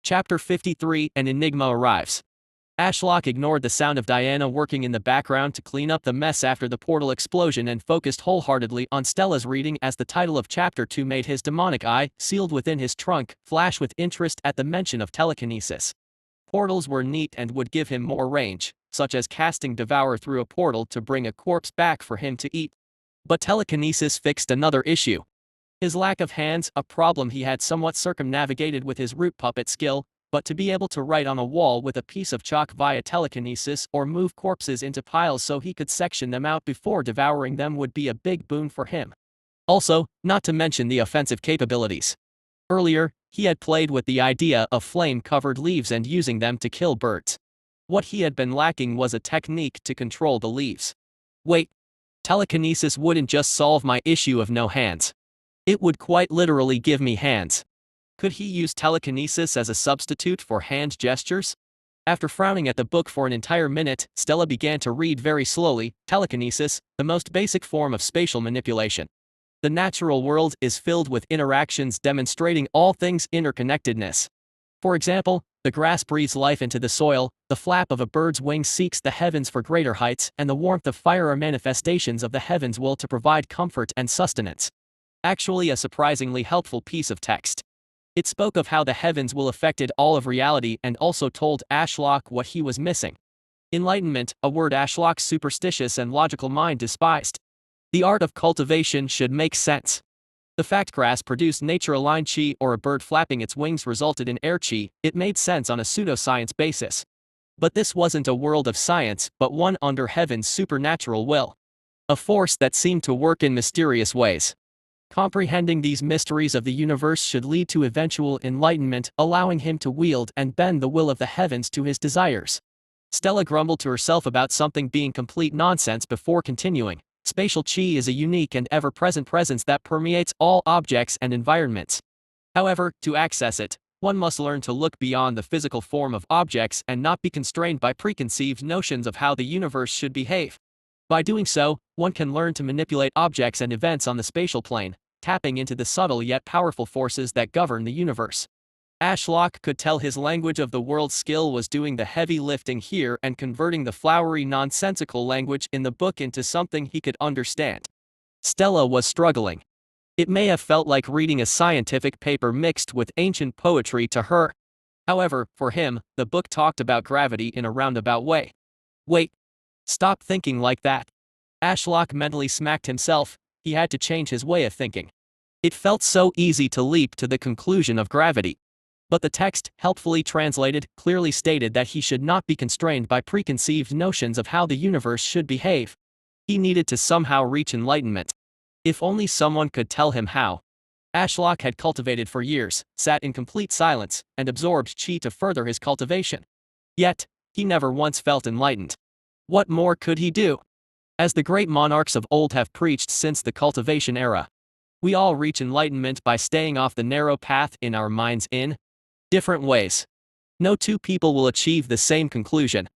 Chapter 53 An Enigma Arrives. Ashlock ignored the sound of Diana working in the background to clean up the mess after the portal explosion and focused wholeheartedly on Stella's reading as the title of Chapter 2 made his demonic eye, sealed within his trunk, flash with interest at the mention of telekinesis. Portals were neat and would give him more range, such as casting Devour through a portal to bring a corpse back for him to eat. But telekinesis fixed another issue. His lack of hands, a problem he had somewhat circumnavigated with his root puppet skill, but to be able to write on a wall with a piece of chalk via telekinesis or move corpses into piles so he could section them out before devouring them would be a big boon for him. Also, not to mention the offensive capabilities. Earlier, he had played with the idea of flame-covered leaves and using them to kill birds. What he had been lacking was a technique to control the leaves. Wait, telekinesis wouldn't just solve my issue of no hands. It would quite literally give me hands. Could he use telekinesis as a substitute for hand gestures? After frowning at the book for an entire minute, Stella began to read very slowly. Telekinesis, the most basic form of spatial manipulation. The natural world is filled with interactions demonstrating all things interconnectedness. For example, the grass breathes life into the soil, the flap of a bird's wing seeks the heavens for greater heights, and the warmth of fire are manifestations of the heavens' will to provide comfort and sustenance. Actually a surprisingly helpful piece of text. It spoke of how the heavens will affected all of reality and also told Ashlock what he was missing. Enlightenment, a word Ashlock's superstitious and logical mind despised. The art of cultivation should make sense. The fact grass produced nature-aligned chi or a bird flapping its wings resulted in air chi, it made sense on a pseudoscience basis. But this wasn't a world of science, but one under heaven's supernatural will. A force that seemed to work in mysterious ways. Comprehending these mysteries of the universe should lead to eventual enlightenment, allowing him to wield and bend the will of the heavens to his desires. Stella grumbled to herself about something being complete nonsense before continuing. Spatial chi is a unique and ever-present presence that permeates all objects and environments. However, to access it, one must learn to look beyond the physical form of objects and not be constrained by preconceived notions of how the universe should behave. By doing so, one can learn to manipulate objects and events on the spatial plane, tapping into the subtle yet powerful forces that govern the universe. Ashlock could tell his language of the world's skill was doing the heavy lifting here and converting the flowery nonsensical language in the book into something he could understand. Stella was struggling. It may have felt like reading a scientific paper mixed with ancient poetry to her. However, for him, the book talked about gravity in a roundabout way. Wait. Stop thinking like that. Ashlock mentally smacked himself. He had to change his way of thinking. It felt so easy to leap to the conclusion of gravity. But the text, helpfully translated, clearly stated that he should not be constrained by preconceived notions of how the universe should behave. He needed to somehow reach enlightenment. If only someone could tell him how. Ashlock had cultivated for years, sat in complete silence, and absorbed chi to further his cultivation. Yet, he never once felt enlightened. What more could he do? As the great monarchs of old have preached since the cultivation era. We all reach enlightenment by staying off the narrow path in our minds in different ways. No two people will achieve the same conclusion.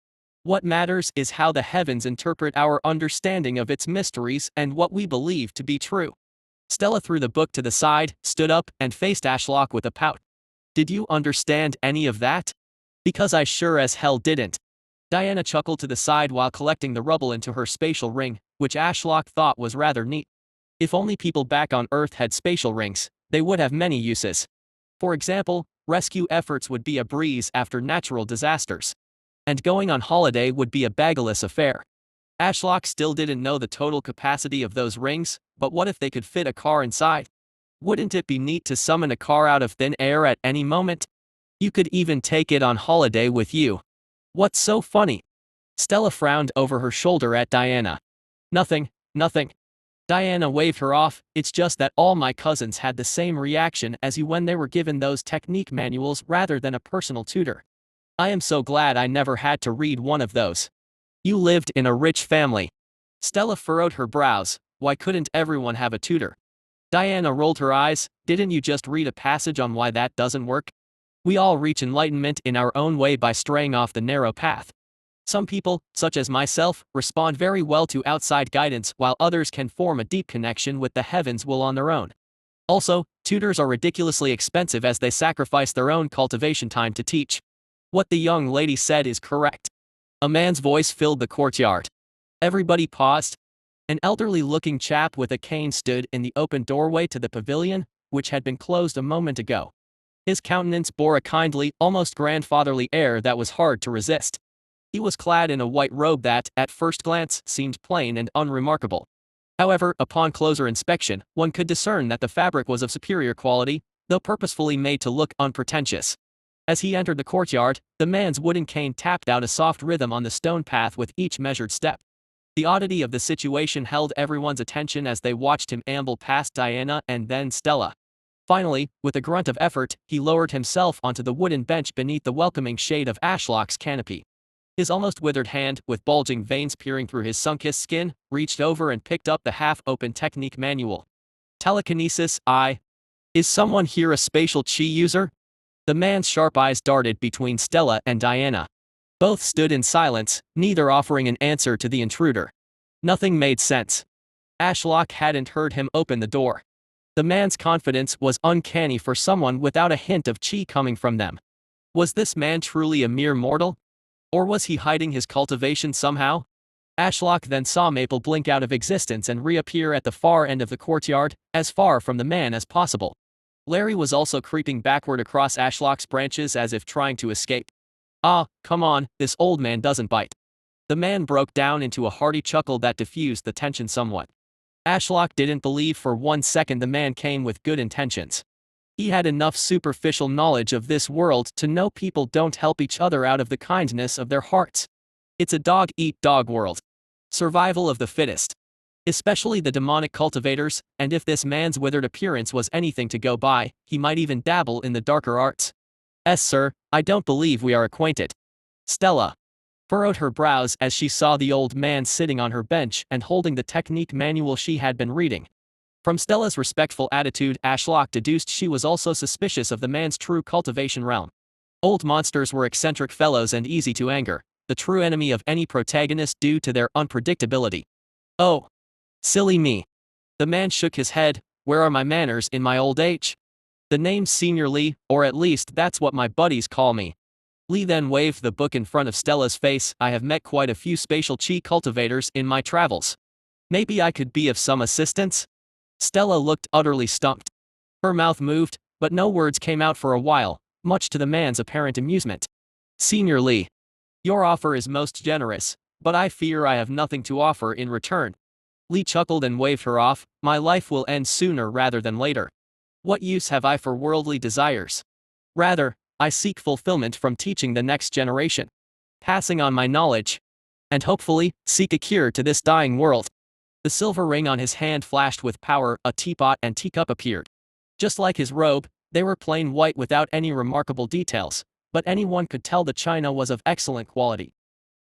What matters is how the heavens interpret our understanding of its mysteries and what we believe to be true. Stella threw the book to the side, stood up, and faced Ashlock with a pout. Did you understand any of that? Because I sure as hell didn't. Diana chuckled to the side while collecting the rubble into her spatial ring, which Ashlock thought was rather neat. If only people back on Earth had spatial rings, they would have many uses. For example, rescue efforts would be a breeze after natural disasters. And going on holiday would be a baggless affair. Ashlock still didn't know the total capacity of those rings, but what if they could fit a car inside? Wouldn't it be neat to summon a car out of thin air at any moment? You could even take it on holiday with you. What's so funny? Stella frowned over her shoulder at Diana. Nothing. Diana waved her off. It's just that all my cousins had the same reaction as you when they were given those technique manuals rather than a personal tutor. I am so glad I never had to read one of those. You lived in a rich family. Stella furrowed her brows. Why couldn't everyone have a tutor? Diana rolled her eyes. Didn't you just read a passage on why that doesn't work? We all reach enlightenment in our own way by straying off the narrow path. Some people, such as myself, respond very well to outside guidance while others can form a deep connection with the heavens will on their own. Also, tutors are ridiculously expensive as they sacrifice their own cultivation time to teach. What the young lady said is correct. A man's voice filled the courtyard. Everybody paused. An elderly-looking chap with a cane stood in the open doorway to the pavilion, which had been closed a moment ago. His countenance bore a kindly, almost grandfatherly air that was hard to resist. He was clad in a white robe that, at first glance, seemed plain and unremarkable. However, upon closer inspection, one could discern that the fabric was of superior quality, though purposefully made to look unpretentious. As he entered the courtyard, the man's wooden cane tapped out a soft rhythm on the stone path with each measured step. The oddity of the situation held everyone's attention as they watched him amble past Diana and then Stella. Finally, with a grunt of effort, he lowered himself onto the wooden bench beneath the welcoming shade of Ashlock's canopy. His almost withered hand, with bulging veins peering through his sun-kissed skin, reached over and picked up the half-open technique manual. Telekinesis, Is someone here a spatial chi user? The man's sharp eyes darted between Stella and Diana. Both stood in silence, neither offering an answer to the intruder. Nothing made sense. Ashlock hadn't heard him open the door. The man's confidence was uncanny for someone without a hint of chi coming from them. Was this man truly a mere mortal? Or was he hiding his cultivation somehow? Ashlock then saw Maple blink out of existence and reappear at the far end of the courtyard, as far from the man as possible. Larry was also creeping backward across Ashlock's branches as if trying to escape. Ah, come on, this old man doesn't bite. The man broke down into a hearty chuckle that diffused the tension somewhat. Ashlock didn't believe for 1 second the man came with good intentions. He had enough superficial knowledge of this world to know people don't help each other out of the kindness of their hearts. It's a dog-eat-dog world. Survival of the fittest. Especially the demonic cultivators, and if this man's withered appearance was anything to go by, he might even dabble in the darker arts. Sir, I don't believe we are acquainted. Stella furrowed her brows as she saw the old man sitting on her bench and holding the technique manual she had been reading. From Stella's respectful attitude, Ashlock deduced she was also suspicious of the man's true cultivation realm. Old monsters were eccentric fellows and easy to anger, the true enemy of any protagonist due to their unpredictability. Oh, silly me. The man shook his head. Where are my manners in my old age? The name's Senior Lee, or at least that's what my buddies call me. Lee then waved the book in front of Stella's face. I have met quite a few spatial chi cultivators in my travels. Maybe I could be of some assistance? Stella looked utterly stumped. Her mouth moved, but no words came out for a while, much to the man's apparent amusement. Senior Lee, your offer is most generous, but I fear I have nothing to offer in return. Lee chuckled and waved her off. My life will end sooner rather than later. What use have I for worldly desires? Rather, I seek fulfillment from teaching the next generation, passing on my knowledge, and hopefully, seek a cure to this dying world. The silver ring on his hand flashed with power. A teapot and teacup appeared. Just like his robe, they were plain white without any remarkable details, but anyone could tell the china was of excellent quality.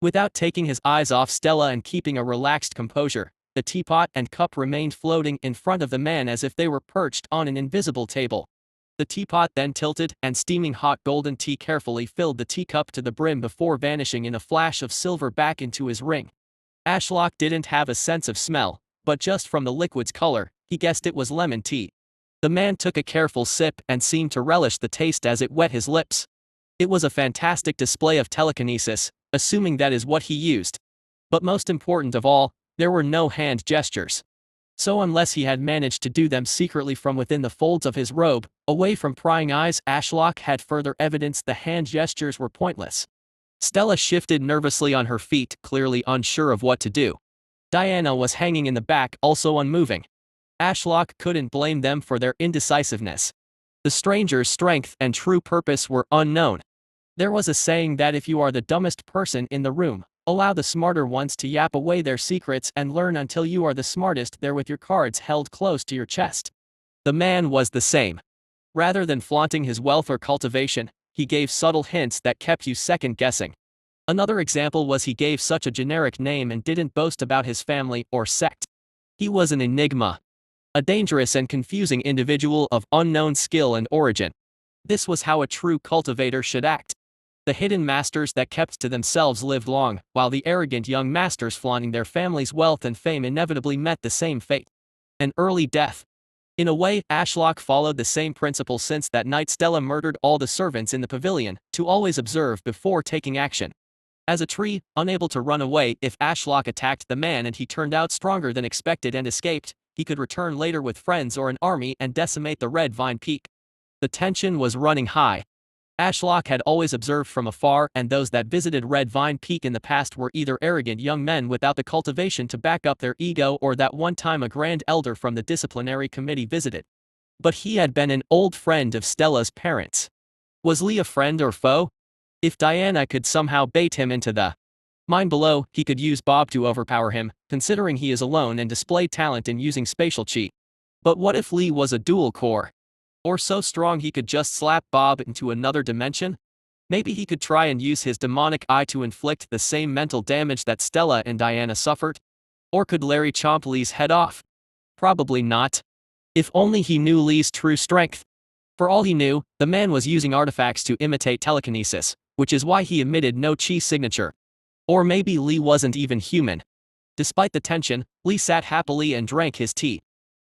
Without taking his eyes off Stella and keeping a relaxed composure, the teapot and cup remained floating in front of the man as if they were perched on an invisible table. The teapot then tilted, and steaming hot golden tea carefully filled the teacup to the brim before vanishing in a flash of silver back into his ring. Ashlock didn't have a sense of smell, but just from the liquid's color, he guessed it was lemon tea. The man took a careful sip and seemed to relish the taste as it wet his lips. It was a fantastic display of telekinesis, assuming that is what he used. But most important of all, there were no hand gestures. So unless he had managed to do them secretly from within the folds of his robe, away from prying eyes, Ashlock had further evidence the hand gestures were pointless. Stella shifted nervously on her feet, clearly unsure of what to do. Diana was hanging in the back, also unmoving. Ashlock couldn't blame them for their indecisiveness. The stranger's strength and true purpose were unknown. There was a saying that if you are the dumbest person in the room, allow the smarter ones to yap away their secrets and learn until you are the smartest there with your cards held close to your chest. The man was the same. Rather than flaunting his wealth or cultivation, he gave subtle hints that kept you second-guessing. Another example was he gave such a generic name and didn't boast about his family or sect. He was an enigma. A dangerous and confusing individual of unknown skill and origin. This was how a true cultivator should act. The hidden masters that kept to themselves lived long, while the arrogant young masters flaunting their family's wealth and fame inevitably met the same fate. An early death. In a way, Ashlock followed the same principle since that night Stella murdered all the servants in the pavilion, to always observe before taking action. As a tree, unable to run away, if Ashlock attacked the man and he turned out stronger than expected and escaped, he could return later with friends or an army and decimate the Red Vine Peak. The tension was running high. Ashlock had always observed from afar, and those that visited Red Vine Peak in the past were either arrogant young men without the cultivation to back up their ego, or that one time a grand elder from the disciplinary committee visited. But he had been an old friend of Stella's parents. Was Lee a friend or foe? If Diana could somehow bait him into the mine below, he could use Bob to overpower him, considering he is alone and display talent in using spatial chi. But what if Lee was a dual core? Or so strong he could just slap Bob into another dimension? Maybe he could try and use his demonic eye to inflict the same mental damage that Stella and Diana suffered? Or could Larry chomp Lee's head off? Probably not. If only he knew Lee's true strength. For all he knew, the man was using artifacts to imitate telekinesis, which is why he emitted no chi signature. Or maybe Lee wasn't even human. Despite the tension, Lee sat happily and drank his tea.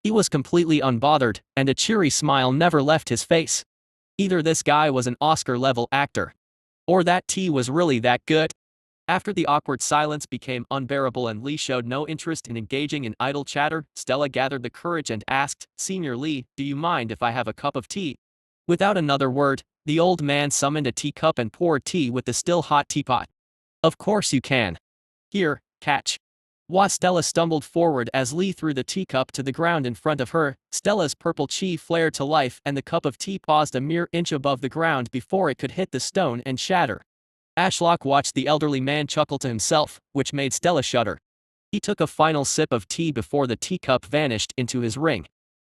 He was completely unbothered, and a cheery smile never left his face. Either this guy was an Oscar-level actor, or that tea was really that good. After the awkward silence became unbearable and Lee showed no interest in engaging in idle chatter, Stella gathered the courage and asked, "Senior Lee, do you mind if I have a cup of tea?" Without another word, the old man summoned a teacup and poured tea with the still hot teapot. "Of course you can. Here, catch." While Stella stumbled forward as Lee threw the teacup to the ground in front of her, Stella's purple chi flared to life and the cup of tea paused a mere inch above the ground before it could hit the stone and shatter. Ashlock watched the elderly man chuckle to himself, which made Stella shudder. He took a final sip of tea before the teacup vanished into his ring.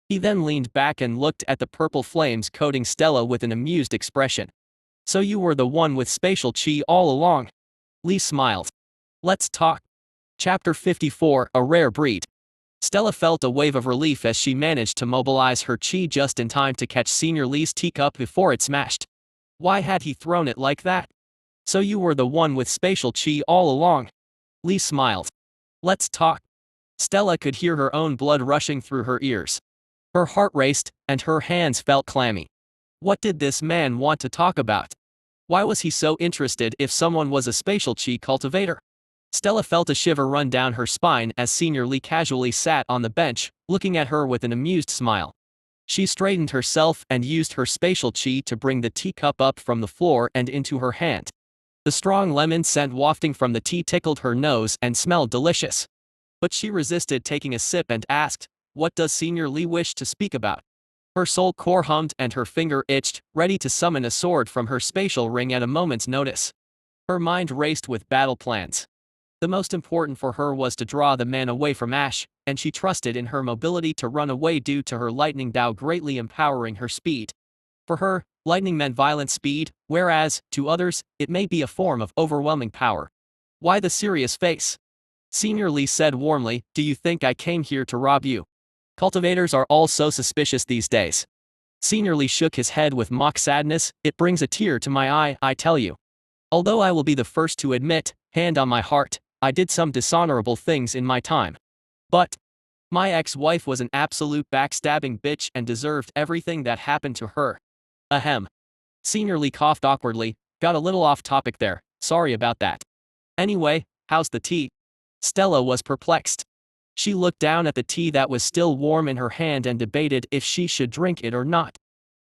He then leaned back and looked at the purple flames coating Stella with an amused expression. "So you were the one with spatial chi all along?" Lee smiled. "Let's talk." Chapter 54, A Rare Breed. Stella felt a wave of relief as she managed to mobilize her chi just in time to catch Senior Lee's teacup before it smashed. Why had he thrown it like that? "So you were the one with spatial chi all along?" Lee smiled. "Let's talk." Stella could hear her own blood rushing through her ears. Her heart raced, and her hands felt clammy. What did this man want to talk about? Why was he so interested if someone was a spatial chi cultivator? Stella felt a shiver run down her spine as Senior Lee casually sat on the bench, looking at her with an amused smile. She straightened herself and used her spatial chi to bring the teacup up from the floor and into her hand. The strong lemon scent wafting from the tea tickled her nose and smelled delicious. But she resisted taking a sip and asked, "What does Senior Lee wish to speak about?" Her soul core hummed and her finger itched, ready to summon a sword from her spatial ring at a moment's notice. Her mind raced with battle plans. The most important for her was to draw the man away from Ash, and she trusted in her mobility to run away due to her lightning Dao greatly empowering her speed. For her, lightning meant violent speed, whereas, to others, it may be a form of overwhelming power. Why the serious face? Senior Lee said warmly, "Do you think I came here to rob you? Cultivators are all so suspicious these days." Senior Lee shook his head with mock sadness. "It brings a tear to my eye, I tell you. Although I will be the first to admit, hand on my heart, I did some dishonorable things in my time. But my ex-wife was an absolute backstabbing bitch and deserved everything that happened to her." Ahem. Senior Lee coughed awkwardly. "Got a little off topic there, sorry about that. Anyway, how's the tea?" Stella was perplexed. She looked down at the tea that was still warm in her hand and debated if she should drink it or not.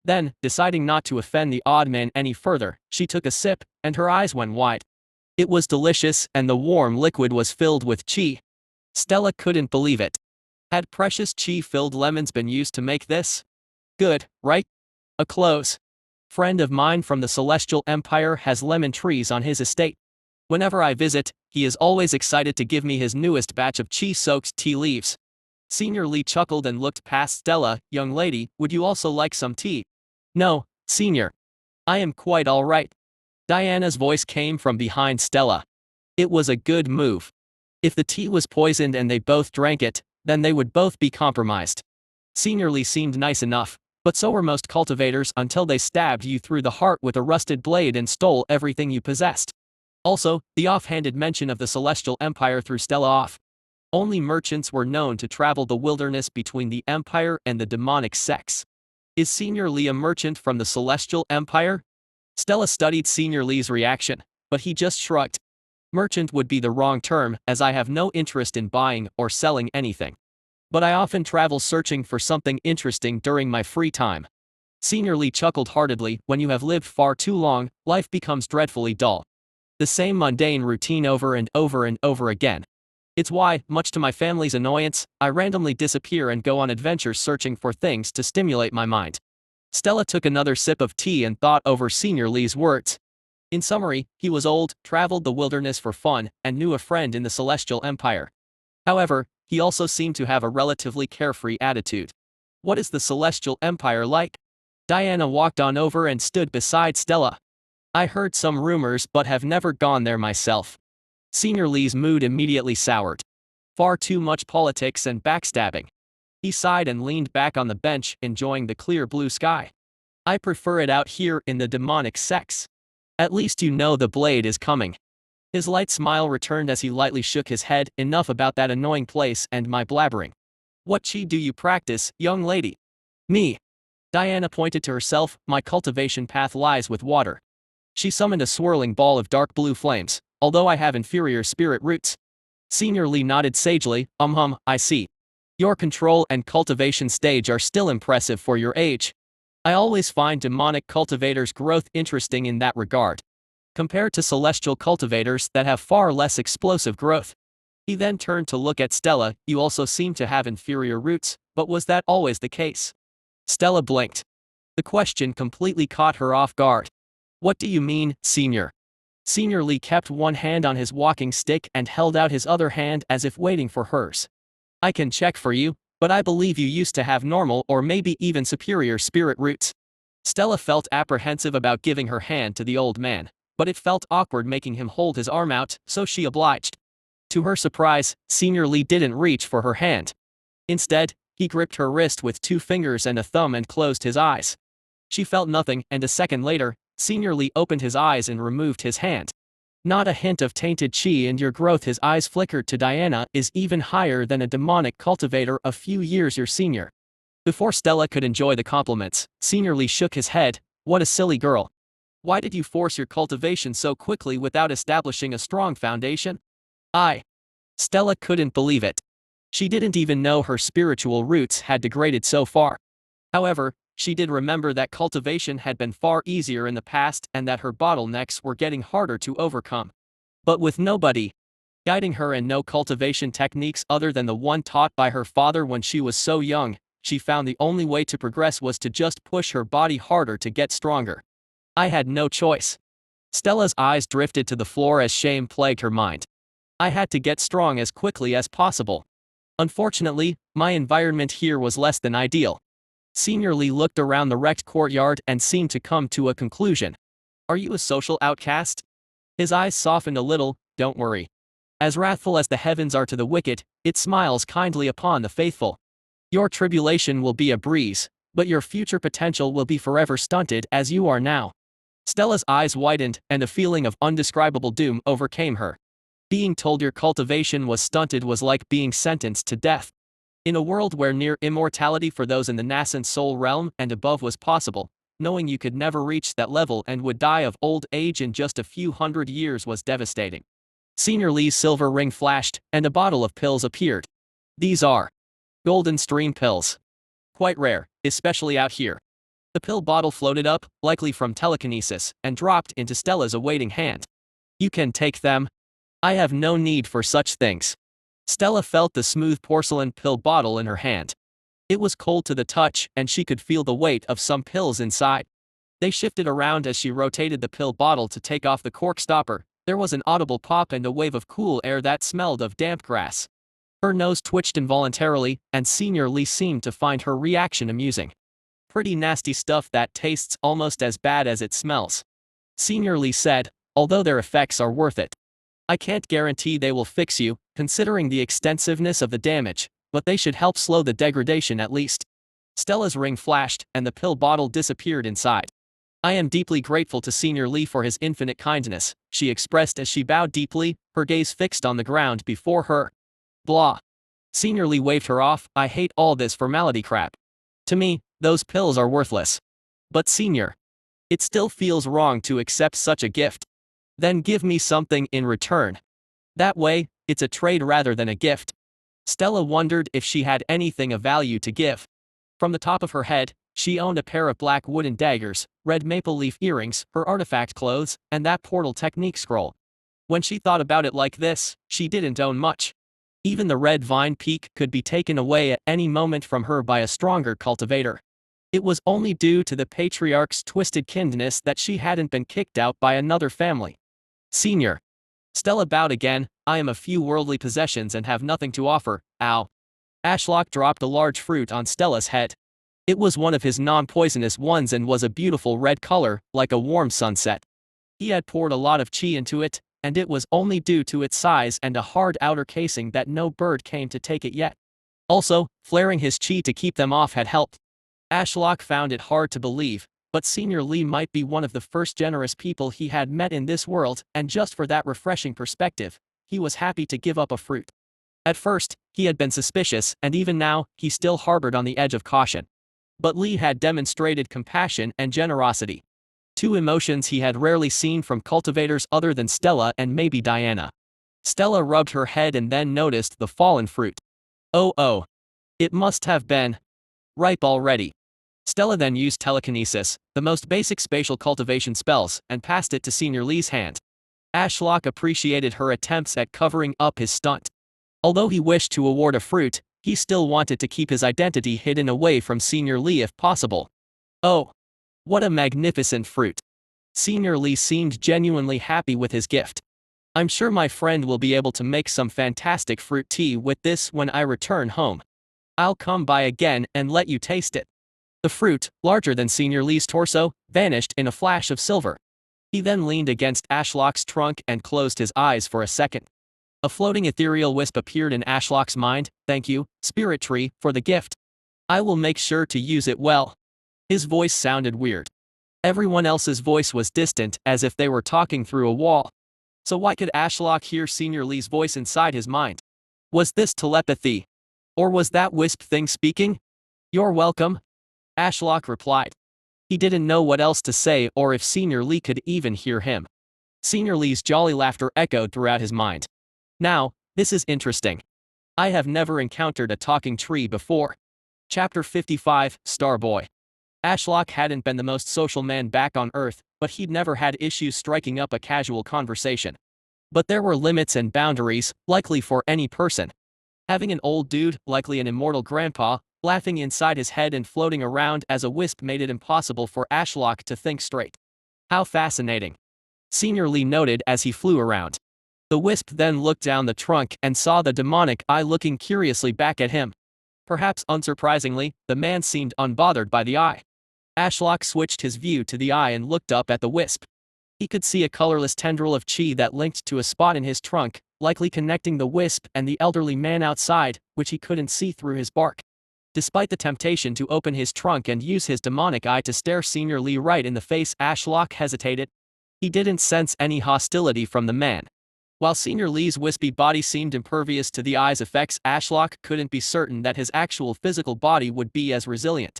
Then, deciding not to offend the odd man any further, she took a sip, and her eyes went wide. It was delicious, and the warm liquid was filled with chi. Stella couldn't believe it. Had precious chi-filled lemons been used to make this? Good, right? A close friend of mine from the Celestial Empire has lemon trees on his estate. Whenever I visit, he is always excited to give me his newest batch of chi-soaked tea leaves. Senior Lee chuckled and looked past Stella. "Young lady, would you also like some tea?" "No, Senior. I am quite all right." Diana's voice came from behind Stella. It was a good move. If the tea was poisoned and they both drank it, then they would both be compromised. Senior Lee seemed nice enough, but so were most cultivators until they stabbed you through the heart with a rusted blade and stole everything you possessed. Also, the offhanded mention of the Celestial Empire threw Stella off. Only merchants were known to travel the wilderness between the Empire and the demonic sects. Is Senior Lee a merchant from the Celestial Empire? Stella studied Senior Lee's reaction, but he just shrugged. Merchant would be the wrong term, as I have no interest in buying or selling anything. But I often travel searching for something interesting during my free time. Senior Lee chuckled heartedly. When you have lived far too long, life becomes dreadfully dull. The same mundane routine over and over and over again. It's why, much to my family's annoyance, I randomly disappear and go on adventures searching for things to stimulate my mind. Stella took another sip of tea and thought over Senior Lee's words. In summary, he was old, traveled the wilderness for fun, and knew a friend in the Celestial Empire. However, he also seemed to have a relatively carefree attitude. What is the Celestial Empire like? Diana walked on over and stood beside Stella. I heard some rumors but have never gone there myself. Senior Lee's mood immediately soured. Far too much politics and backstabbing. He sighed and leaned back on the bench, enjoying the clear blue sky. I prefer it out here in the demonic sects. At least you know the blade is coming. His light smile returned as he lightly shook his head. Enough about that annoying place and my blabbering. What chi do you practice, young lady? Me. Diana pointed to herself. My cultivation path lies with water. She summoned a swirling ball of dark blue flames. Although I have inferior spirit roots. Senior Lee nodded sagely. I see. Your control and cultivation stage are still impressive for your age. I always find demonic cultivators' growth interesting in that regard. Compared to celestial cultivators that have far less explosive growth. He then turned to look at Stella. You also seem to have inferior roots, but was that always the case? Stella blinked. The question completely caught her off guard. What do you mean, Senior? Senior Lee kept one hand on his walking stick and held out his other hand as if waiting for hers. I can check for you, but I believe you used to have normal or maybe even superior spirit roots. Stella felt apprehensive about giving her hand to the old man, but it felt awkward making him hold his arm out, so she obliged. To her surprise, Senior Lee didn't reach for her hand. Instead, he gripped her wrist with 2 fingers and a thumb and closed his eyes. She felt nothing, and a second later, Senior Lee opened his eyes and removed his hand. Not a hint of tainted chi in your growth. His eyes flickered to Diana. Is even higher than a demonic cultivator a few years your senior. Before Stella could enjoy the compliments, Senior Lee shook his head. What a silly girl. Why did you force your cultivation so quickly without establishing a strong foundation? Stella couldn't believe it. She didn't even know her spiritual roots had degraded so far. However, she did remember that cultivation had been far easier in the past and that her bottlenecks were getting harder to overcome. But with nobody guiding her and no cultivation techniques other than the one taught by her father when she was so young, she found the only way to progress was to just push her body harder to get stronger. I had no choice. Stella's eyes drifted to the floor as shame plagued her mind. I had to get strong as quickly as possible. Unfortunately, my environment here was less than ideal. Senior Lee looked around the wrecked courtyard and seemed to come to a conclusion. Are you a social outcast? His eyes softened a little. Don't worry. As wrathful as the heavens are to the wicked, it smiles kindly upon the faithful. Your tribulation will be a breeze, but your future potential will be forever stunted as you are now. Stella's eyes widened, and a feeling of undescribable doom overcame her. Being told your cultivation was stunted was like being sentenced to death. In a world where near immortality for those in the nascent soul realm and above was possible, knowing you could never reach that level and would die of old age in just a few hundred years was devastating. Senior Lee's silver ring flashed, and a bottle of pills appeared. These are golden stream pills. Quite rare, especially out here. The pill bottle floated up, likely from telekinesis, and dropped into Stella's awaiting hand. You can take them. I have no need for such things. Stella felt the smooth porcelain pill bottle in her hand. It was cold to the touch, and she could feel the weight of some pills inside. They shifted around as she rotated the pill bottle to take off the cork stopper. There was an audible pop and a wave of cool air that smelled of damp grass. Her nose twitched involuntarily, and Senior Lee seemed to find her reaction amusing. Pretty nasty stuff that tastes almost as bad as it smells. Senior Lee said, although their effects are worth it. I can't guarantee they will fix you, considering the extensiveness of the damage, but they should help slow the degradation at least. Stella's ring flashed, and the pill bottle disappeared inside. I am deeply grateful to Senior Lee for his infinite kindness, she expressed as she bowed deeply, her gaze fixed on the ground before her. Blah. Senior Lee waved her off. I hate all this formality crap. To me, those pills are worthless. But Senior, it still feels wrong to accept such a gift. Then give me something in return. That way, it's a trade rather than a gift. Stella wondered if she had anything of value to give. From the top of her head, she owned a pair of black wooden daggers, red maple leaf earrings, her artifact clothes, and that portal technique scroll. When she thought about it like this, she didn't own much. Even the red vine peak could be taken away at any moment from her by a stronger cultivator. It was only due to the patriarch's twisted kindness that she hadn't been kicked out by another family. Senior. Stella bowed again. I am a few worldly possessions and have nothing to offer. Ow. Ashlock dropped a large fruit on Stella's head. It was one of his non-poisonous ones and was a beautiful red color, like a warm sunset. He had poured a lot of chi into it, and it was only due to its size and a hard outer casing that no bird came to take it yet. Also, flaring his chi to keep them off had helped. Ashlock found it hard to believe, but Senior Lee might be one of the first generous people he had met in this world, and just for that refreshing perspective, he was happy to give up a fruit. At first, he had been suspicious, and even now, he still harbored on the edge of caution. But Lee had demonstrated compassion and generosity. Two emotions he had rarely seen from cultivators other than Stella and maybe Diana. Stella rubbed her head and then noticed the fallen fruit. Oh. It must have been ripe already. Stella then used telekinesis, the most basic spatial cultivation spells, and passed it to Senior Lee's hand. Ashlock appreciated her attempts at covering up his stunt. Although he wished to award a fruit, he still wanted to keep his identity hidden away from Senior Lee if possible. Oh. What a magnificent fruit. Senior Lee seemed genuinely happy with his gift. I'm sure my friend will be able to make some fantastic fruit tea with this when I return home. I'll come by again and let you taste it. The fruit, larger than Senior Lee's torso, vanished in a flash of silver. He then leaned against Ashlock's trunk and closed his eyes for a second. A floating ethereal wisp appeared in Ashlock's mind. Thank you, Spirit Tree, for the gift. I will make sure to use it well. His voice sounded weird. Everyone else's voice was distant, as if they were talking through a wall. So why could Ashlock hear Senior Lee's voice inside his mind? Was this telepathy? Or was that wisp thing speaking? You're welcome. Ashlock replied. He didn't know what else to say or if Senior Lee could even hear him. Senior Lee's jolly laughter echoed throughout his mind. Now, this is interesting. I have never encountered a talking tree before. Chapter 55, Starboy. Ashlock hadn't been the most social man back on Earth, but he'd never had issues striking up a casual conversation. But there were limits and boundaries, likely for any person. Having an old dude, likely an immortal grandpa, laughing inside his head and floating around as a wisp made it impossible for Ashlock to think straight. How fascinating. Senior Lee noted as he flew around. The wisp then looked down the trunk and saw the demonic eye looking curiously back at him. Perhaps unsurprisingly, the man seemed unbothered by the eye. Ashlock switched his view to the eye and looked up at the wisp. He could see a colorless tendril of chi that linked to a spot in his trunk, likely connecting the wisp and the elderly man outside, which he couldn't see through his bark. Despite the temptation to open his trunk and use his demonic eye to stare Senior Lee right in the face, Ashlock hesitated. He didn't sense any hostility from the man. While Senior Lee's wispy body seemed impervious to the eye's effects, Ashlock couldn't be certain that his actual physical body would be as resilient.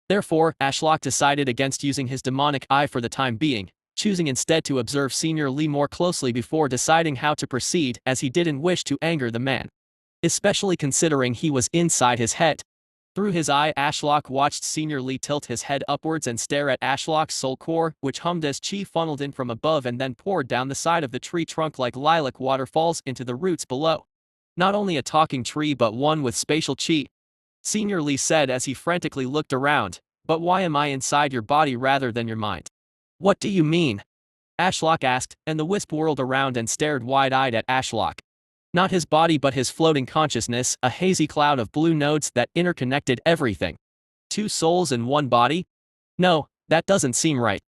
Therefore, Ashlock decided against using his demonic eye for the time being, choosing instead to observe Senior Lee more closely before deciding how to proceed, as he didn't wish to anger the man. Especially considering he was inside his head. Through his eye, Ashlock watched Senior Lee tilt his head upwards and stare at Ashlock's soul core, which hummed as chi funneled in from above and then poured down the side of the tree trunk like lilac waterfalls into the roots below. Not only a talking tree but one with spatial chi. Senior Lee said as he frantically looked around, but why am I inside your body rather than your mind? What do you mean? Ashlock asked, and the wisp whirled around and stared wide-eyed at Ashlock. Not his body but his floating consciousness, a hazy cloud of blue nodes that interconnected everything. Two souls in one body? No, that doesn't seem right.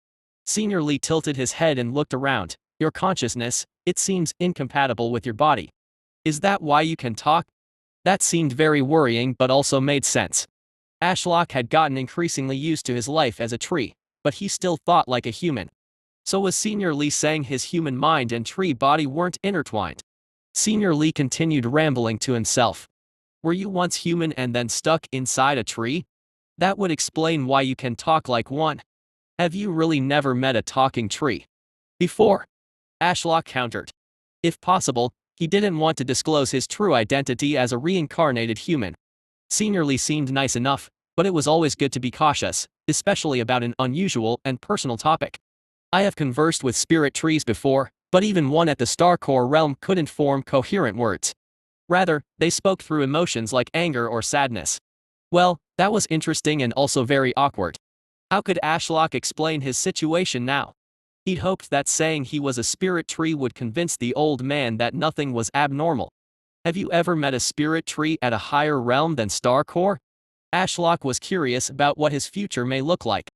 Senior Lee tilted his head and looked around. Your consciousness, it seems incompatible with your body. Is that why you can talk? That seemed very worrying but also made sense. Ashlock had gotten increasingly used to his life as a tree, but he still thought like a human. So was Senior Lee saying his human mind and tree body weren't intertwined? Senior Lee continued rambling to himself. Were you once human and then stuck inside a tree? That would explain why you can talk like one. Have you really never met a talking tree before? Ashlock countered. If possible, he didn't want to disclose his true identity as a reincarnated human. Senior Lee seemed nice enough, but it was always good to be cautious, especially about an unusual and personal topic. I have conversed with spirit trees before, but even one at the Star Core realm couldn't form coherent words. Rather, they spoke through emotions like anger or sadness. Well, that was interesting and also very awkward. How could Ashlock explain his situation now? He'd hoped that saying he was a spirit tree would convince the old man that nothing was abnormal. Have you ever met a spirit tree at a higher realm than Star Core? Ashlock was curious about what his future may look like.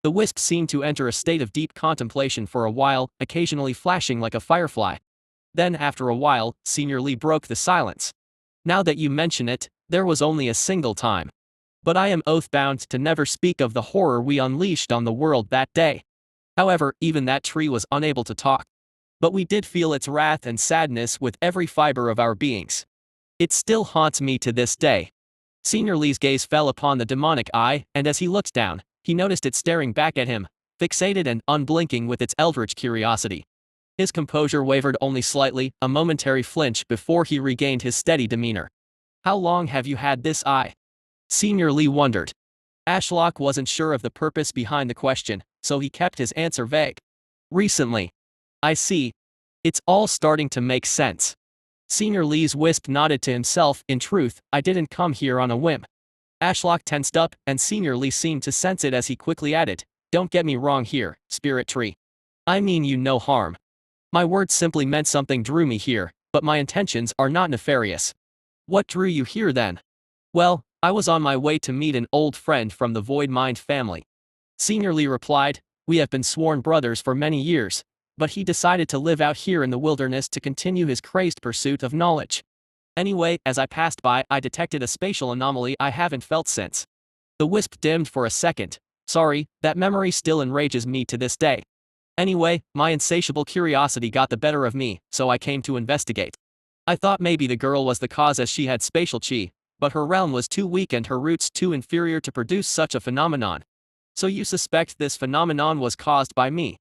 The wisp seemed to enter a state of deep contemplation for a while, occasionally flashing like a firefly. Then after a while, Senior Lee broke the silence. Now that you mention it, there was only a single time. But I am oath-bound to never speak of the horror we unleashed on the world that day. However, even that tree was unable to talk. But we did feel its wrath and sadness with every fiber of our beings. It still haunts me to this day. Senior Lee's gaze fell upon the demonic eye, and as he looked down, he noticed it staring back at him, fixated and unblinking with its eldritch curiosity. His composure wavered only slightly, a momentary flinch before he regained his steady demeanor. How long have you had this eye? Senior Lee wondered. Ashlock wasn't sure of the purpose behind the question, so he kept his answer vague. Recently. I see. It's all starting to make sense. Senior Lee's wisp nodded to himself. In truth, I didn't come here on a whim. Ashlock tensed up, and Senior Lee seemed to sense it as he quickly added, don't get me wrong here, spirit tree. I mean you no harm. My words simply meant something drew me here, but my intentions are not nefarious. What drew you here then? Well, I was on my way to meet an old friend from the Void Mind family. Senior Lee replied, we have been sworn brothers for many years, but he decided to live out here in the wilderness to continue his crazed pursuit of knowledge. Anyway, as I passed by, I detected a spatial anomaly I haven't felt since. The wisp dimmed for a second. Sorry, that memory still enrages me to this day. Anyway, my insatiable curiosity got the better of me, so I came to investigate. I thought maybe the girl was the cause as she had spatial chi, but her realm was too weak and her roots too inferior to produce such a phenomenon. So you suspect this phenomenon was caused by me?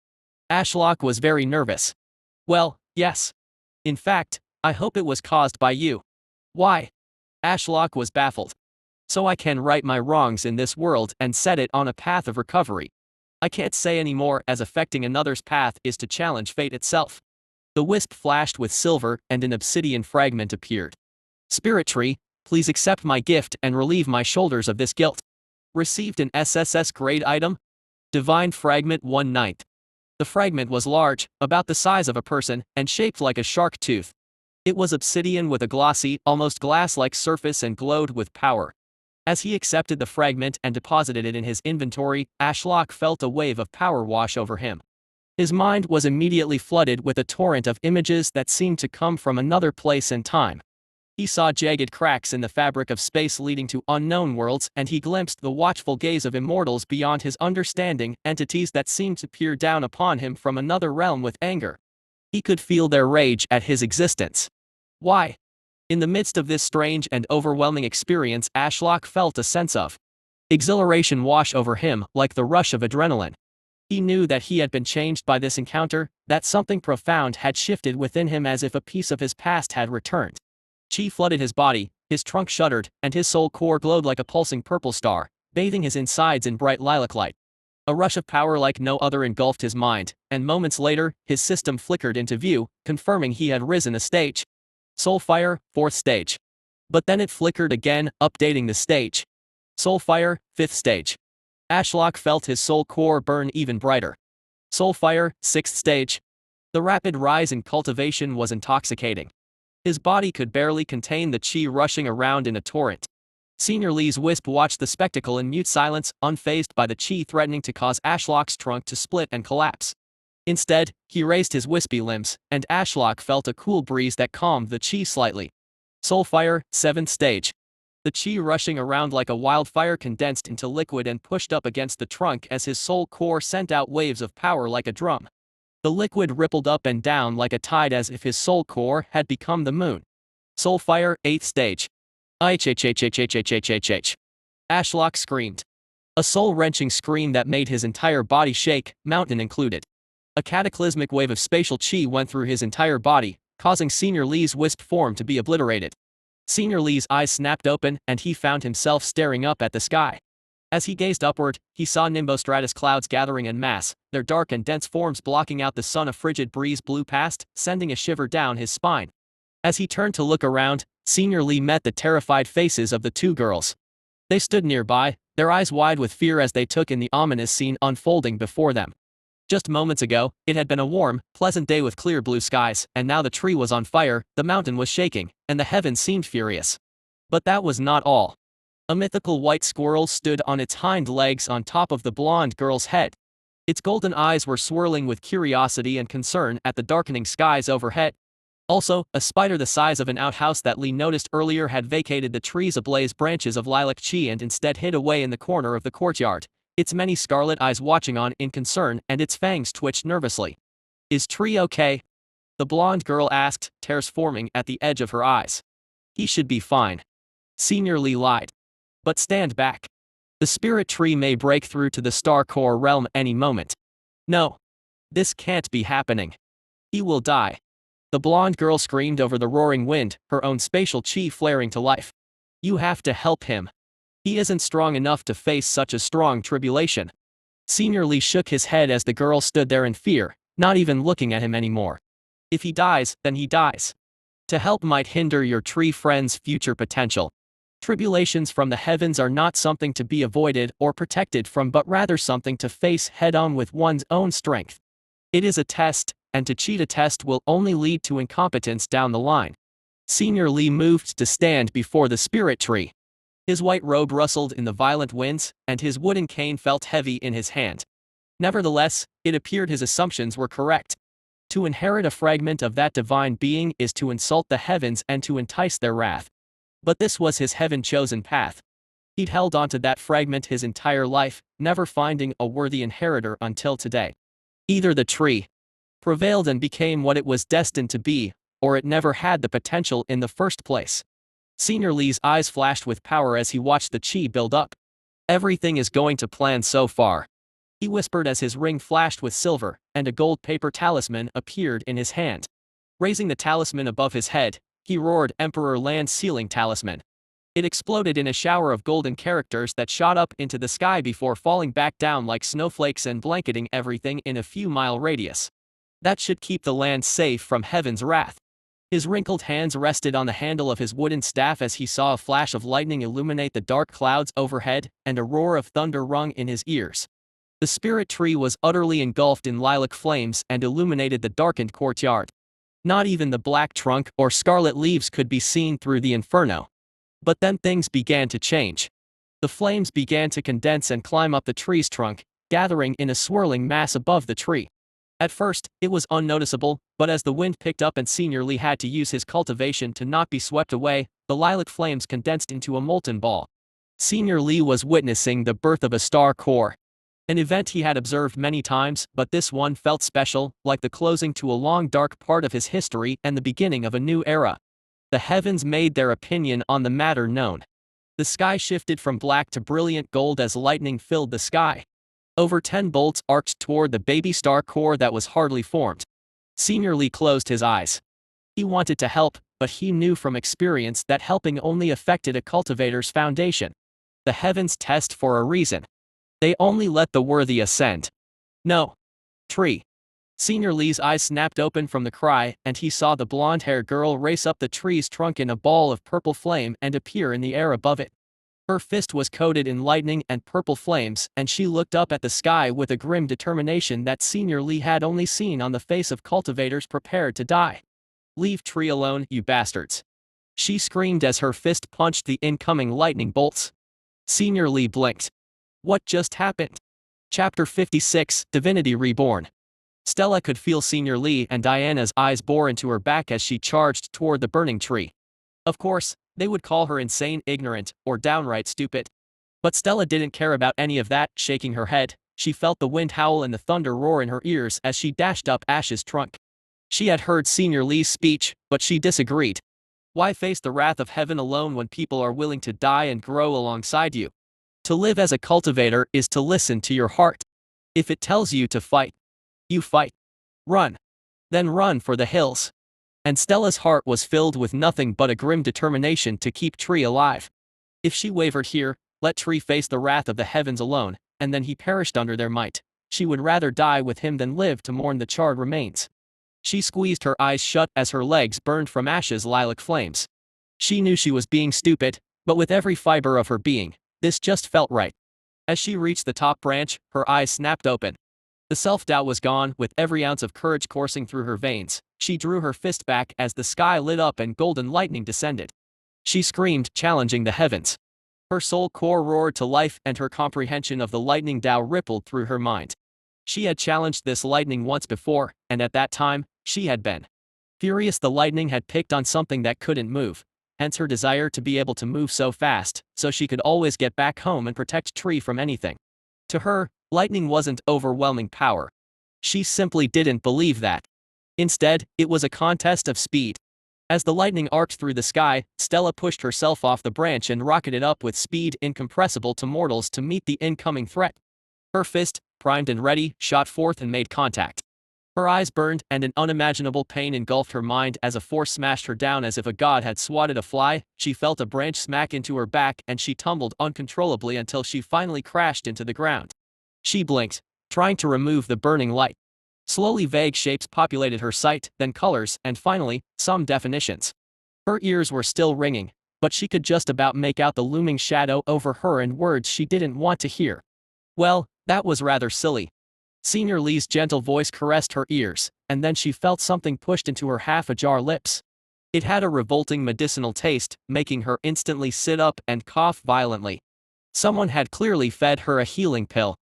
Ashlock was very nervous. Well, yes. In fact, I hope it was caused by you. Why? Ashlock was baffled. So I can right my wrongs in this world and set it on a path of recovery. I can't say any more, as affecting another's path is to challenge fate itself. The wisp flashed with silver and an obsidian fragment appeared. Spirit tree, please accept my gift and relieve my shoulders of this guilt. Received an SSS grade item? Divine fragment 1/9. The fragment was large, about the size of a person, and shaped like a shark tooth. It was obsidian with a glossy, almost glass-like surface and glowed with power. As he accepted the fragment and deposited it in his inventory, Ashlock felt a wave of power wash over him. His mind was immediately flooded with a torrent of images that seemed to come from another place and time. He saw jagged cracks in the fabric of space leading to unknown worlds, and he glimpsed the watchful gaze of immortals beyond his understanding, entities that seemed to peer down upon him from another realm with anger. He could feel their rage at his existence. Why? In the midst of this strange and overwhelming experience, Ashlock felt a sense of exhilaration wash over him, like the rush of adrenaline. He knew that he had been changed by this encounter, that something profound had shifted within him as if a piece of his past had returned. Chi flooded his body, his trunk shuddered, and his soul core glowed like a pulsing purple star, bathing his insides in bright lilac light. A rush of power like no other engulfed his mind, and moments later, his system flickered into view, confirming he had risen a stage. Soulfire, 4th stage. But then it flickered again, updating the stage. Soulfire, 5th stage. Ashlock felt his soul core burn even brighter. Soulfire, 6th stage. The rapid rise in cultivation was intoxicating. His body could barely contain the chi rushing around in a torrent. Senior Lee's wisp watched the spectacle in mute silence, unfazed by the chi threatening to cause Ashlock's trunk to split and collapse. Instead, he raised his wispy limbs, and Ashlock felt a cool breeze that calmed the chi slightly. Soulfire, 7th stage. The chi rushing around like a wildfire condensed into liquid and pushed up against the trunk as his soul core sent out waves of power like a drum. The liquid rippled up and down like a tide as if his soul core had become the moon. Soul fire, 8th stage. H. Ashlock screamed. A soul-wrenching scream that made his entire body shake, mountain included. A cataclysmic wave of spatial chi went through his entire body, causing Senior Lee's wisp form to be obliterated. Senior Lee's eyes snapped open and he found himself staring up at the sky. As he gazed upward, he saw nimbostratus clouds gathering en masse, their dark and dense forms blocking out the sun. A frigid breeze blew past, sending a shiver down his spine. As he turned to look around, Senior Lee met the terrified faces of the two girls. They stood nearby, their eyes wide with fear as they took in the ominous scene unfolding before them. Just moments ago, it had been a warm, pleasant day with clear blue skies, and now the tree was on fire, the mountain was shaking, and the heavens seemed furious. But that was not all. A mythical white squirrel stood on its hind legs on top of the blonde girl's head. Its golden eyes were swirling with curiosity and concern at the darkening skies overhead. Also, a spider the size of an outhouse that Lee noticed earlier had vacated the tree's ablaze branches of lilac chi and instead hid away in the corner of the courtyard, its many scarlet eyes watching on in concern and its fangs twitched nervously. "Is Tree okay?" the blonde girl asked, tears forming at the edge of her eyes. "He should be fine." Senior Lee lied. "But stand back. The spirit tree may break through to the star core realm any moment. No. This can't be happening. He will die." The blonde girl screamed over the roaring wind, her own spatial chi flaring to life. "You have to help him. He isn't strong enough to face such a strong tribulation." Senior Lee shook his head as the girl stood there in fear, not even looking at him anymore. "If he dies, then he dies. To help might hinder your tree friend's future potential. Tribulations from the heavens are not something to be avoided or protected from but rather something to face head-on with one's own strength. It is a test, and to cheat a test will only lead to incompetence down the line." Senior Lee moved to stand before the spirit tree. His white robe rustled in the violent winds, and his wooden cane felt heavy in his hand. Nevertheless, it appeared his assumptions were correct. To inherit a fragment of that divine being is to insult the heavens and to entice their wrath. But this was his heaven-chosen path. He'd held onto that fragment his entire life, never finding a worthy inheritor until today. Either the tree prevailed and became what it was destined to be, or it never had the potential in the first place. Senior Lee's eyes flashed with power as he watched the chi build up. "Everything is going to plan so far," he whispered as his ring flashed with silver, and a gold paper talisman appeared in his hand. Raising the talisman above his head, he roared, "Emperor Land Sealing Talisman." It exploded in a shower of golden characters that shot up into the sky before falling back down like snowflakes and blanketing everything in a few-mile radius. That should keep the land safe from heaven's wrath. His wrinkled hands rested on the handle of his wooden staff as he saw a flash of lightning illuminate the dark clouds overhead, and a roar of thunder rung in his ears. The spirit tree was utterly engulfed in lilac flames and illuminated the darkened courtyard. Not even the black trunk or scarlet leaves could be seen through the inferno. But then things began to change. The flames began to condense and climb up the tree's trunk, gathering in a swirling mass above the tree. At first, it was unnoticeable, but as the wind picked up and Senior Lee had to use his cultivation to not be swept away, the lilac flames condensed into a molten ball. Senior Lee was witnessing the birth of a star core. An event he had observed many times, but this one felt special, like the closing to a long dark part of his history and the beginning of a new era. The heavens made their opinion on the matter known. The sky shifted from black to brilliant gold as lightning filled the sky. Over 10 bolts arced toward the baby star core that was hardly formed. Senior Lee closed his eyes. He wanted to help, but he knew from experience that helping only affected a cultivator's foundation. The heavens test for a reason. They only let the worthy ascend. No. Tree. Senior Lee's eyes snapped open from the cry, and he saw the blonde-haired girl race up the tree's trunk in a ball of purple flame and appear in the air above it. Her fist was coated in lightning and purple flames, and she looked up at the sky with a grim determination that Senior Lee had only seen on the face of cultivators prepared to die. "Leave Tree alone, you bastards!" she screamed as her fist punched the incoming lightning bolts. Senior Lee blinked. What just happened? Chapter 56, Divinity Reborn. Stella could feel Senior Lee and Diana's eyes bore into her back as she charged toward the burning tree. Of course, they would call her insane, ignorant, or downright stupid. But Stella didn't care about any of that, shaking her head. She felt the wind howl and the thunder roar in her ears as she dashed up Ash's trunk. She had heard Senior Lee's speech, but she disagreed. Why face the wrath of heaven alone when people are willing to die and grow alongside you? To live as a cultivator is to listen to your heart. If it tells you to fight, you fight. Run. Then run for the hills. And Stella's heart was filled with nothing but a grim determination to keep Tree alive. If she wavered here, let Tree face the wrath of the heavens alone, and then he perished under their might. She would rather die with him than live to mourn the charred remains. She squeezed her eyes shut as her legs burned from Ash's lilac flames. She knew she was being stupid, but with every fiber of her being, this just felt right. As she reached the top branch, her eyes snapped open. The self-doubt was gone, with every ounce of courage coursing through her veins. She drew her fist back as the sky lit up and golden lightning descended. She screamed, challenging the heavens. Her soul core roared to life and her comprehension of the lightning Tao rippled through her mind. She had challenged this lightning once before, and at that time, she had been furious. The lightning had picked on something that couldn't move, hence her desire to be able to move so fast, so she could always get back home and protect Tree from anything. To her, lightning wasn't overwhelming power. She simply didn't believe that. Instead, it was a contest of speed. As the lightning arced through the sky, Stella pushed herself off the branch and rocketed up with speed incompressible to mortals to meet the incoming threat. Her fist, primed and ready, shot forth and made contact. Her eyes burned, and an unimaginable pain engulfed her mind as a force smashed her down as if a god had swatted a fly. She felt a branch smack into her back and she tumbled uncontrollably until she finally crashed into the ground. She blinked, trying to remove the burning light. Slowly vague shapes populated her sight, then colors, and finally, some definitions. Her ears were still ringing, but she could just about make out the looming shadow over her and words she didn't want to hear. Well, that was rather silly. Senior Lee's gentle voice caressed her ears, and then she felt something pushed into her half-ajar lips. It had a revolting medicinal taste, making her instantly sit up and cough violently. Someone had clearly fed her a healing pill.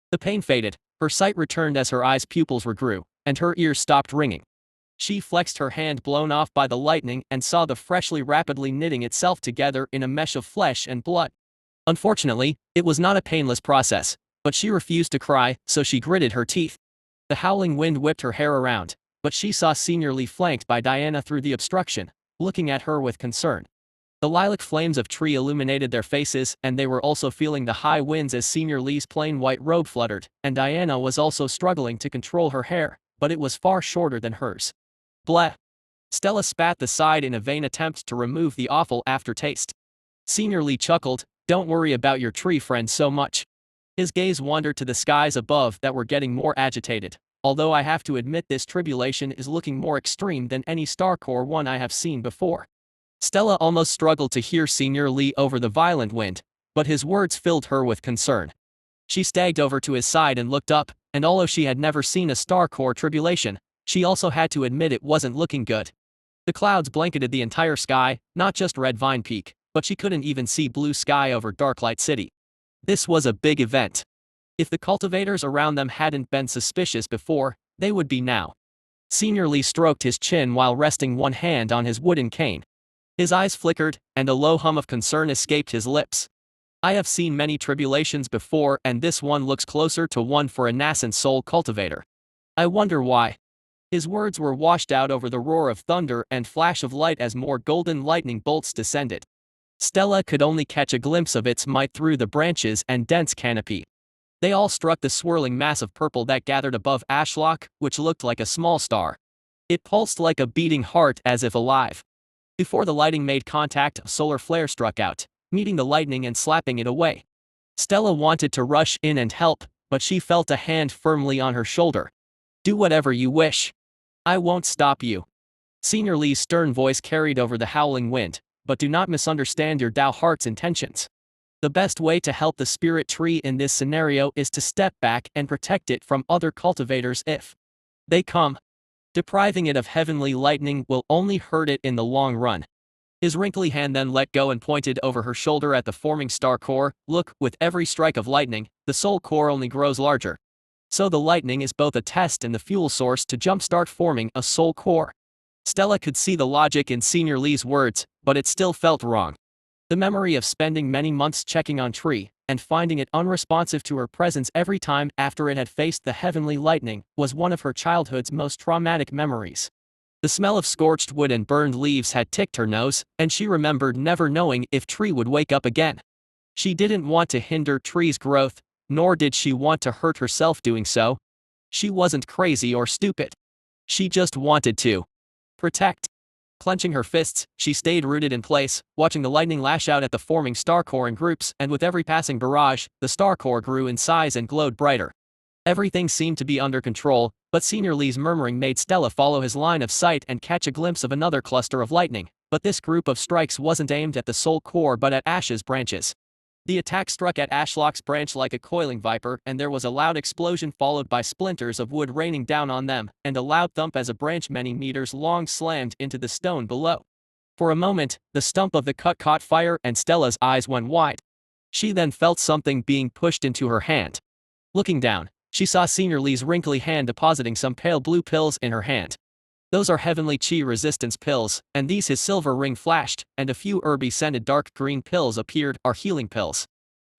The pain faded, her sight returned as her eyes' pupils regrew, and her ears stopped ringing. She flexed her hand blown off by the lightning and saw the freshly rapidly knitting itself together in a mesh of flesh and blood. Unfortunately, it was not a painless process, but she refused to cry, so she gritted her teeth. The howling wind whipped her hair around, but she saw Senior Lee flanked by Diana through the obstruction, looking at her with concern. The lilac flames of Tree illuminated their faces, and they were also feeling the high winds as Senior Lee's plain white robe fluttered, and Diana was also struggling to control her hair, but it was far shorter than hers. Bleh. Stella spat the side in a vain attempt to remove the awful aftertaste. Senior Lee chuckled, "Don't worry about your tree friend so much." His gaze wandered to the skies above that were getting more agitated. Although I have to admit this tribulation is looking more extreme than any Starcore one I have seen before. Stella almost struggled to hear Senior Lee over the violent wind, but his words filled her with concern. She stagged over to his side and looked up, and although she had never seen a Starcore tribulation, she also had to admit it wasn't looking good. The clouds blanketed the entire sky, not just Red Vine Peak, but she couldn't even see blue sky over Darklight City. This was a big event. If the cultivators around them hadn't been suspicious before, they would be now. Senior Lee stroked his chin while resting one hand on his wooden cane. His eyes flickered, and a low hum of concern escaped his lips. I have seen many tribulations before, and this one looks closer to one for a nascent soul cultivator. I wonder why. His words were washed out over the roar of thunder and flash of light as more golden lightning bolts descended. Stella could only catch a glimpse of its might through the branches and dense canopy. They all struck the swirling mass of purple that gathered above Ashlock, which looked like a small star. It pulsed like a beating heart as if alive. Before the lighting made contact, a solar flare struck out, meeting the lightning and slapping it away. Stella wanted to rush in and help, but she felt a hand firmly on her shoulder. "Do whatever you wish. I won't stop you." Senior Lee's stern voice carried over the howling wind, "But do not misunderstand your Tao heart's intentions. The best way to help the spirit tree in this scenario is to step back and protect it from other cultivators if they come. Depriving it of heavenly lightning will only hurt it in the long run." His wrinkly hand then let go and pointed over her shoulder at the forming star core. "Look, with every strike of lightning, the soul core only grows larger. So the lightning is both a test and the fuel source to jumpstart forming a soul core." Stella could see the logic in Senior Lee's words, but it still felt wrong. The memory of spending many months checking on Tree, and finding it unresponsive to her presence every time after it had faced the heavenly lightning was one of her childhood's most traumatic memories. The smell of scorched wood and burned leaves had ticked her nose, and she remembered never knowing if Tree would wake up again. She didn't want to hinder Tree's growth, nor did she want to hurt herself doing so. She wasn't crazy or stupid. She just wanted to protect. Clenching her fists, she stayed rooted in place, watching the lightning lash out at the forming star core in groups, and with every passing barrage, the star core grew in size and glowed brighter. Everything seemed to be under control, but Senior Lee's murmuring made Stella follow his line of sight and catch a glimpse of another cluster of lightning, but this group of strikes wasn't aimed at the soul core but at Ash's branches. The attack struck at Ashlock's branch like a coiling viper, and there was a loud explosion followed by splinters of wood raining down on them, and a loud thump as a branch many meters long slammed into the stone below. For a moment, the stump of the cut caught fire and Stella's eyes went wide. She then felt something being pushed into her hand. Looking down, she saw Senior Lee's wrinkly hand depositing some pale blue pills in her hand. Those are heavenly chi resistance pills, and these his silver ring flashed, and a few herby scented dark green pills appeared, are healing pills.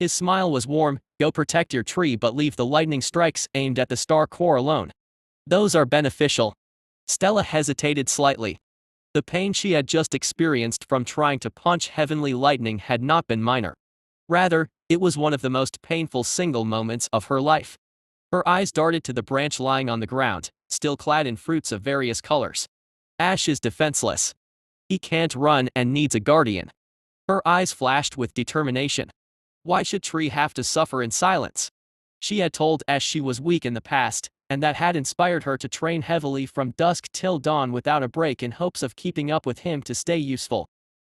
His smile was warm. Go protect your tree but leave the lightning strikes aimed at the star core alone. Those are beneficial. Stella hesitated slightly. The pain she had just experienced from trying to punch heavenly lightning had not been minor. Rather, it was one of the most painful single moments of her life. Her eyes darted to the branch lying on the ground, still clad in fruits of various colors. Ash is defenseless. He can't run and needs a guardian. Her eyes flashed with determination. Why should Tree have to suffer in silence? She had told Ash she was weak in the past, and that had inspired her to train heavily from dusk till dawn without a break in hopes of keeping up with him to stay useful.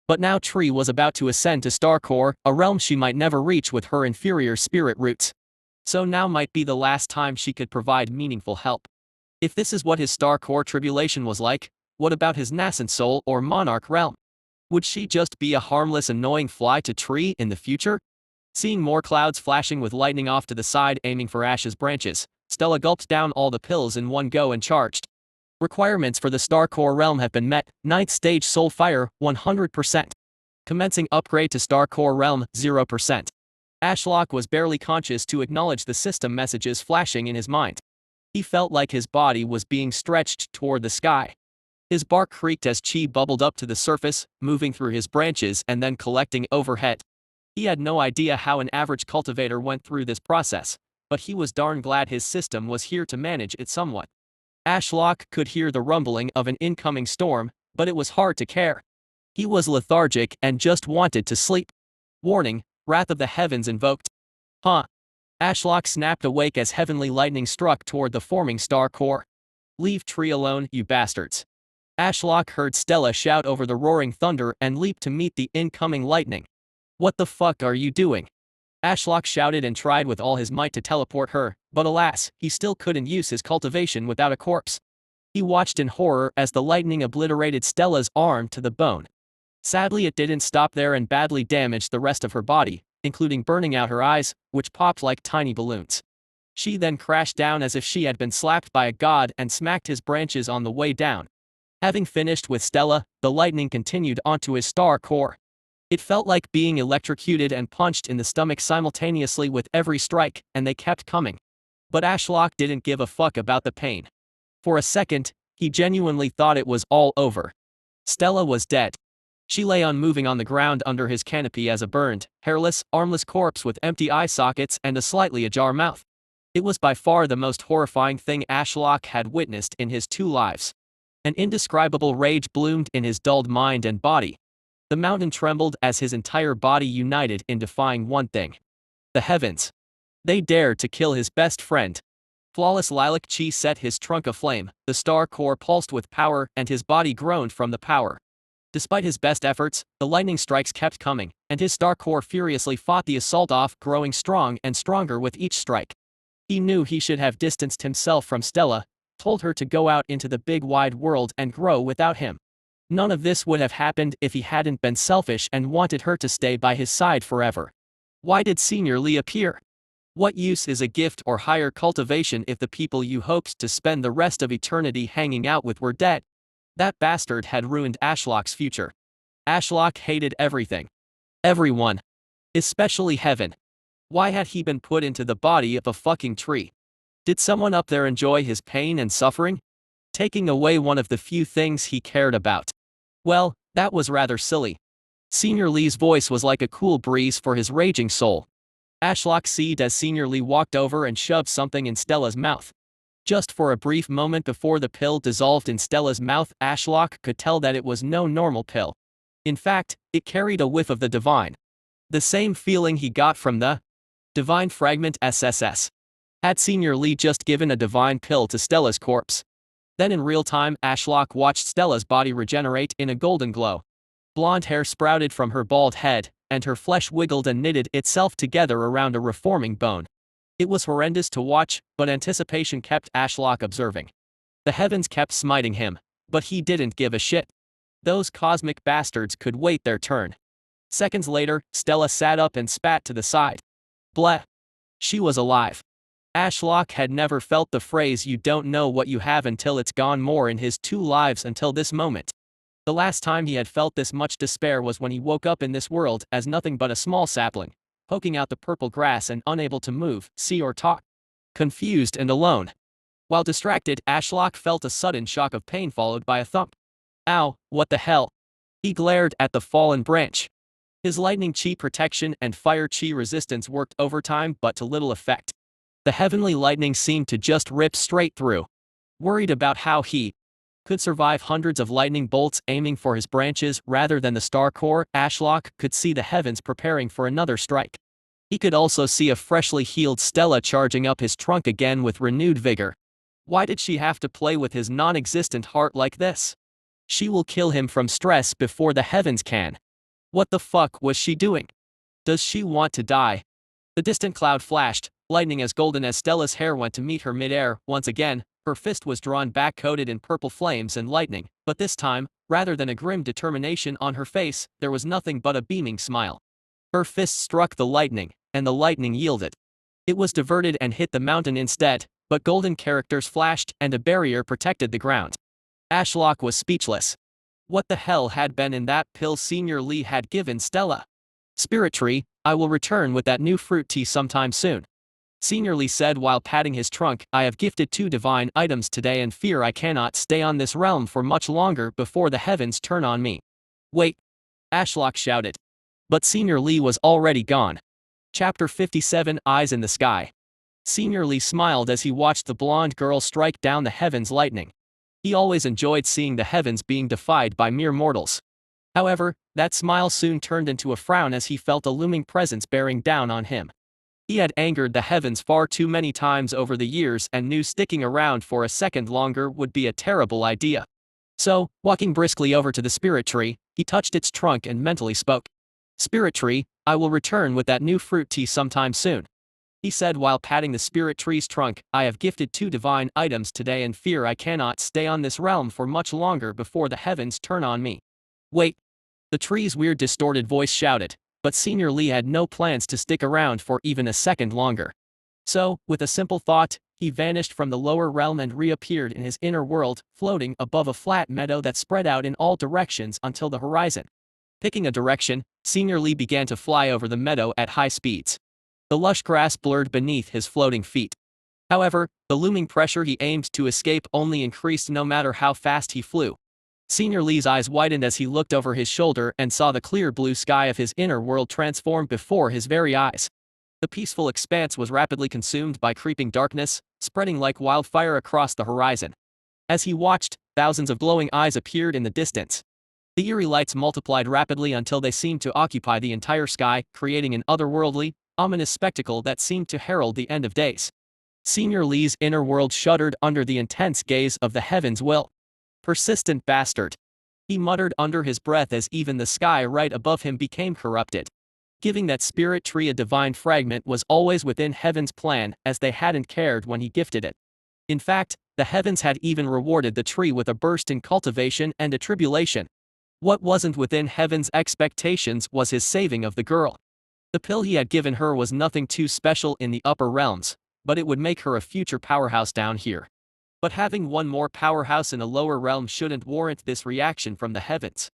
But now Tree was about to ascend to Starcore, a realm she might never reach with her inferior spirit roots. So now might be the last time she could provide meaningful help. If this is what his star core tribulation was like, what about his nascent soul or monarch realm? Would she just be a harmless annoying fly to Tree in the future? Seeing more clouds flashing with lightning off to the side aiming for Ash's branches, Stella gulped down all the pills in one go and charged. Requirements for the star core realm have been met. 9th stage soul fire, 100%. Commencing upgrade to star core realm, 0%. Ashlock was barely conscious to acknowledge the system messages flashing in his mind. He felt like his body was being stretched toward the sky. His bark creaked as chi bubbled up to the surface, moving through his branches and then collecting overhead. He had no idea how an average cultivator went through this process, but he was darn glad his system was here to manage it somewhat. Ashlock could hear the rumbling of an incoming storm, but it was hard to care. He was lethargic and just wanted to sleep. Warning, Wrath of the Heavens invoked. Huh. Ashlock snapped awake as heavenly lightning struck toward the forming star core. Leave Tree alone, you bastards. Ashlock heard Stella shout over the roaring thunder and leaped to meet the incoming lightning. What the fuck are you doing? Ashlock shouted and tried with all his might to teleport her, but alas, he still couldn't use his cultivation without a corpse. He watched in horror as the lightning obliterated Stella's arm to the bone. Sadly, it didn't stop there and badly damaged the rest of her body, including burning out her eyes, which popped like tiny balloons. She then crashed down as if she had been slapped by a god and smacked his branches on the way down. Having finished with Stella, the lightning continued onto his star core. It felt like being electrocuted and punched in the stomach simultaneously with every strike, and they kept coming. But Ashlock didn't give a fuck about the pain. For a second, he genuinely thought it was all over. Stella was dead. She lay unmoving on the ground under his canopy as a burned, hairless, armless corpse with empty eye sockets and a slightly ajar mouth. It was by far the most horrifying thing Ashlock had witnessed in his 2 lives. An indescribable rage bloomed in his dulled mind and body. The mountain trembled as his entire body united in defying one thing. The heavens. They dared to kill his best friend. Flawless lilac chi set his trunk aflame, the star core pulsed with power and his body groaned from the power. Despite his best efforts, the lightning strikes kept coming, and his star core furiously fought the assault off, growing strong and stronger with each strike. He knew he should have distanced himself from Stella, told her to go out into the big wide world and grow without him. None of this would have happened if he hadn't been selfish and wanted her to stay by his side forever. Why did Senior Lee appear? What use is a gift or higher cultivation if the people you hoped to spend the rest of eternity hanging out with were dead? That bastard had ruined Ashlock's future. Ashlock hated everything. Everyone. Especially heaven. Why had he been put into the body of a fucking tree? Did someone up there enjoy his pain and suffering? Taking away one of the few things he cared about. Well, that was rather silly. Senior Lee's voice was like a cool breeze for his raging soul. Ashlock seethed as Senior Lee walked over and shoved something in Stella's mouth. Just for a brief moment before the pill dissolved in Stella's mouth, Ashlock could tell that it was no normal pill. In fact, it carried a whiff of the divine. The same feeling he got from the divine fragment SSS. Had Senior Lee just given a divine pill to Stella's corpse? Then in real time, Ashlock watched Stella's body regenerate in a golden glow. Blonde hair sprouted from her bald head, and her flesh wiggled and knitted itself together around a reforming bone. It was horrendous to watch, but anticipation kept Ashlock observing. The heavens kept smiting him, but he didn't give a shit. Those cosmic bastards could wait their turn. Seconds later, Stella sat up and spat to the side. Bleh. She was alive. Ashlock had never felt the phrase "you don't know what you have until it's gone" more in his 2 lives until this moment. The last time he had felt this much despair was when he woke up in this world as nothing but a small sapling, poking out the purple grass and unable to move, see or talk. Confused and alone. While distracted, Ashlock felt a sudden shock of pain followed by a thump. Ow, what the hell? He glared at the fallen branch. His lightning chi protection and fire chi resistance worked overtime but to little effect. The heavenly lightning seemed to just rip straight through. Worried about how he could survive hundreds of lightning bolts aiming for his branches rather than the star core, Ashlock could see the heavens preparing for another strike. He could also see a freshly healed Stella charging up his trunk again with renewed vigor. Why did she have to play with his non-existent heart like this? She will kill him from stress before the heavens can. What the fuck was she doing? Does she want to die? The distant cloud flashed, lightning as golden as Stella's hair went to meet her midair. Once again, her fist was drawn back coated in purple flames and lightning, but this time, rather than a grim determination on her face, there was nothing but a beaming smile. Her fist struck the lightning, and the lightning yielded. It was diverted and hit the mountain instead, but golden characters flashed and a barrier protected the ground. Ashlock was speechless. What the hell had been in that pill Senior Lee had given Stella? Spirit tree, I will return with that new fruit tea sometime soon. Senior Lee said while patting his trunk. I have gifted 2 divine items today and fear I cannot stay on this realm for much longer before the heavens turn on me. Wait! Ashlock shouted. But Senior Lee was already gone. Chapter 57 Eyes in the Sky. Senior Lee smiled as he watched the blonde girl strike down the heavens lightning. He always enjoyed seeing the heavens being defied by mere mortals. However, that smile soon turned into a frown as he felt a looming presence bearing down on him. He had angered the heavens far too many times over the years and knew sticking around for a second longer would be a terrible idea. So, walking briskly over to the spirit tree, he touched its trunk and mentally spoke. Spirit tree, I will return with that new fruit tea sometime soon. He said while patting the spirit tree's trunk. I have gifted 2 divine items today and fear I cannot stay on this realm for much longer before the heavens turn on me. Wait! The tree's weird distorted voice shouted, but Senior Lee had no plans to stick around for even a second longer. So, with a simple thought, he vanished from the lower realm and reappeared in his inner world, floating above a flat meadow that spread out in all directions until the horizon. Picking a direction, Senior Lee began to fly over the meadow at high speeds. The lush grass blurred beneath his floating feet. However, the looming pressure he aimed to escape only increased no matter how fast he flew. Senior Lee's eyes widened as he looked over his shoulder and saw the clear blue sky of his inner world transform before his very eyes. The peaceful expanse was rapidly consumed by creeping darkness, spreading like wildfire across the horizon. As he watched, thousands of glowing eyes appeared in the distance. The eerie lights multiplied rapidly until they seemed to occupy the entire sky, creating an otherworldly, ominous spectacle that seemed to herald the end of days. Senior Lee's inner world shuddered under the intense gaze of the heavens. Will. Persistent bastard. He muttered under his breath as even the sky right above him became corrupted. Giving that spirit tree a divine fragment was always within heaven's plan, as they hadn't cared when he gifted it. In fact, the heavens had even rewarded the tree with a burst in cultivation and a tribulation. What wasn't within heaven's expectations was his saving of the girl. The pill he had given her was nothing too special in the upper realms, but it would make her a future powerhouse down here. But having one more powerhouse in a lower realm shouldn't warrant this reaction from the heavens.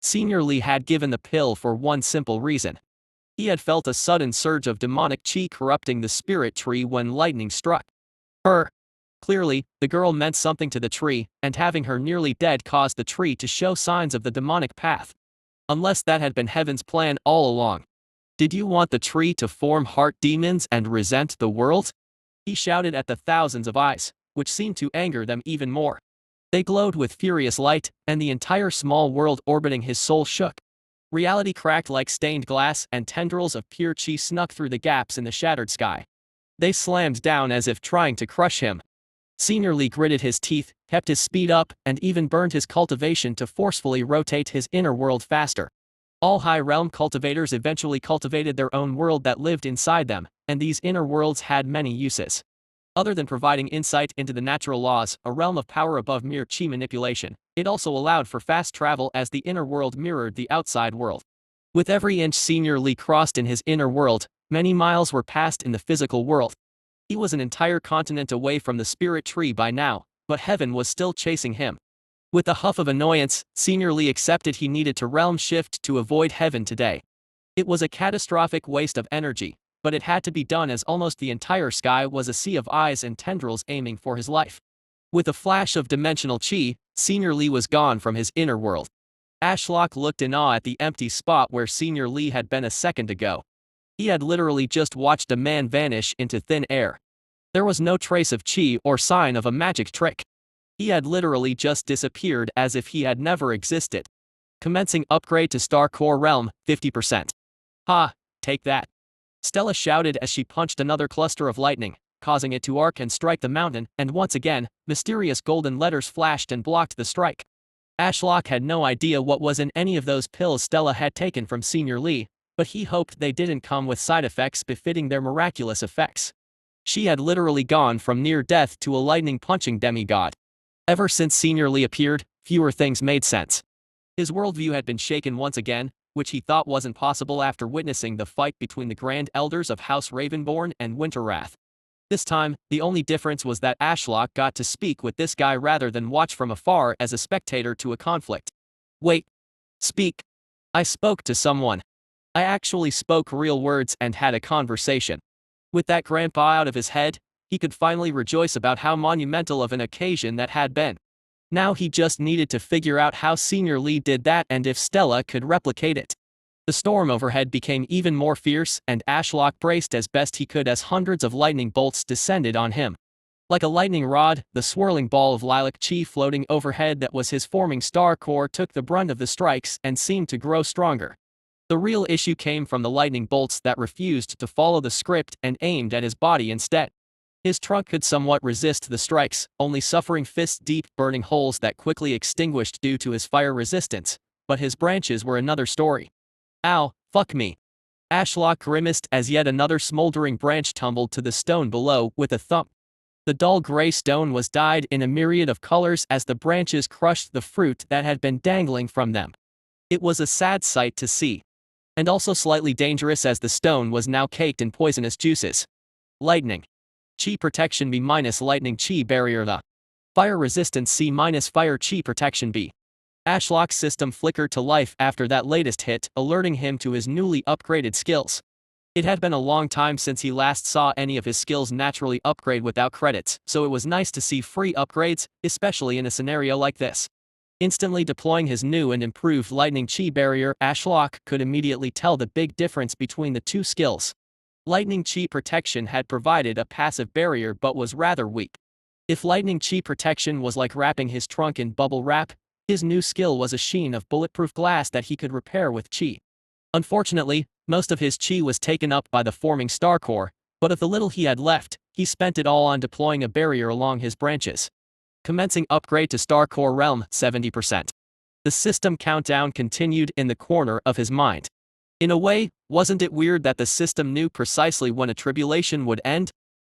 Senior Lee had given the pill for one simple reason. He had felt a sudden surge of demonic chi corrupting the spirit tree when lightning struck her. Clearly, the girl meant something to the tree, and having her nearly dead caused the tree to show signs of the demonic path. Unless that had been heaven's plan all along. Did you want the tree to form heart demons and resent the world? He shouted at the thousands of eyes, which seemed to anger them even more. They glowed with furious light, and the entire small world orbiting his soul shook. Reality cracked like stained glass, and tendrils of pure chi snuck through the gaps in the shattered sky. They slammed down as if trying to crush him. Senior Lee gritted his teeth, kept his speed up, and even burned his cultivation to forcefully rotate his inner world faster. All high realm cultivators eventually cultivated their own world that lived inside them, and these inner worlds had many uses. Other than providing insight into the natural laws, a realm of power above mere chi manipulation, it also allowed for fast travel as the inner world mirrored the outside world. With every inch Senior Lee crossed in his inner world, many miles were passed in the physical world. He was an entire continent away from the spirit tree by now, but heaven was still chasing him. With a huff of annoyance, Senior Lee accepted he needed to realm shift to avoid heaven today. It was a catastrophic waste of energy, but it had to be done as almost the entire sky was a sea of eyes and tendrils aiming for his life. With a flash of dimensional chi, Senior Lee was gone from his inner world. Ashlock looked in awe at the empty spot where Senior Lee had been a second ago. He had literally just watched a man vanish into thin air. There was no trace of chi or sign of a magic trick. He had literally just disappeared as if he had never existed. Commencing upgrade to Star Core Realm, 50%. Ha, take that. Stella shouted as she punched another cluster of lightning, causing it to arc and strike the mountain, and once again, mysterious golden letters flashed and blocked the strike. Ashlock had no idea what was in any of those pills Stella had taken from Senior Lee, but he hoped they didn't come with side effects befitting their miraculous effects. She had literally gone from near death to a lightning-punching demigod. Ever since Senior Lee appeared, fewer things made sense. His worldview had been shaken once again, which he thought wasn't possible after witnessing the fight between the Grand Elders of House Ravenborn and Winterwrath. This time, the only difference was that Ashlock got to speak with this guy rather than watch from afar as a spectator to a conflict. Wait. Speak. I spoke to someone. I actually spoke real words and had a conversation. With that grandpa out of his head, he could finally rejoice about how monumental of an occasion that had been. Now he just needed to figure out how Senior Lee did that and if Stella could replicate it. The storm overhead became even more fierce, and Ashlock braced as best he could as hundreds of lightning bolts descended on him. Like a lightning rod, the swirling ball of lilac chi floating overhead that was his forming star core took the brunt of the strikes and seemed to grow stronger. The real issue came from the lightning bolts that refused to follow the script and aimed at his body instead. His trunk could somewhat resist the strikes, only suffering fist-deep burning holes that quickly extinguished due to his fire resistance, but his branches were another story. Ow, fuck me. Ashlock grimaced as yet another smoldering branch tumbled to the stone below with a thump. The dull gray stone was dyed in a myriad of colors as the branches crushed the fruit that had been dangling from them. It was a sad sight to see. And also slightly dangerous as the stone was now caked in poisonous juices. Lightning. Chi protection B- lightning chi barrier the. Fire resistance C- fire chi protection B. Ashlock's system flickered to life after that latest hit, alerting him to his newly upgraded skills. It had been a long time since he last saw any of his skills naturally upgrade without credits, so it was nice to see free upgrades, especially in a scenario like this. Instantly deploying his new and improved lightning chi barrier, Ashlock could immediately tell the big difference between the two skills. Lightning chi protection had provided a passive barrier but was rather weak. If lightning chi protection was like wrapping his trunk in bubble wrap, his new skill was a sheen of bulletproof glass that he could repair with chi. Unfortunately, most of his chi was taken up by the forming star core, but of the little he had left, he spent it all on deploying a barrier along his branches. Commencing upgrade to Star Core Realm, 70%. The system countdown continued in the corner of his mind. In a way, wasn't it weird that the system knew precisely when a tribulation would end?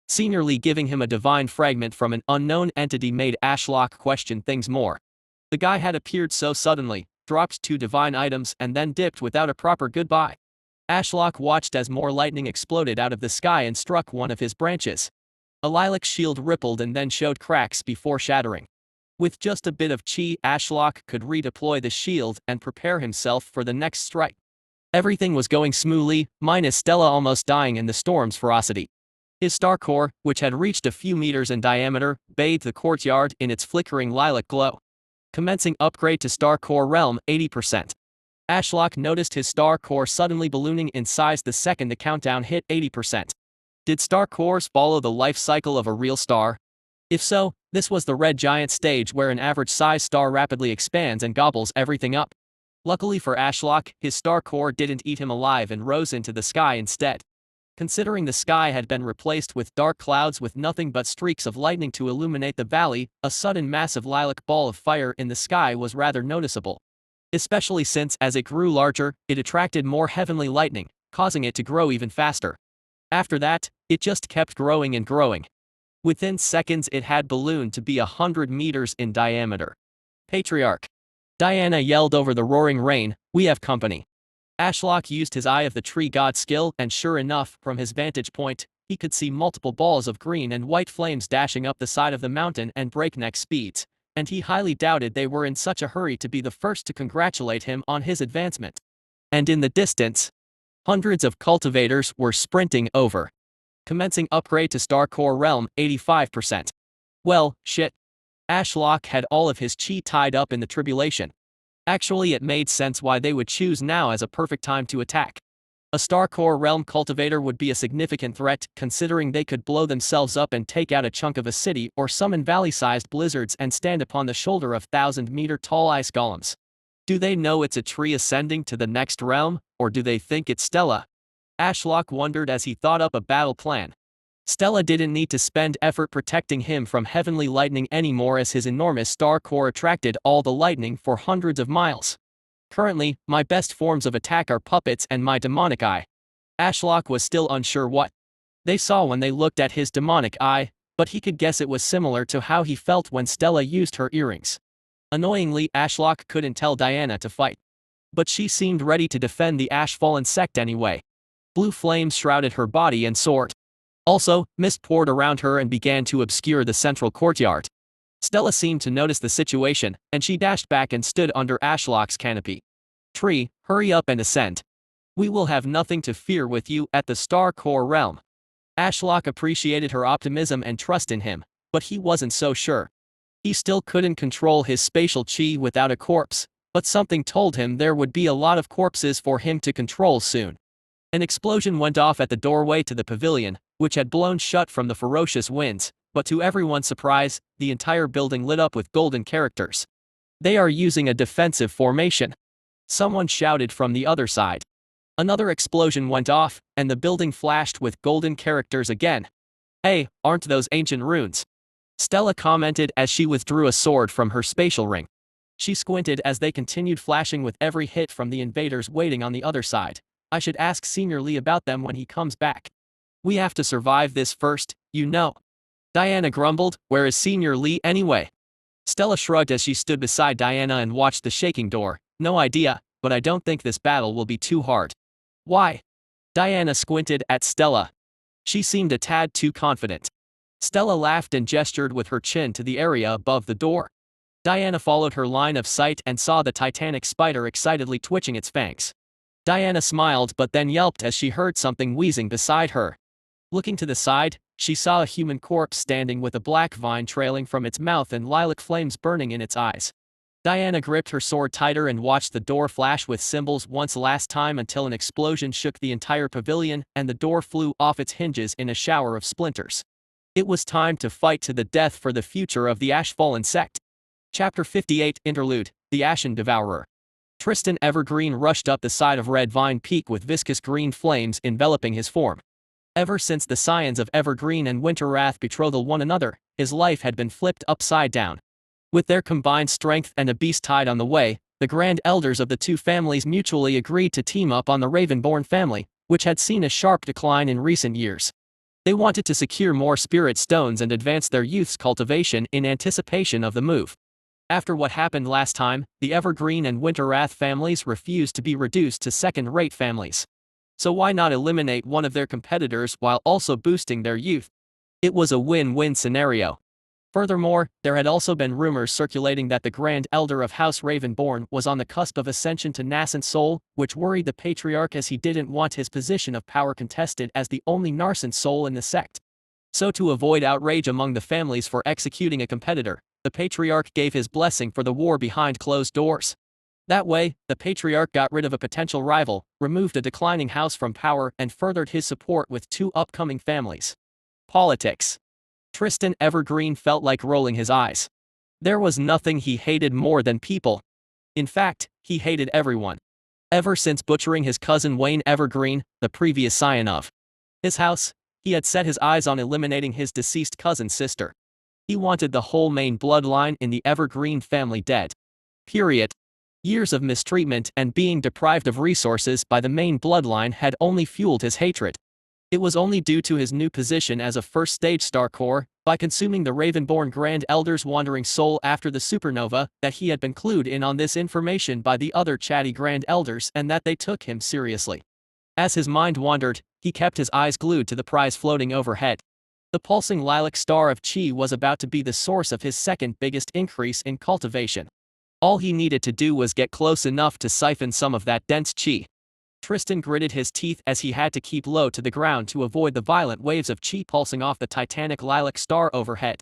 Senior Lee giving him a divine fragment from an unknown entity made Ashlock question things more. The guy had appeared so suddenly, dropped 2 divine items and then dipped without a proper goodbye. Ashlock watched as more lightning exploded out of the sky and struck one of his branches. A lilac shield rippled and then showed cracks before shattering. With just a bit of chi, Ashlock could redeploy the shield and prepare himself for the next strike. Everything was going smoothly, minus Stella almost dying in the storm's ferocity. His star core, which had reached a few meters in diameter, bathed the courtyard in its flickering lilac glow. Commencing upgrade to star core realm 80%. Ashlock noticed his star core suddenly ballooning in size the second the countdown hit 80%. Did star cores follow the life cycle of a real star? If so, this was the red giant stage where an average-sized star rapidly expands and gobbles everything up. Luckily for Ashlock, his star core didn't eat him alive and rose into the sky instead. Considering the sky had been replaced with dark clouds with nothing but streaks of lightning to illuminate the valley, a sudden massive lilac ball of fire in the sky was rather noticeable. Especially since, as it grew larger, it attracted more heavenly lightning, causing it to grow even faster. After that, it just kept growing and growing. Within seconds it had ballooned to be 100 meters in diameter. Patriarch. Diana yelled over the roaring rain, "We have company." Ashlock used his Eye of the Tree God skill and sure enough, from his vantage point, he could see multiple balls of green and white flames dashing up the side of the mountain at breakneck speeds, and he highly doubted they were in such a hurry to be the first to congratulate him on his advancement. And in the distance, hundreds of cultivators were sprinting over. Commencing upgrade to Star Core Realm 85%. Well, shit. Ashlock had all of his chi tied up in the tribulation. Actually, it made sense why they would choose now as a perfect time to attack. A Star Core Realm cultivator would be a significant threat, considering they could blow themselves up and take out a chunk of a city or summon valley-sized blizzards and stand upon the shoulder of 1,000-meter-tall ice golems. Do they know it's a tree ascending to the next realm, or do they think it's Stella? Ashlock wondered as he thought up a battle plan. Stella didn't need to spend effort protecting him from heavenly lightning anymore, as his enormous star core attracted all the lightning for hundreds of miles. Currently, my best forms of attack are puppets and my demonic eye. Ashlock was still unsure what they saw when they looked at his demonic eye, but he could guess it was similar to how he felt when Stella used her earrings. Annoyingly, Ashlock couldn't tell Diana to fight. But she seemed ready to defend the Ash-Fallen sect anyway. Blue flames shrouded her body and sword. Also, mist poured around her and began to obscure the central courtyard. Stella seemed to notice the situation, and she dashed back and stood under Ashlock's canopy. "Tree, hurry up and ascend. We will have nothing to fear with you at the Star Core Realm." Ashlock appreciated her optimism and trust in him, but he wasn't so sure. He still couldn't control his spatial chi without a corpse, but something told him there would be a lot of corpses for him to control soon. An explosion went off at the doorway to the pavilion, which had blown shut from the ferocious winds, but to everyone's surprise, the entire building lit up with golden characters. "They are using a defensive formation," someone shouted from the other side. Another explosion went off, and the building flashed with golden characters again. "Hey, aren't those ancient runes?" Stella commented as she withdrew a sword from her spatial ring. She squinted as they continued flashing with every hit from the invaders waiting on the other side. "I should ask Senior Lee about them when he comes back. We have to survive this first, you know." Diana grumbled, "Where is Senior Lee anyway?" Stella shrugged as she stood beside Diana and watched the shaking door. "No idea, but I don't think this battle will be too hard." "Why?" Diana squinted at Stella. She seemed a tad too confident. Stella laughed and gestured with her chin to the area above the door. Diana followed her line of sight and saw the titanic spider excitedly twitching its fangs. Diana smiled but then yelped as she heard something wheezing beside her. Looking to the side, she saw a human corpse standing with a black vine trailing from its mouth and lilac flames burning in its eyes. Diana gripped her sword tighter and watched the door flash with symbols once last time until an explosion shook the entire pavilion and the door flew off its hinges in a shower of splinters. It was time to fight to the death for the future of the Ash-Fallen sect. Chapter 58 Interlude, The Ashen Devourer. Tristan Evergreen rushed up the side of Red Vine Peak with viscous green flames enveloping his form. Ever since the scions of Evergreen and Winterwrath betrothal one another, his life had been flipped upside down. With their combined strength and a beast tide on the way, the grand elders of the two families mutually agreed to team up on the Ravenborn family, which had seen a sharp decline in recent years. They wanted to secure more spirit stones and advance their youth's cultivation in anticipation of the move. After what happened last time, the Evergreen and Winterwrath families refused to be reduced to second-rate families. So why not eliminate one of their competitors while also boosting their youth? It was a win-win scenario. Furthermore, there had also been rumors circulating that the Grand Elder of House Reborn was on the cusp of ascension to nascent soul, which worried the Patriarch as he didn't want his position of power contested as the only nascent soul in the sect. So to avoid outrage among the families for executing a competitor, the Patriarch gave his blessing for the war behind closed doors. That way, the Patriarch got rid of a potential rival, removed a declining house from power and furthered his support with two upcoming families. Politics. Tristan Evergreen felt like rolling his eyes. There was nothing he hated more than people. In fact, he hated everyone. Ever since butchering his cousin Wayne Evergreen, the previous scion of his house, he had set his eyes on eliminating his deceased cousin's sister. He wanted the whole main bloodline in the Evergreen family dead. Period. Years of mistreatment and being deprived of resources by the main bloodline had only fueled his hatred. It was only due to his new position as a first-stage star core, by consuming the Ravenborn Grand Elder's wandering soul after the supernova, that he had been clued in on this information by the other chatty Grand Elders and that they took him seriously. As his mind wandered, he kept his eyes glued to the prize floating overhead. The pulsing lilac star of Chi was about to be the source of his second biggest increase in cultivation. All he needed to do was get close enough to siphon some of that dense Chi. Tristan gritted his teeth as he had to keep low to the ground to avoid the violent waves of Chi pulsing off the titanic lilac star overhead.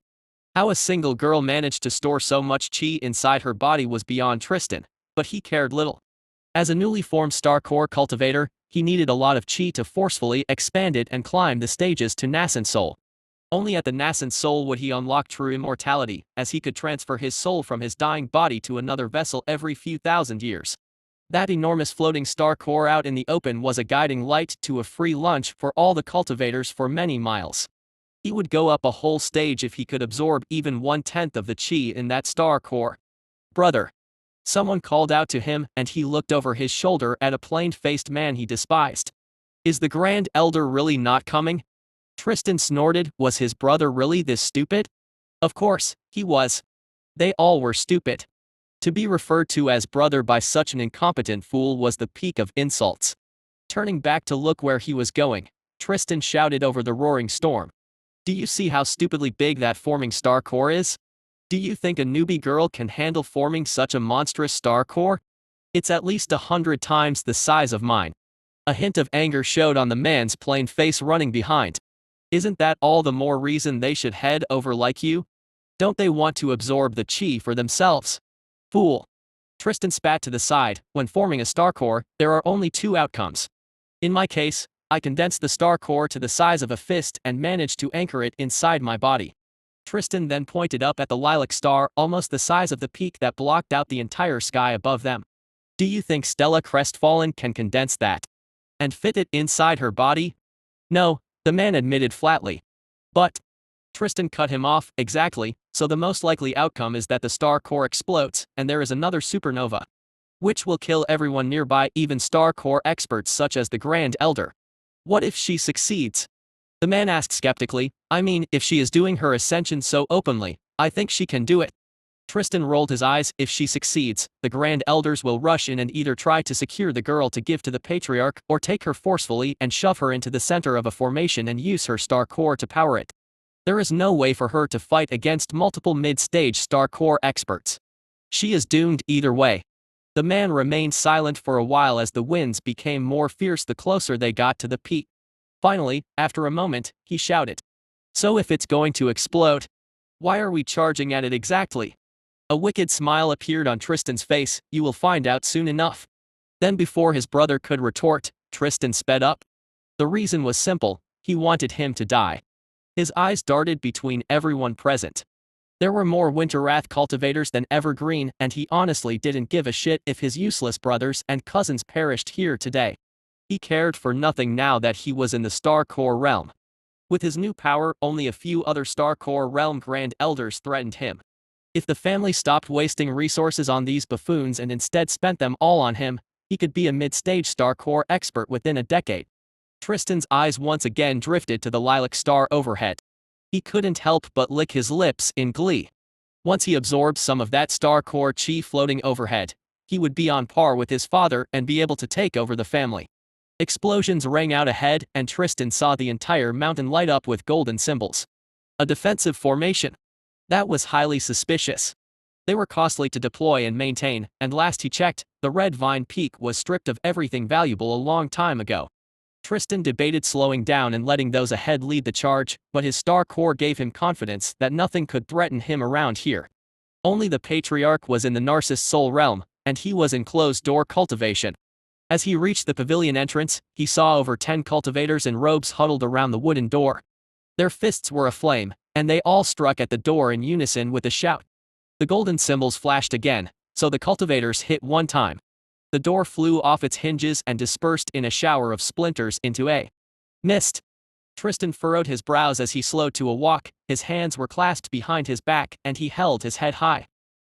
How a single girl managed to store so much Chi inside her body was beyond Tristan, but he cared little. As a newly formed star core cultivator, he needed a lot of Chi to forcefully expand it and climb the stages to nascent soul. Only at the nascent soul would he unlock true immortality, as he could transfer his soul from his dying body to another vessel every few thousand years. That enormous floating star core out in the open was a guiding light to a free lunch for all the cultivators for many miles. He would go up a whole stage if he could absorb even 1/10 of the Chi in that star core. "Brother." Someone called out to him, and he looked over his shoulder at a plain-faced man he despised. "Is the Grand Elder really not coming?" Tristan snorted. Was his brother really this stupid? Of course, he was. They all were stupid. To be referred to as brother by such an incompetent fool was the peak of insults. Turning back to look where he was going, Tristan shouted over the roaring storm. "Do you see how stupidly big that forming star core is? Do you think a newbie girl can handle forming such a monstrous star core? It's at least 100 times the size of mine." A hint of anger showed on the man's plain face running behind. "Isn't that all the more reason they should head over like you? Don't they want to absorb the Chi for themselves? Fool." Tristan spat to the side. When forming a star core, there are only two outcomes. In my case, I condense the star core to the size of a fist and manage to anchor it inside my body. Tristan then pointed up at the lilac star, almost the size of the peak that blocked out the entire sky above them. "Do you think Stella Crestfallen can condense that and fit it inside her body?" "No," the man admitted flatly. "But..." Tristan cut him off. "Exactly, so the most likely outcome is that the star core explodes, and there is another supernova, which will kill everyone nearby, even star core experts such as the Grand Elder. What if she succeeds?" The man asked skeptically. "I mean, if she is doing her ascension so openly, I think she can do it." Tristan rolled his eyes. "If she succeeds, the Grand Elders will rush in and either try to secure the girl to give to the Patriarch or take her forcefully and shove her into the center of a formation and use her star core to power it. There is no way for her to fight against multiple mid-stage star core experts. She is doomed either way." The man remained silent for a while as the winds became more fierce the closer they got to the peak. Finally, after a moment, he shouted, "So if it's going to explode, why are we charging at it exactly?" A wicked smile appeared on Tristan's face. "You will find out soon enough." Then before his brother could retort, Tristan sped up. The reason was simple: he wanted him to die. His eyes darted between everyone present. There were more Winterwrath cultivators than Evergreen, and he honestly didn't give a shit if his useless brothers and cousins perished here today. He cared for nothing now that he was in the Star Core realm. With his new power, only a few other Star Core realm Grand Elders threatened him. If the family stopped wasting resources on these buffoons and instead spent them all on him, he could be a mid-stage Star Core expert within a decade. Tristan's eyes once again drifted to the lilac star overhead. He couldn't help but lick his lips in glee. Once he absorbed some of that star core chi floating overhead, he would be on par with his father and be able to take over the family. Explosions rang out ahead, and Tristan saw the entire mountain light up with golden symbols. A defensive formation. That was highly suspicious. They were costly to deploy and maintain, and last he checked, the Red Vine Peak was stripped of everything valuable a long time ago. Tristan debated slowing down and letting those ahead lead the charge, but his star core gave him confidence that nothing could threaten him around here. Only the Patriarch was in the Narcissist soul realm, and he was in closed-door cultivation. As he reached the pavilion entrance, he saw over 10 cultivators in robes huddled around the wooden door. Their fists were aflame, and they all struck at the door in unison with a shout. The golden symbols flashed again, so the cultivators hit one time. The door flew off its hinges and dispersed in a shower of splinters into a mist. Tristan furrowed his brows as he slowed to a walk, his hands were clasped behind his back and he held his head high.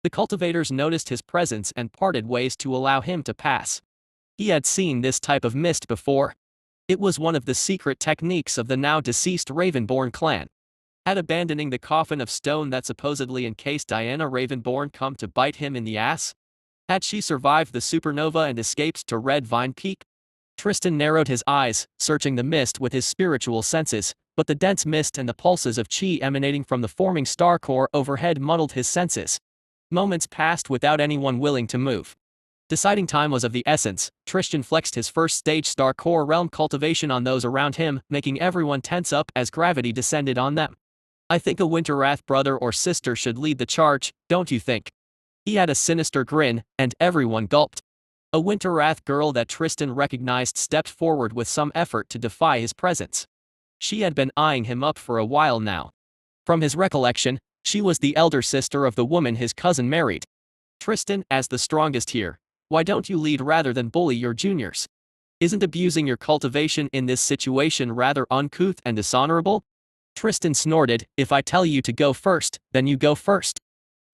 The cultivators noticed his presence and parted ways to allow him to pass. He had seen this type of mist before. It was one of the secret techniques of the now deceased Ravenborn clan. Had abandoning the coffin of stone that supposedly encased Diana Ravenborn come to bite him in the ass? Had she survived the supernova and escaped to Red Vine Peak? Tristan narrowed his eyes, searching the mist with his spiritual senses, but the dense mist and the pulses of chi emanating from the forming star core overhead muddled his senses. Moments passed without anyone willing to move. Deciding time was of the essence, Tristan flexed his first stage star core realm cultivation on those around him, making everyone tense up as gravity descended on them. I think a Winterwrath brother or sister should lead the charge, don't you think? He had a sinister grin, and everyone gulped. A Winterwrath girl that Tristan recognized stepped forward with some effort to defy his presence. She had been eyeing him up for a while now. From his recollection, she was the elder sister of the woman his cousin married. Tristan, as the strongest here, why don't you lead rather than bully your juniors? Isn't abusing your cultivation in this situation rather uncouth and dishonorable? Tristan snorted, if I tell you to go first, then you go first.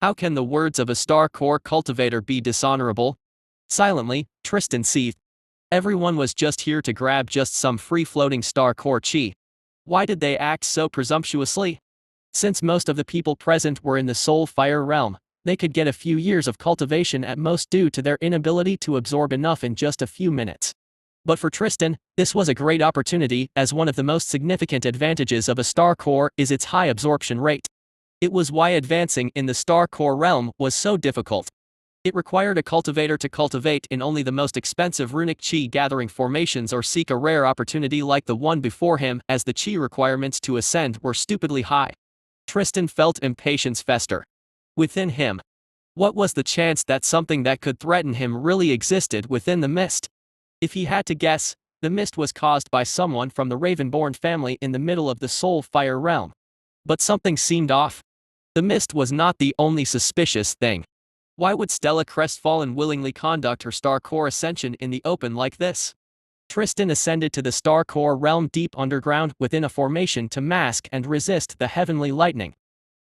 How can the words of a star core cultivator be dishonorable? Silently, Tristan seethed. Everyone was just here to grab just some free-floating star core chi. Why did they act so presumptuously? Since most of the people present were in the soul fire realm, they could get a few years of cultivation at most due to their inability to absorb enough in just a few minutes. But for Tristan, this was a great opportunity, as one of the most significant advantages of a star core is its high absorption rate. It was why advancing in the star core realm was so difficult. It required a cultivator to cultivate in only the most expensive runic chi gathering formations or seek a rare opportunity like the one before him, as the chi requirements to ascend were stupidly high. Tristan felt impatience fester within him. What was the chance that something that could threaten him really existed within the mist? If he had to guess, the mist was caused by someone from the Ravenborn family in the middle of the soul fire realm. But something seemed off. The mist was not the only suspicious thing. Why would Stella Crestfallen willingly conduct her star core ascension in the open like this? Tristan ascended to the star core realm deep underground within a formation to mask and resist the heavenly lightning.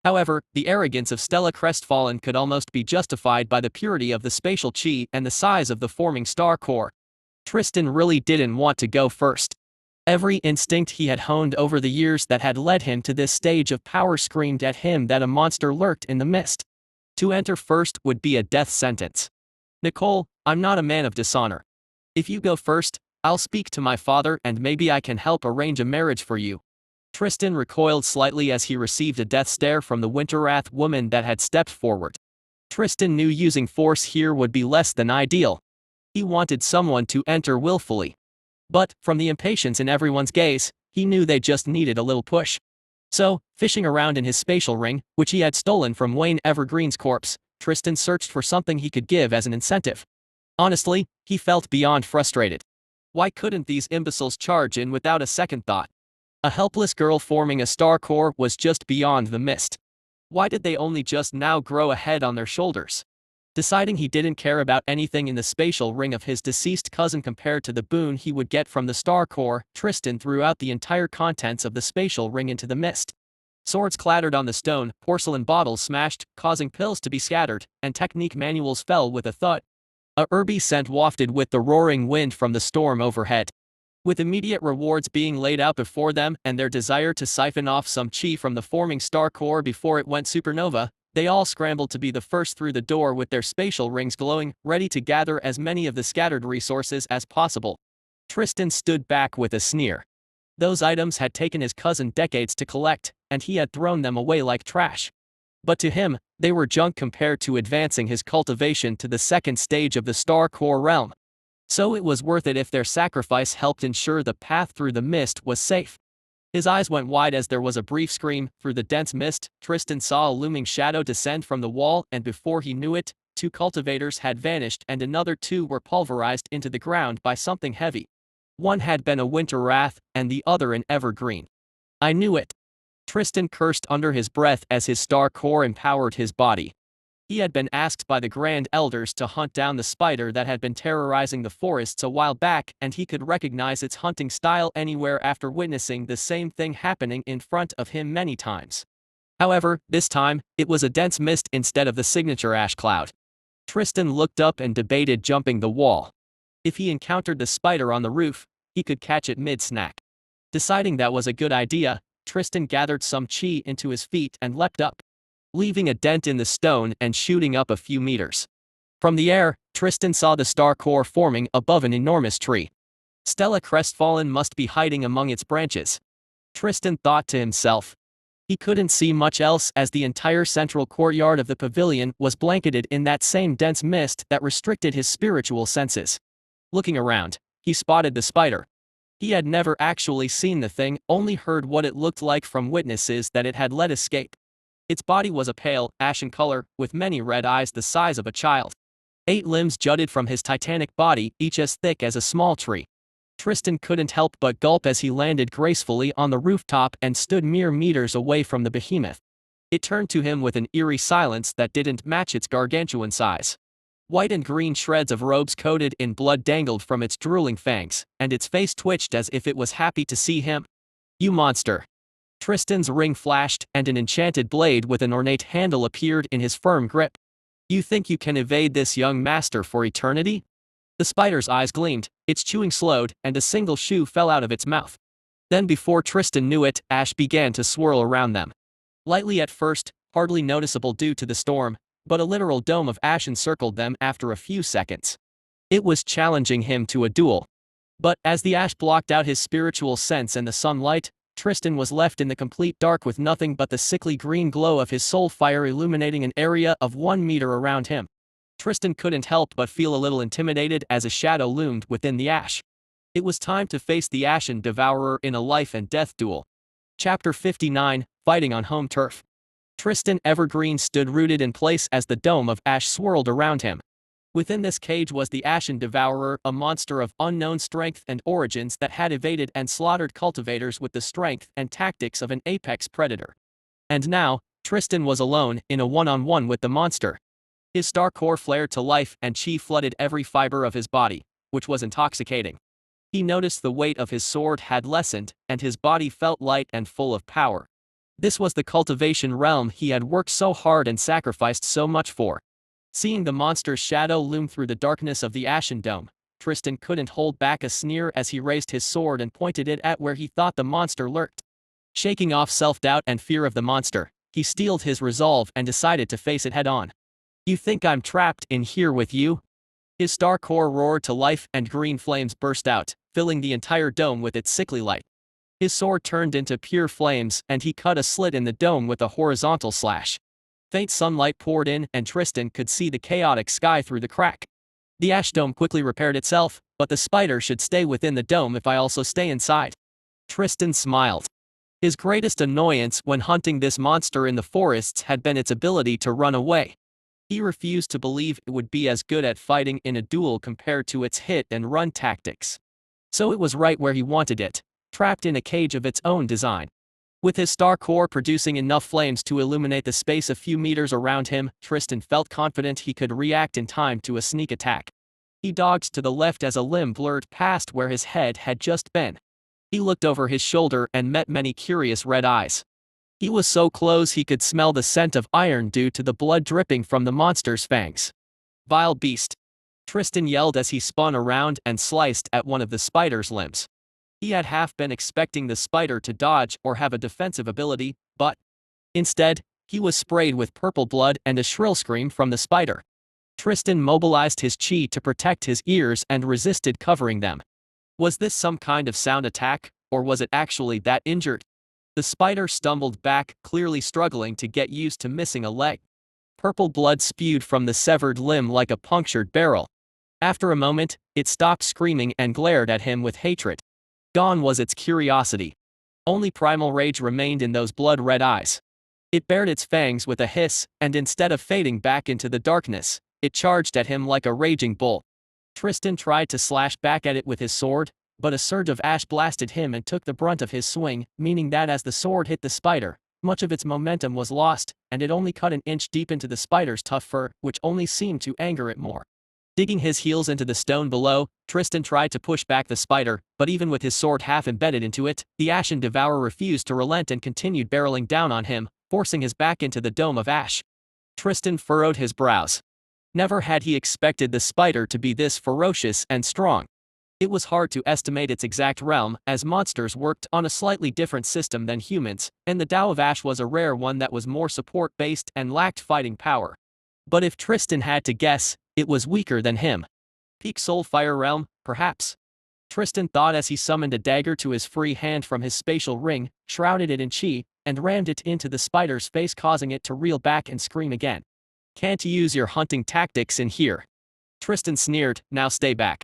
However, the arrogance of Stella Crestfallen could almost be justified by the purity of the spatial chi and the size of the forming star core. Tristan really didn't want to go first. Every instinct he had honed over the years that had led him to this stage of power screamed at him that a monster lurked in the mist. To enter first would be a death sentence. Nicole, I'm not a man of dishonor. If you go first, I'll speak to my father and maybe I can help arrange a marriage for you. Tristan recoiled slightly as he received a death stare from the Winterwrath woman that had stepped forward. Tristan knew using force here would be less than ideal. He wanted someone to enter willfully. But, from the impatience in everyone's gaze, he knew they just needed a little push. So, fishing around in his spatial ring, which he had stolen from Wayne Evergreen's corpse, Tristan searched for something he could give as an incentive. Honestly, he felt beyond frustrated. Why couldn't these imbeciles charge in without a second thought? A helpless girl forming a star core was just beyond the mist. Why did they only just now grow a head on their shoulders? Deciding he didn't care about anything in the spatial ring of his deceased cousin compared to the boon he would get from the star core, Tristan threw out the entire contents of the spatial ring into the mist. Swords clattered on the stone, porcelain bottles smashed, causing pills to be scattered, and technique manuals fell with a thud. A herby scent wafted with the roaring wind from the storm overhead. With immediate rewards being laid out before them and their desire to siphon off some chi from the forming star core before it went supernova, they all scrambled to be the first through the door with their spatial rings glowing, ready to gather as many of the scattered resources as possible. Tristan stood back with a sneer. Those items had taken his cousin decades to collect, and he had thrown them away like trash. But to him, they were junk compared to advancing his cultivation to the second stage of the Star Core realm. So it was worth it if their sacrifice helped ensure the path through the mist was safe. His eyes went wide as there was a brief scream. Through the dense mist, Tristan saw a looming shadow descend from the wall, and before he knew it, 2 cultivators had vanished and another 2 were pulverized into the ground by something heavy. One had been a winter wrath, and the other an evergreen. I knew it. Tristan cursed under his breath as his Star Core empowered his body. He had been asked by the Grand Elders to hunt down the spider that had been terrorizing the forests a while back, and he could recognize its hunting style anywhere after witnessing the same thing happening in front of him many times. However, this time, it was a dense mist instead of the signature ash cloud. Tristan looked up and debated jumping the wall. If he encountered the spider on the roof, he could catch it mid-snack. Deciding that was a good idea, Tristan gathered some chi into his feet and leapt up, leaving a dent in the stone and shooting up a few meters. From the air, Tristan saw the Star Core forming above an enormous tree. Stella crestfallen must be hiding among its branches. Tristan thought to himself. He couldn't see much else as the entire central courtyard of the pavilion was blanketed in that same dense mist that restricted his spiritual senses. Looking around, he spotted the spider. He had never actually seen the thing, only heard what it looked like from witnesses that it had let escape. Its body was a pale, ashen color, with many red eyes the size of a child. 8 limbs jutted from his titanic body, each as thick as a small tree. Tristan couldn't help but gulp as he landed gracefully on the rooftop and stood mere meters away from the behemoth. It turned to him with an eerie silence that didn't match its gargantuan size. White and green shreds of robes coated in blood dangled from its drooling fangs, and its face twitched as if it was happy to see him. "You monster!" Tristan's ring flashed, and an enchanted blade with an ornate handle appeared in his firm grip. "You think you can evade this young master for eternity?" The spider's eyes gleamed, its chewing slowed, and a single shoe fell out of its mouth. Then before Tristan knew it, ash began to swirl around them. Lightly at first, hardly noticeable due to the storm, but a literal dome of ash encircled them after a few seconds. It was challenging him to a duel. But as the ash blocked out his spiritual sense and the sunlight, Tristan was left in the complete dark with nothing but the sickly green glow of his soul fire illuminating an area of 1 meter around him. Tristan couldn't help but feel a little intimidated as a shadow loomed within the ash. It was time to face the Ashen Devourer in a life and death duel. Chapter 59, Fighting on Home Turf. Tristan Evergreen stood rooted in place as the dome of ash swirled around him. Within this cage was the Ashen Devourer, a monster of unknown strength and origins that had evaded and slaughtered cultivators with the strength and tactics of an apex predator. And now, Tristan was alone in a one-on-one with the monster. His Star Core flared to life and chi flooded every fiber of his body, which was intoxicating. He noticed the weight of his sword had lessened, and his body felt light and full of power. This was the cultivation realm he had worked so hard and sacrificed so much for. Seeing the monster's shadow loom through the darkness of the Ashen Dome, Tristan couldn't hold back a sneer as he raised his sword and pointed it at where he thought the monster lurked. Shaking off self-doubt and fear of the monster, he steeled his resolve and decided to face it head-on. "You think I'm trapped in here with you?" His Star Core roared to life and green flames burst out, filling the entire dome with its sickly light. His sword turned into pure flames and he cut a slit in the dome with a horizontal slash. Faint sunlight poured in and Tristan could see the chaotic sky through the crack. The ash dome quickly repaired itself, but the spider should stay within the dome if I also stay inside. Tristan smiled. His greatest annoyance when hunting this monster in the forests had been its ability to run away. He refused to believe it would be as good at fighting in a duel compared to its hit-and-run tactics. So it was right where he wanted it, trapped in a cage of its own design. With his Star Core producing enough flames to illuminate the space a few meters around him, Tristan felt confident he could react in time to a sneak attack. He dodged to the left as a limb blurred past where his head had just been. He looked over his shoulder and met many curious red eyes. He was so close he could smell the scent of iron due to the blood dripping from the monster's fangs. "Vile beast!" Tristan yelled as he spun around and sliced at one of the spider's limbs. He had half been expecting the spider to dodge or have a defensive ability, but instead, he was sprayed with purple blood and a shrill scream from the spider. Tristan mobilized his chi to protect his ears and resisted covering them. Was this some kind of sound attack, or was it actually that injured? The spider stumbled back, clearly struggling to get used to missing a leg. Purple blood spewed from the severed limb like a punctured barrel. After a moment, it stopped screaming and glared at him with hatred. Gone was its curiosity. Only primal rage remained in those blood-red eyes. It bared its fangs with a hiss, and instead of fading back into the darkness, it charged at him like a raging bull. Tristan tried to slash back at it with his sword, but a surge of ash blasted him and took the brunt of his swing, meaning that as the sword hit the spider, much of its momentum was lost, and it only cut an inch deep into the spider's tough fur, which only seemed to anger it more. Digging his heels into the stone below, Tristan tried to push back the spider, but even with his sword half embedded into it, the ashen devourer refused to relent and continued barreling down on him, forcing his back into the dome of ash. Tristan furrowed his brows. Never had he expected the spider to be this ferocious and strong. It was hard to estimate its exact realm, as monsters worked on a slightly different system than humans, and the Tao of Ash was a rare one that was more support-based and lacked fighting power. But if Tristan had to guess, it was weaker than him. Peak Soul Fire Realm, perhaps? Tristan thought as he summoned a dagger to his free hand from his spatial ring, shrouded it in chi, and rammed it into the spider's face, causing it to reel back and scream again. Can't use your hunting tactics in here. Tristan sneered, now stay back.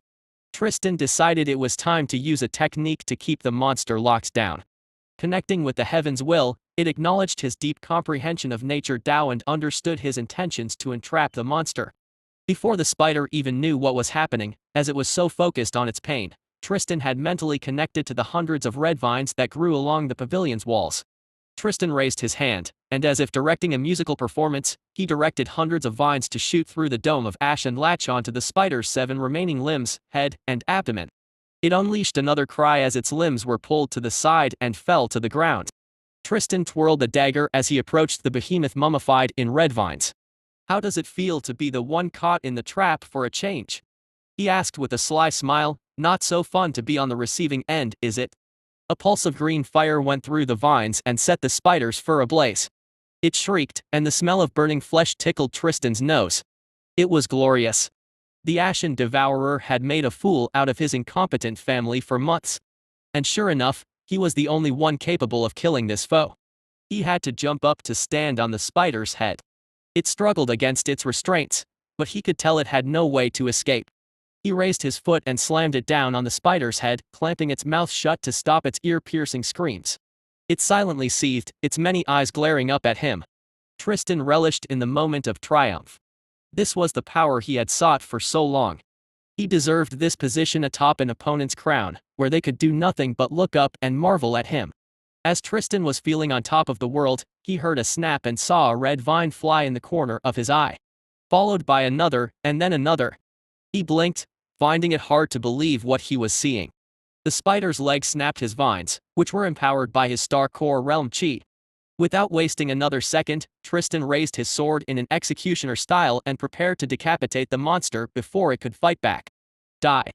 Tristan decided it was time to use a technique to keep the monster locked down. Connecting with the heaven's will, it acknowledged his deep comprehension of nature Tao and understood his intentions to entrap the monster. Before the spider even knew what was happening, as it was so focused on its pain, Tristan had mentally connected to the hundreds of red vines that grew along the pavilion's walls. Tristan raised his hand, and as if directing a musical performance, he directed hundreds of vines to shoot through the dome of ash and latch onto the spider's 7 remaining limbs, head, and abdomen. It unleashed another cry as its limbs were pulled to the side and fell to the ground. Tristan twirled the dagger as he approached the behemoth mummified in red vines. How does it feel to be the one caught in the trap for a change? He asked with a sly smile. Not so fun to be on the receiving end, is it? A pulse of green fire went through the vines and set the spider's fur ablaze. It shrieked, and the smell of burning flesh tickled Tristan's nose. It was glorious. The ashen devourer had made a fool out of his incompetent family for months. And sure enough, he was the only one capable of killing this foe. He had to jump up to stand on the spider's head. It struggled against its restraints, but he could tell it had no way to escape. He raised his foot and slammed it down on the spider's head, clamping its mouth shut to stop its ear-piercing screams. It silently seethed, its many eyes glaring up at him. Tristan relished in the moment of triumph. This was the power he had sought for so long. He deserved this position atop an opponent's crown, where they could do nothing but look up and marvel at him. As Tristan was feeling on top of the world, he heard a snap and saw a red vine fly in the corner of his eye. Followed by another, and then another. He blinked, finding it hard to believe what he was seeing. The spider's leg snapped his vines, which were empowered by his Star Core Realm Chi. Without wasting another second, Tristan raised his sword in an executioner style and prepared to decapitate the monster before it could fight back. Die.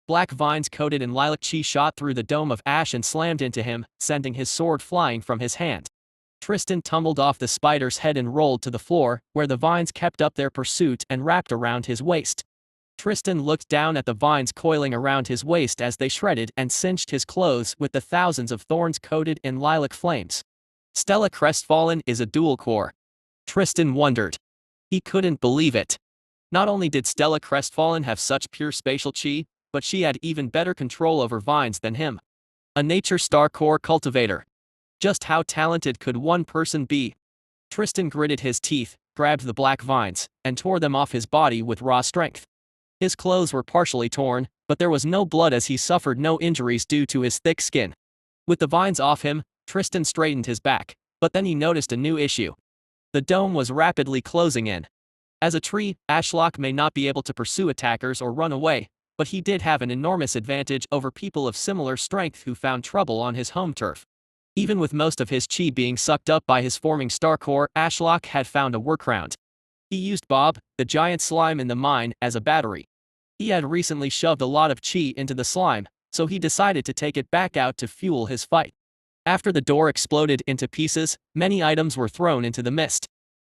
Black vines coated in lilac chi shot through the dome of ash and slammed into him, sending his sword flying from his hand. Tristan tumbled off the spider's head and rolled to the floor, where the vines kept up their pursuit and wrapped around his waist. Tristan looked down at the vines coiling around his waist as they shredded and singed his clothes with the thousands of thorns coated in lilac flames. Stella Crestfallen is a dual core. Tristan wondered. He couldn't believe it. Not only did Stella Crestfallen have such pure spatial chi, but she had even better control over vines than him. A nature star core cultivator. Just how talented could one person be? Tristan gritted his teeth, grabbed the black vines, and tore them off his body with raw strength. His clothes were partially torn, but there was no blood as he suffered no injuries due to his thick skin. With the vines off him, Tristan straightened his back, but then he noticed a new issue. The dome was rapidly closing in. As a tree, Ashlock may not be able to pursue attackers or run away, but he did have an enormous advantage over people of similar strength who found trouble on his home turf. Even with most of his chi being sucked up by his forming star core, Ashlock had found a workaround. He used Bob, the giant slime in the mine, as a battery. He had recently shoved a lot of chi into the slime, so he decided to take it back out to fuel his fight. After the door exploded into pieces, many items were thrown into the mist,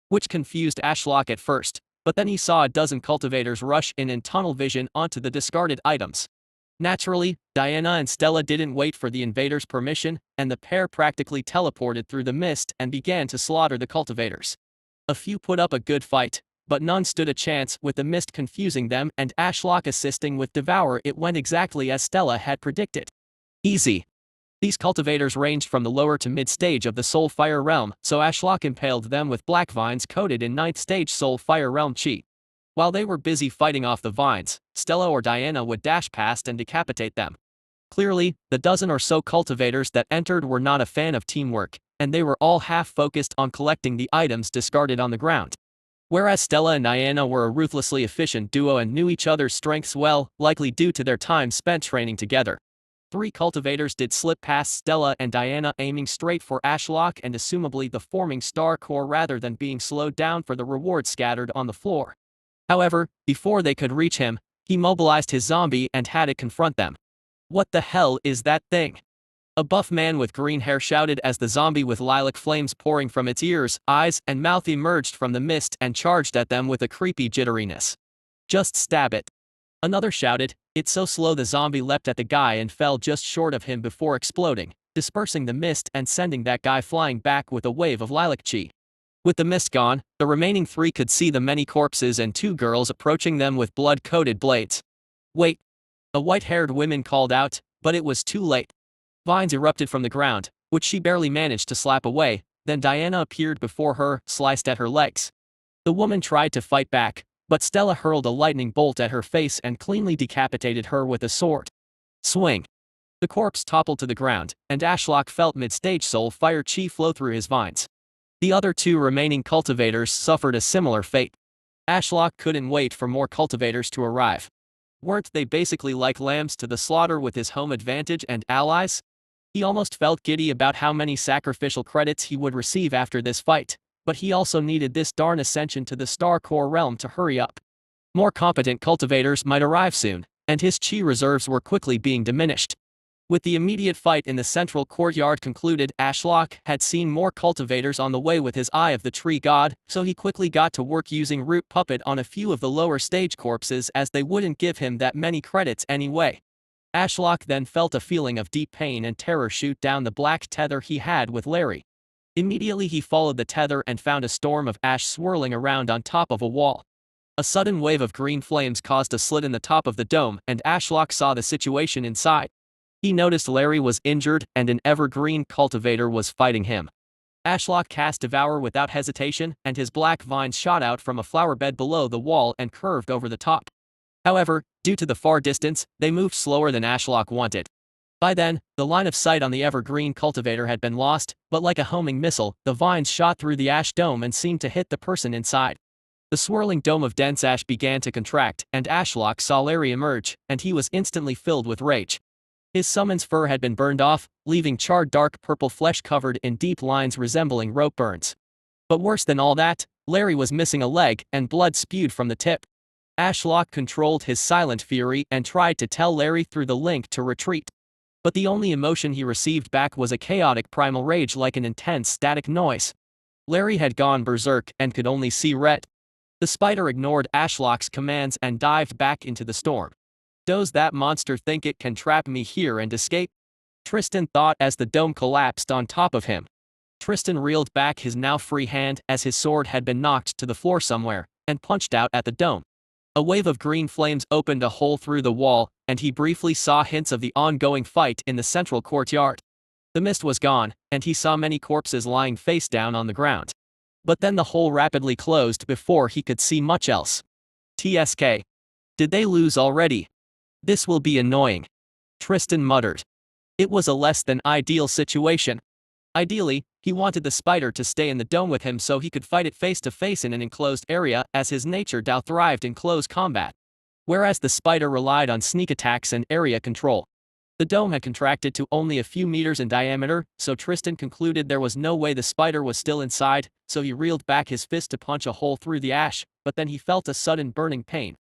which confused Ashlock at first, but then he saw a dozen cultivators rush in tunnel vision onto the discarded items. Naturally, Diana and Stella didn't wait for the invaders' permission, and the pair practically teleported through the mist and began to slaughter the cultivators. A few put up a good fight, but none stood a chance, with the mist confusing them and Ashlock assisting with Devour. It went exactly as Stella had predicted. Easy. These cultivators ranged from the lower to mid-stage of the Soul Fire realm, so Ashlock impaled them with black vines coated in 9th stage Soul Fire realm chi. While they were busy fighting off the vines, Stella or Diana would dash past and decapitate them. Clearly, the dozen or so cultivators that entered were not a fan of teamwork, and they were all half-focused on collecting the items discarded on the ground. Whereas Stella and Diana were a ruthlessly efficient duo and knew each other's strengths well, likely due to their time spent training together. 3 cultivators did slip past Stella and Diana, aiming straight for Ashlock and assumably the forming star core rather than being slowed down for the reward scattered on the floor. However, before they could reach him, he mobilized his zombie and had it confront them. "What the hell is that thing?" A buff man with green hair shouted as the zombie with lilac flames pouring from its ears, eyes, and mouth emerged from the mist and charged at them with a creepy jitteriness. "Just stab it." Another shouted. It's so slow. The zombie leapt at the guy and fell just short of him before exploding, dispersing the mist and sending that guy flying back with a wave of lilac chi. With the mist gone, the remaining 3 could see the many corpses and 2 girls approaching them with blood-coated blades. "Wait!" A white-haired woman called out, but it was too late. Vines erupted from the ground, which she barely managed to slap away. Then Diana appeared before her, sliced at her legs. The woman tried to fight back, but Stella hurled a lightning bolt at her face and cleanly decapitated her with a sword. Swing! The corpse toppled to the ground, and Ashlock felt mid-stage Soul Fire chi flow through his vines. The other 2 remaining cultivators suffered a similar fate. Ashlock couldn't wait for more cultivators to arrive. Weren't they basically like lambs to the slaughter with his home advantage and allies? He almost felt giddy about how many sacrificial credits he would receive after this fight, but he also needed this darn ascension to the Star Core realm to hurry up. More competent cultivators might arrive soon, and his chi reserves were quickly being diminished. With the immediate fight in the central courtyard concluded, Ashlock had seen more cultivators on the way with his Eye of the Tree God, so he quickly got to work using Root Puppet on a few of the lower stage corpses as they wouldn't give him that many credits anyway. Ashlock then felt a feeling of deep pain and terror shoot down the black tether he had with Larry. Immediately he followed the tether and found a storm of ash swirling around on top of a wall. A sudden wave of green flames caused a slit in the top of the dome, and Ashlock saw the situation inside. He noticed Larry was injured and an evergreen cultivator was fighting him. Ashlock cast Devour without hesitation, and his black vines shot out from a flower bed below the wall and curved over the top. However, due to the far distance, they moved slower than Ashlock wanted. By then, the line of sight on the evergreen cultivator had been lost, but like a homing missile, the vines shot through the ash dome and seemed to hit the person inside. The swirling dome of dense ash began to contract, and Ashlock saw Larry emerge, and he was instantly filled with rage. His summon's fur had been burned off, leaving charred dark purple flesh covered in deep lines resembling rope burns. But worse than all that, Larry was missing a leg, and blood spewed from the tip. Ashlock controlled his silent fury and tried to tell Larry through the link to retreat. But the only emotion he received back was a chaotic primal rage like an intense static noise. Larry had gone berserk and could only see red. The spider ignored Ashlock's commands and dived back into the storm. "Does that monster think it can trap me here and escape?" Tristan thought as the dome collapsed on top of him. Tristan reeled back his now free hand as his sword had been knocked to the floor somewhere, and punched out at the dome. A wave of green flames opened a hole through the wall, and he briefly saw hints of the ongoing fight in the central courtyard. The mist was gone, and he saw many corpses lying face down on the ground. But then the hole rapidly closed before he could see much else. TSK. Did they lose already? This will be annoying. Tristan muttered. It was a less than ideal situation. Ideally, he wanted the spider to stay in the dome with him so he could fight it face to face in an enclosed area, as his nature Dao thrived in close combat. Whereas the spider relied on sneak attacks and area control. The dome had contracted to only a few meters in diameter, so Tristan concluded there was no way the spider was still inside, so he reeled back his fist to punch a hole through the ash, but then he felt a sudden burning pain.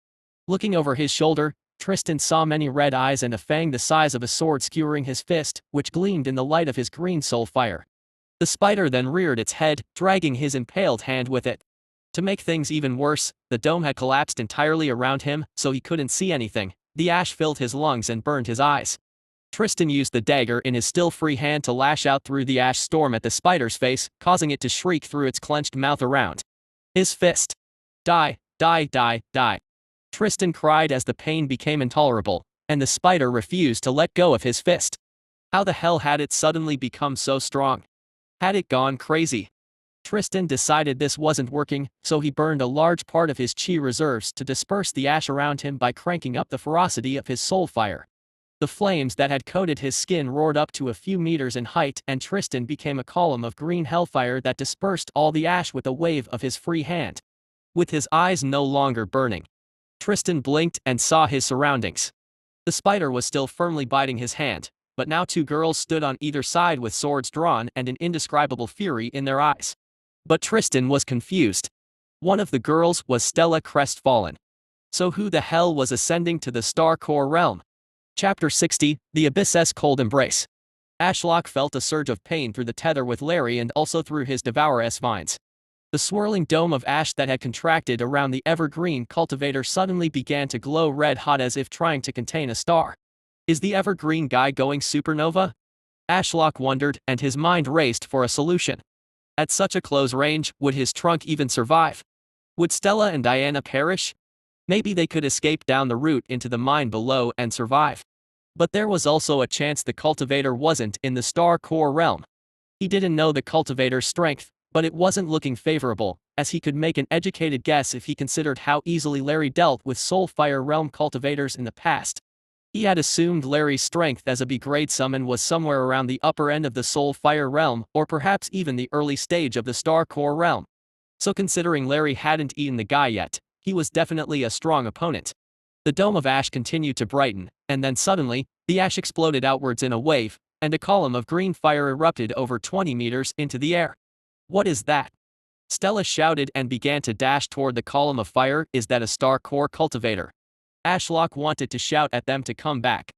Looking over his shoulder, Tristan saw many red eyes and a fang the size of a sword skewering his fist, which gleamed in the light of his green soul fire. The spider then reared its head, dragging his impaled hand with it. To make things even worse, the dome had collapsed entirely around him, so he couldn't see anything, The ash filled his lungs and burned his eyes. Tristan used the dagger in his still free hand to lash out through the ash storm at the spider's face, causing it to shriek through its clenched mouth around his fist. Die, die, die, die. Tristan cried as the pain became intolerable, and the spider refused to let go of his fist. How the hell had it suddenly become so strong? Had it gone crazy? Tristan decided this wasn't working, so he burned a large part of his chi reserves to disperse the ash around him by cranking up the ferocity of his soul fire. The flames that had coated his skin roared up to a few meters in height, and Tristan became a column of green hellfire that dispersed all the ash with a wave of his free hand. With his eyes no longer burning, Tristan blinked and saw his surroundings. The spider was still firmly biting his hand, but now two girls stood on either side with swords drawn and an indescribable fury in their eyes. But Tristan was confused. One of the girls was Stella Crestfallen. So who the hell was ascending to the Star Core realm? Chapter 60, The Abyss's Cold Embrace. Ashlock felt a surge of pain through the tether with Larry and also through his Devouress vines. The swirling dome of ash that had contracted around the evergreen cultivator suddenly began to glow red-hot as if trying to contain a star. Is the evergreen guy going supernova? Ashlock wondered, and his mind raced for a solution. At such a close range, would his trunk even survive? Would Stella and Diana perish? Maybe they could escape down the route into the mine below and survive. But there was also a chance the cultivator wasn't in the Star Core realm. He didn't know the cultivator's strength, but it wasn't looking favorable, as he could make an educated guess if he considered how easily Larry dealt with Soulfire realm cultivators in the past. He had assumed Larry's strength as a B-grade summon was somewhere around the upper end of the Soulfire realm, or perhaps even the early stage of the Star Core realm. So considering Larry hadn't eaten the guy yet, he was definitely a strong opponent. The dome of ash continued to brighten, and then suddenly, the ash exploded outwards in a wave, and a column of green fire erupted over 20 meters into the air. What is that? Stella shouted and began to dash toward the column of fire. Is that a Star Core cultivator? Ashlock wanted to shout at them to come back.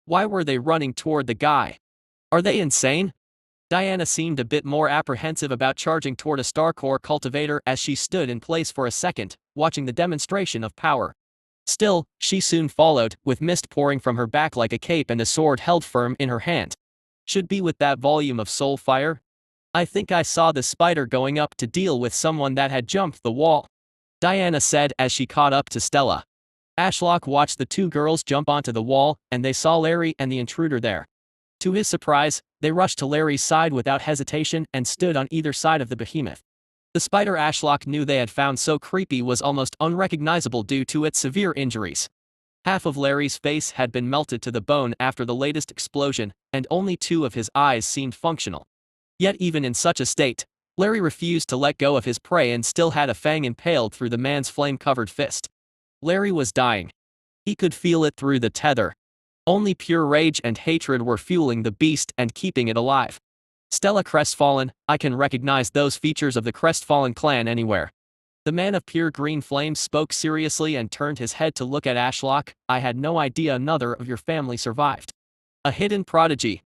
Why were they running toward the guy? Are they insane? Diana seemed a bit more apprehensive about charging toward a Star Core cultivator as she stood in place for a second, watching the demonstration of power. Still, she soon followed, with mist pouring from her back like a cape and a sword held firm in her hand. Should be with that volume of soul fire? I think I saw the spider going up to deal with someone that had jumped the wall, Diana said as she caught up to Stella. Ashlock watched the two girls jump onto the wall, and they saw Larry and the intruder there. To his surprise, they rushed to Larry's side without hesitation and stood on either side of the behemoth. The spider Ashlock knew they had found so creepy was almost unrecognizable due to its severe injuries. Half of Larry's face had been melted to the bone after the latest explosion, and only two of his eyes seemed functional. Yet even in such a state, Larry refused to let go of his prey and still had a fang impaled through the man's flame-covered fist. Larry was dying. He could feel it through the tether. Only pure rage and hatred were fueling the beast and keeping it alive. Stella Crestfallen, I can recognize those features of the Crestfallen clan anywhere. The man of pure green flames spoke seriously and turned his head to look at Ashlock. I had no idea another of your family survived. A hidden prodigy.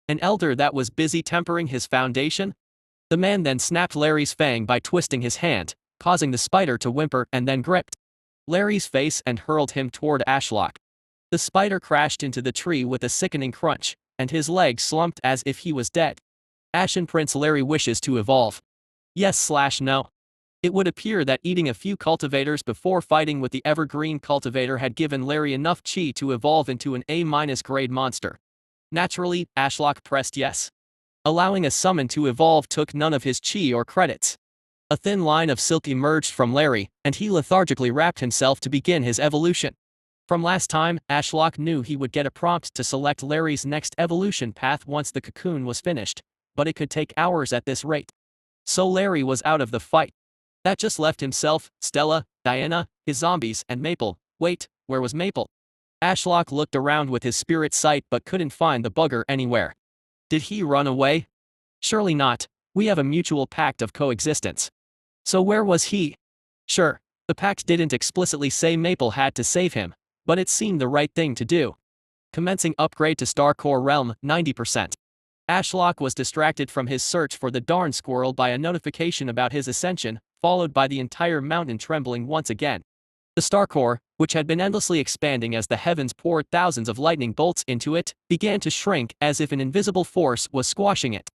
An elder that was busy tempering his foundation? The man then snapped Larry's fang by twisting his hand, causing the spider to whimper and then gripped Larry's face and hurled him toward Ashlock. The spider crashed into the tree with a sickening crunch, and his legs slumped as if he was dead. Ashen Prince Larry wishes to evolve. Yes/no. It would appear that eating a few cultivators before fighting with the evergreen cultivator had given Larry enough chi to evolve into an A-grade monster. Naturally, Ashlock pressed yes. Allowing a summon to evolve took none of his chi or credits. A thin line of silk emerged from Larry, and he lethargically wrapped himself to begin his evolution. From last time, Ashlock knew he would get a prompt to select Larry's next evolution path once the cocoon was finished, but it could take hours at this rate. So Larry was out of the fight. That just left himself, Stella, Diana, his zombies, and Maple. Wait, where was Maple? Ashlock looked around with his spirit sight but couldn't find the bugger anywhere. Did he run away? Surely not. We have a mutual pact of coexistence. So where was he? Sure, the pact didn't explicitly say Maple had to save him, but it seemed the right thing to do. Commencing upgrade to Star Core Realm, 90%. Ashlock was distracted from his search for the darn squirrel by a notification about his ascension, followed by the entire mountain trembling once again. The star core, which had been endlessly expanding as the heavens poured thousands of lightning bolts into it, began to shrink as if an invisible force was squashing it.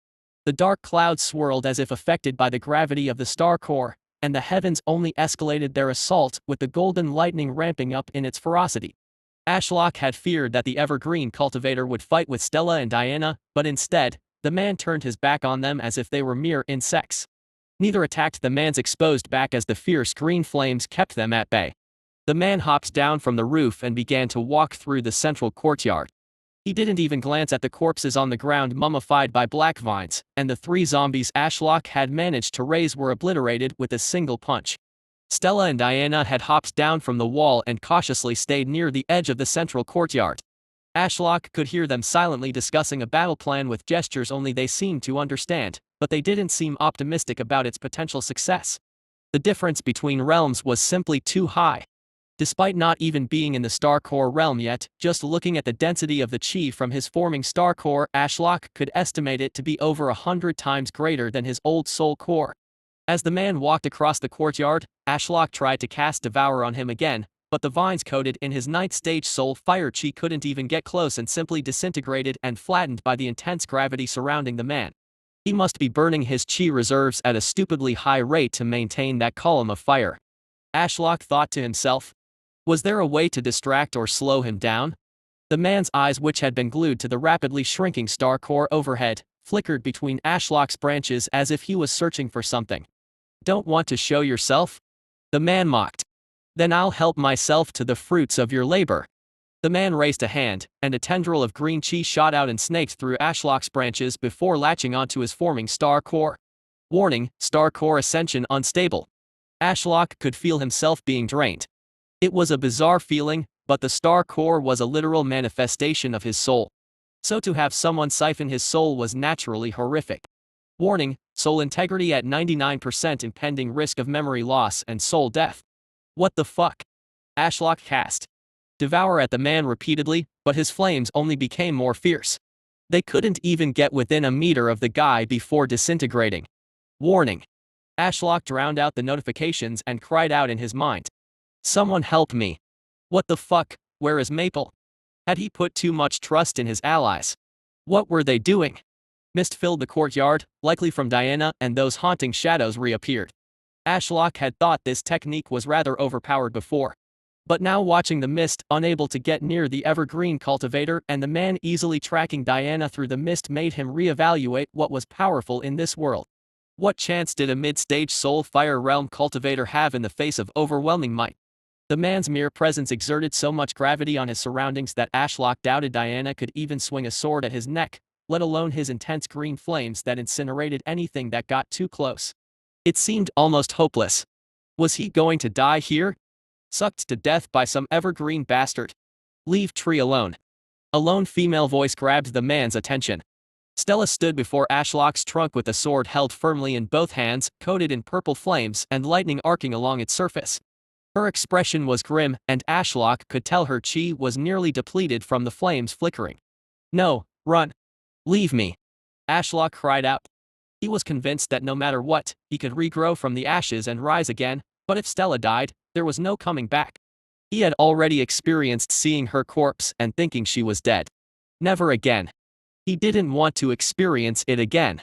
The dark clouds swirled as if affected by the gravity of the star core, and the heavens only escalated their assault with the golden lightning ramping up in its ferocity. Ashlock had feared that the evergreen cultivator would fight with Stella and Diana, but instead, the man turned his back on them as if they were mere insects. Neither attacked the man's exposed back as the fierce green flames kept them at bay. The man hopped down from the roof and began to walk through the central courtyard. He didn't even glance at the corpses on the ground mummified by black vines, and the 3 zombies Ashlock had managed to raise were obliterated with a single punch. Stella and Diana had hopped down from the wall and cautiously stayed near the edge of the central courtyard. Ashlock could hear them silently discussing a battle plan with gestures only they seemed to understand, but they didn't seem optimistic about its potential success. The difference between realms was simply too high. Despite not even being in the star core realm yet, just looking at the density of the chi from his forming star core, Ashlock could estimate it to be over 100 times greater than his old soul core. As the man walked across the courtyard, Ashlock tried to cast Devour on him again, but the vines coated in his 9th stage soul fire chi couldn't even get close and simply disintegrated and flattened by the intense gravity surrounding the man. He must be burning his chi reserves at a stupidly high rate to maintain that column of fire. Ashlock thought to himself. Was there a way to distract or slow him down? The man's eyes, which had been glued to the rapidly shrinking star core overhead, flickered between Ashlock's branches as if he was searching for something. Don't want to show yourself? The man mocked. Then I'll help myself to the fruits of your labor. The man raised a hand, and a tendril of green chi shot out and snaked through Ashlock's branches before latching onto his forming star core. Warning, star core ascension unstable. Ashlock could feel himself being drained. It was a bizarre feeling, but the star core was a literal manifestation of his soul. So to have someone siphon his soul was naturally horrific. Warning, soul integrity at 99% impending risk of memory loss and soul death. What the fuck? Ashlock cast Devour at the man repeatedly, but his flames only became more fierce. They couldn't even get within a meter of the guy before disintegrating. Warning. Ashlock drowned out the notifications and cried out in his mind. Someone help me. What the fuck, where is Maple? Had he put too much trust in his allies? What were they doing? Mist filled the courtyard, likely from Diana, and those haunting shadows reappeared. Ashlock had thought this technique was rather overpowered before. But now watching the mist, unable to get near the evergreen cultivator, and the man easily tracking Diana through the mist made him reevaluate what was powerful in this world. What chance did a mid-stage soul fire realm cultivator have in the face of overwhelming might? The man's mere presence exerted so much gravity on his surroundings that Ashlock doubted Diana could even swing a sword at his neck, let alone his intense green flames that incinerated anything that got too close. It seemed almost hopeless. Was he going to die here? Sucked to death by some evergreen bastard? Leave Tree alone. A lone female voice grabbed the man's attention. Stella stood before Ashlock's trunk with a sword held firmly in both hands, coated in purple flames and lightning arcing along its surface. Her expression was grim, and Ashlock could tell her chi was nearly depleted from the flames flickering. No, run. Leave me. Ashlock cried out. He was convinced that no matter what, he could regrow from the ashes and rise again, but if Stella died, there was no coming back. He had already experienced seeing her corpse and thinking she was dead. Never again. He didn't want to experience it again.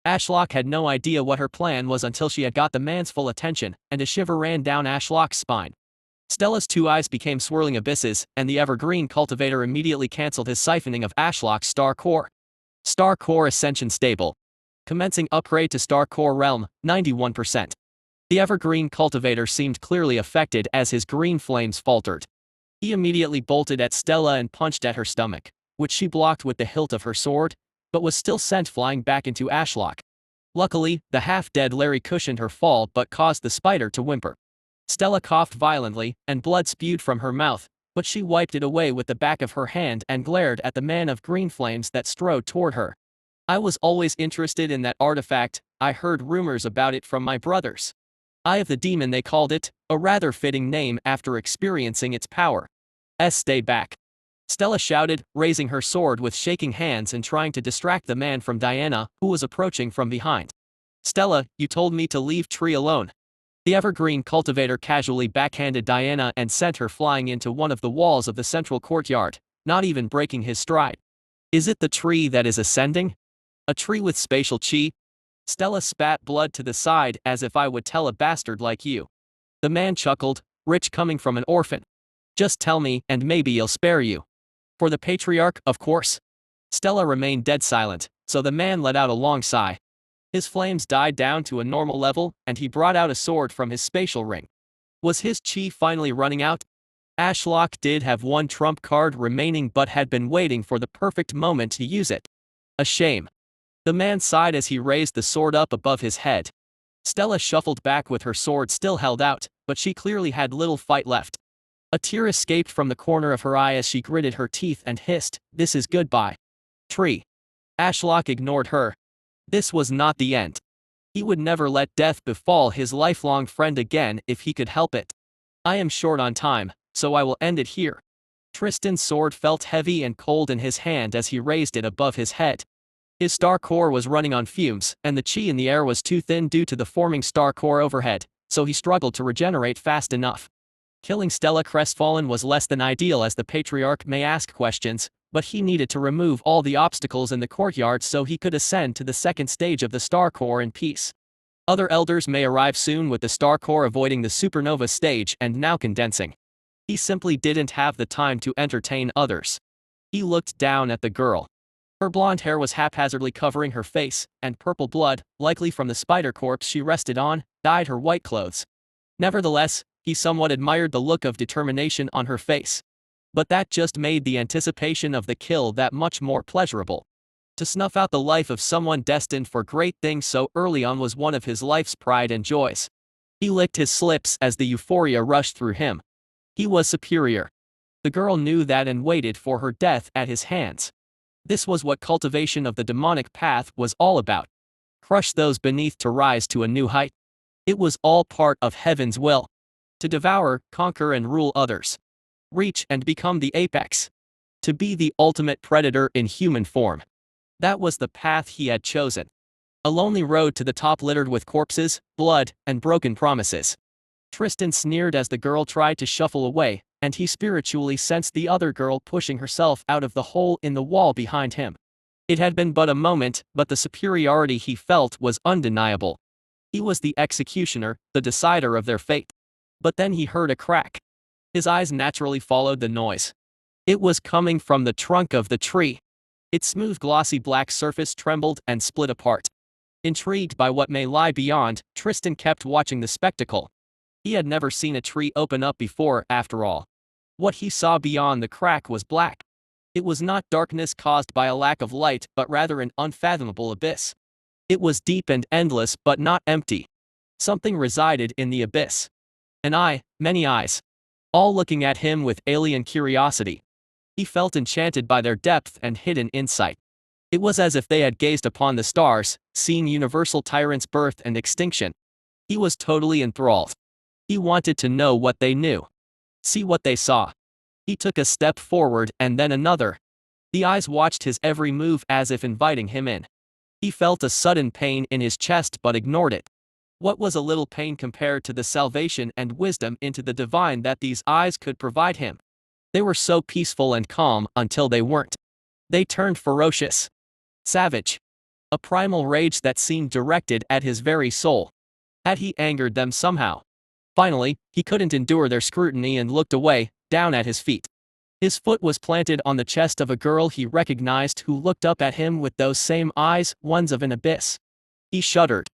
Ashlock had no idea what her plan was until she had got the man's full attention, and a shiver ran down Ashlock's spine. Stella's 2 eyes became swirling abysses, and the evergreen cultivator immediately cancelled his siphoning of Ashlock's star core. Star core ascension stable. Commencing upgrade to star core realm, 91%. The evergreen cultivator seemed clearly affected as his green flames faltered. He immediately bolted at Stella and punched at her stomach, which she blocked with the hilt of her sword, but was still sent flying back into Ashlock. Luckily, the half-dead Larry cushioned her fall but caused the spider to whimper. Stella coughed violently, and blood spewed from her mouth, but she wiped it away with the back of her hand and glared at the man of green flames that strode toward her. I was always interested in that artifact. I heard rumors about it from my brothers. Eye of the Demon they called it, a rather fitting name after experiencing its power. Stay back. Stella shouted, raising her sword with shaking hands and trying to distract the man from Diana, who was approaching from behind. Stella, you told me to leave Tree alone. The evergreen cultivator casually backhanded Diana and sent her flying into one of the walls of the central courtyard, not even breaking his stride. Is it the tree that is ascending? A tree with spatial chi? Stella spat blood to the side as if I would tell a bastard like you. The man chuckled, rich coming from an orphan. Just tell me and maybe I'll spare you. For the patriarch, of course. Stella remained dead silent, so the man let out a long sigh. His flames died down to a normal level, and he brought out a sword from his spatial ring. Was his chi finally running out? Ashlock did have one trump card remaining but had been waiting for the perfect moment to use it. A shame. The man sighed as he raised the sword up above his head. Stella shuffled back with her sword still held out, but she clearly had little fight left. A tear escaped from the corner of her eye as she gritted her teeth and hissed, "This is goodbye. Tree." Ashlock ignored her. This was not the end. He would never let death befall his lifelong friend again if he could help it. I am short on time, so I will end it here. Tristan's sword felt heavy and cold in his hand as he raised it above his head. His star core was running on fumes, and the chi in the air was too thin due to the forming star core overhead, so he struggled to regenerate fast enough. Killing Stella crestfallen was less than ideal as the patriarch may ask questions, but he needed to remove all the obstacles in the courtyard so he could ascend to the second stage of the star core in peace. Other elders may arrive soon with the star core avoiding the supernova stage and now condensing. He simply didn't have the time to entertain others. He looked down at the girl. Her blonde hair was haphazardly covering her face, and purple blood, likely from the spider corpse she rested on, dyed her white clothes. Nevertheless, he somewhat admired the look of determination on her face. But that just made the anticipation of the kill that much more pleasurable. To snuff out the life of someone destined for great things so early on was one of his life's pride and joys. He licked his lips as the euphoria rushed through him. He was superior. The girl knew that and waited for her death at his hands. This was what cultivation of the demonic path was all about. Crush those beneath to rise to a new height. It was all part of heaven's will. To devour, conquer and rule others. Reach and become the apex. To be the ultimate predator in human form. That was the path he had chosen. A lonely road to the top littered with corpses, blood, and broken promises. Tristan sneered as the girl tried to shuffle away, and he spiritually sensed the other girl pushing herself out of the hole in the wall behind him. It had been but a moment, but the superiority he felt was undeniable. He was the executioner, the decider of their fate. But then he heard a crack. His eyes naturally followed the noise. It was coming from the trunk of the tree. Its smooth glossy black surface trembled and split apart. Intrigued by what may lie beyond, Tristan kept watching the spectacle. He had never seen a tree open up before, after all. What he saw beyond the crack was black. It was not darkness caused by a lack of light but rather an unfathomable abyss. It was deep and endless but not empty. Something resided in the abyss. An eye, many eyes. All looking at him with alien curiosity. He felt enchanted by their depth and hidden insight. It was as if they had gazed upon the stars, seeing universal tyrants' birth and extinction. He was totally enthralled. He wanted to know what they knew. See what they saw. He took a step forward and then another. The eyes watched his every move as if inviting him in. He felt a sudden pain in his chest but ignored it. What was a little pain compared to the salvation and wisdom into the divine that these eyes could provide him? They were so peaceful and calm until they weren't. They turned ferocious. Savage. A primal rage that seemed directed at his very soul. Had he angered them somehow? Finally, he couldn't endure their scrutiny and looked away, down at his feet. His foot was planted on the chest of a girl he recognized who looked up at him with those same eyes, ones of an abyss. He shuddered.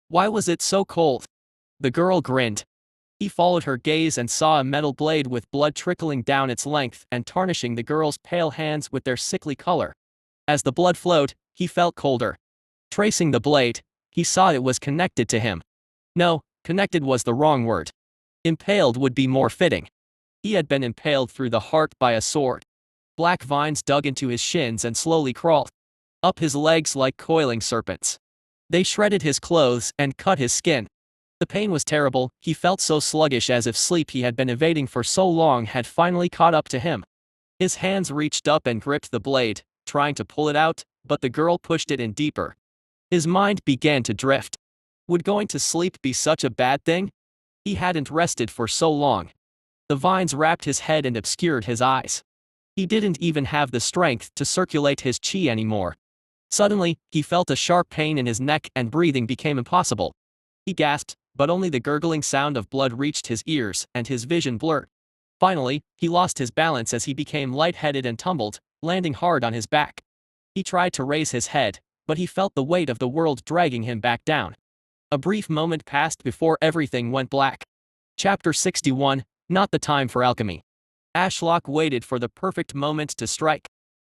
Why was it so cold? The girl grinned. He followed her gaze and saw a metal blade with blood trickling down its length and tarnishing the girl's pale hands with their sickly color. As the blood flowed, he felt colder. Tracing the blade, he saw it was connected to him. No, connected was the wrong word. Impaled would be more fitting. He had been impaled through the heart by a sword. Black vines dug into his shins and slowly crawled up his legs like coiling serpents. They shredded his clothes and cut his skin. The pain was terrible. He felt so sluggish as if sleep he had been evading for so long had finally caught up to him. His hands reached up and gripped the blade, trying to pull it out, but the girl pushed it in deeper. His mind began to drift. Would going to sleep be such a bad thing? He hadn't rested for so long. The vines wrapped his head and obscured his eyes. He didn't even have the strength to circulate his chi anymore. Suddenly, he felt a sharp pain in his neck and breathing became impossible. He gasped, but only the gurgling sound of blood reached his ears and his vision blurred. Finally, he lost his balance as he became lightheaded and tumbled, landing hard on his back. He tried to raise his head, but he felt the weight of the world dragging him back down. A brief moment passed before everything went black. Chapter 61, Not the Time for Alchemy. Ashlock waited for the perfect moment to strike.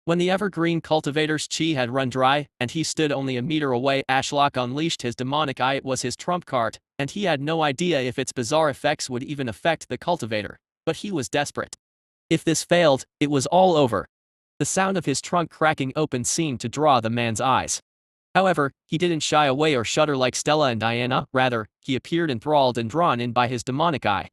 When the evergreen cultivator's chi had run dry, and he stood only a meter away, Ashlock unleashed his demonic eye. It was his trump card, and he had no idea if its bizarre effects would even affect the cultivator. But he was desperate. If this failed, it was all over. The sound of his trunk cracking open seemed to draw the man's eyes. However, he didn't shy away or shudder like Stella and Diana, rather, he appeared enthralled and drawn in by his demonic eye.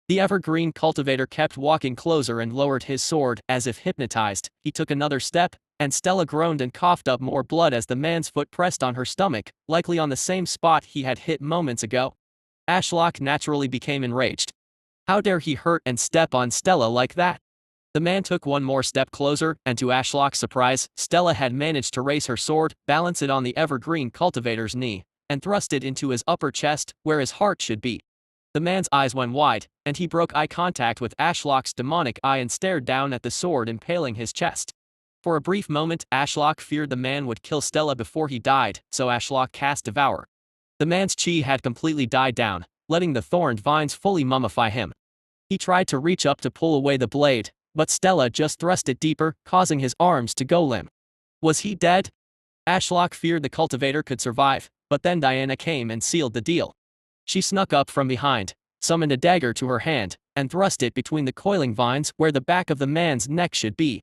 The evergreen cultivator kept walking closer and lowered his sword, as if hypnotized. He took another step, and Stella groaned and coughed up more blood as the man's foot pressed on her stomach, likely on the same spot he had hit moments ago. Ashlock naturally became enraged. How dare he hurt and step on Stella like that? The man took one more step closer, and to Ashlock's surprise, Stella had managed to raise her sword, balance it on the evergreen cultivator's knee, and thrust it into his upper chest, where his heart should be. The man's eyes went wide, and he broke eye contact with Ashlock's demonic eye and stared down at the sword impaling his chest. For a brief moment, Ashlock feared the man would kill Stella before he died, so Ashlock cast Devour. The man's chi had completely died down, letting the thorned vines fully mummify him. He tried to reach up to pull away the blade, but Stella just thrust it deeper, causing his arms to go limp. Was he dead? Ashlock feared the cultivator could survive, but then Diana came and sealed the deal. She snuck up from behind, summoned a dagger to her hand, and thrust it between the coiling vines where the back of the man's neck should be.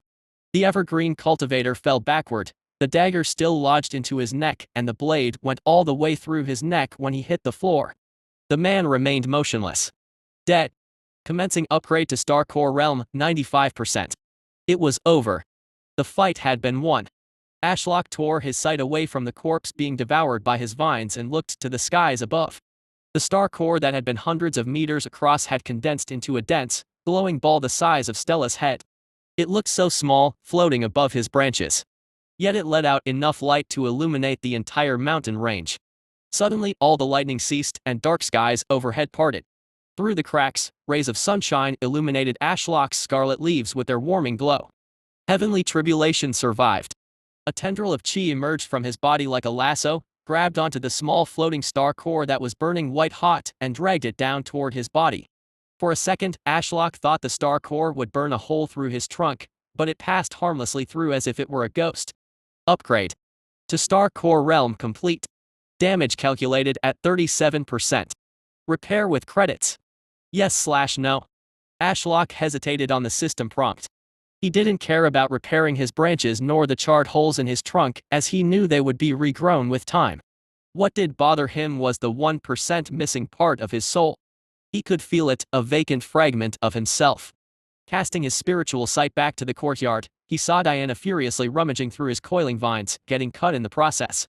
The evergreen cultivator fell backward, the dagger still lodged into his neck, and the blade went all the way through his neck when he hit the floor. The man remained motionless. Dead. Commencing upgrade to Star Core Realm, 95%. It was over. The fight had been won. Ashlock tore his sight away from the corpse being devoured by his vines and looked to the skies above. The star core that had been hundreds of meters across had condensed into a dense, glowing ball the size of Stella's head. It looked so small, floating above his branches. Yet it let out enough light to illuminate the entire mountain range. Suddenly, all the lightning ceased and dark skies overhead parted. Through the cracks, rays of sunshine illuminated Ashlock's scarlet leaves with their warming glow. Heavenly tribulation survived. A tendril of chi emerged from his body like a lasso, grabbed onto the small floating star core that was burning white hot and dragged it down toward his body. For a second, Ashlock thought the star core would burn a hole through his trunk, but it passed harmlessly through as if it were a ghost. Upgrade to Star Core Realm complete. Damage calculated at 37%. Repair with credits. Yes/no. Ashlock hesitated on the system prompt. He didn't care about repairing his branches nor the charred holes in his trunk, as he knew they would be regrown with time. What did bother him was the 1% missing part of his soul. He could feel it, a vacant fragment of himself. Casting his spiritual sight back to the courtyard, he saw Diana furiously rummaging through his coiling vines, getting cut in the process.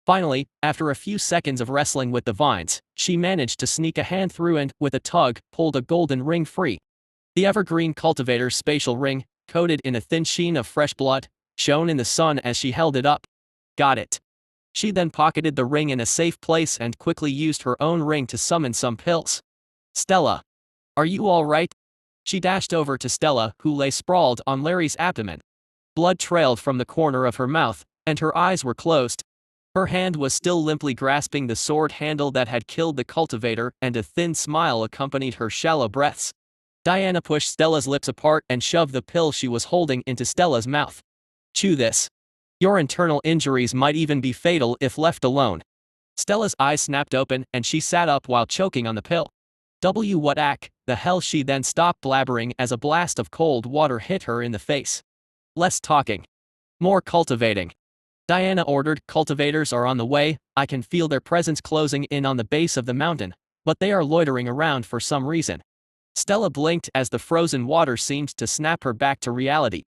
Finally, after a few seconds of wrestling with the vines, she managed to sneak a hand through and, with a tug, pulled a golden ring free. The evergreen cultivator's spatial ring, coated in a thin sheen of fresh blood, shone in the sun as she held it up. Got it. She then pocketed the ring in a safe place and quickly used her own ring to summon some pills. Stella. Are you all right? She dashed over to Stella, who lay sprawled on Larry's abdomen. Blood trailed from the corner of her mouth, and her eyes were closed. Her hand was still limply grasping the sword handle that had killed the cultivator, and a thin smile accompanied her shallow breaths. Diana pushed Stella's lips apart and shoved the pill she was holding into Stella's mouth. Chew this. Your internal injuries might even be fatal if left alone. Stella's eyes snapped open and she sat up while choking on the pill. What the hell? She then stopped blabbering as a blast of cold water hit her in the face. Less talking. More cultivating. Diana ordered. Cultivators are on the way, I can feel their presence closing in on the base of the mountain, but they are loitering around for some reason. Stella blinked as the frozen water seemed to snap her back to reality.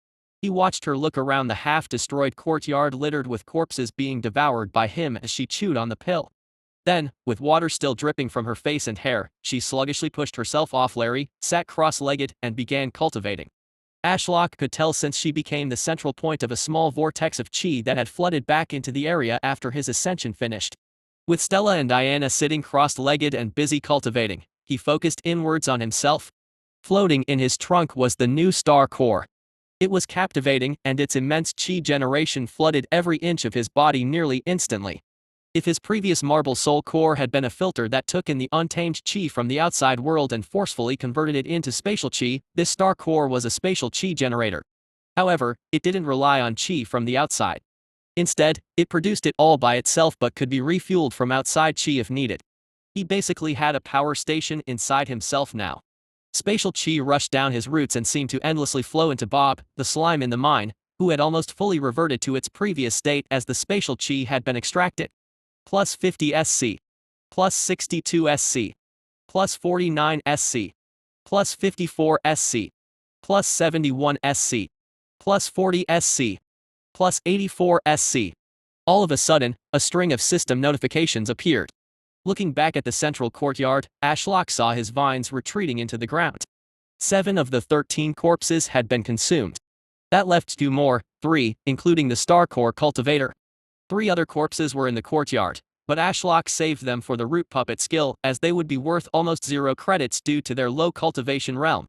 He watched her look around the half-destroyed courtyard littered with corpses being devoured by him as she chewed on the pill. Then, with water still dripping from her face and hair, she sluggishly pushed herself off Larry, sat cross-legged, and began cultivating. Ashlock could tell since she became the central point of a small vortex of chi that had flooded back into the area after his ascension finished. With Stella and Diana sitting cross-legged and busy cultivating, he focused inwards on himself. Floating in his trunk was the new star core. It was captivating, and its immense chi generation flooded every inch of his body nearly instantly. If his previous marble soul core had been a filter that took in the untamed chi from the outside world and forcefully converted it into spatial chi, this star core was a spatial chi generator. However, it didn't rely on chi from the outside. Instead, it produced it all by itself but could be refueled from outside chi if needed. He basically had a power station inside himself now. Spatial chi rushed down his roots and seemed to endlessly flow into Bob, the slime in the mine, who had almost fully reverted to its previous state as the spatial chi had been extracted. Plus 50 SC. Plus 62 SC. Plus 49 SC. Plus 54 SC. Plus 71 SC. Plus 40 SC. Plus 84 SC. All of a sudden, a string of system notifications appeared. Looking back at the central courtyard, Ashlock saw his vines retreating into the ground. 7 of the 13 corpses had been consumed. That left 2 more, 3, including the Star Core cultivator. 3 other corpses were in the courtyard, but Ashlock saved them for the root puppet skill as they would be worth almost 0 credits due to their low cultivation realm.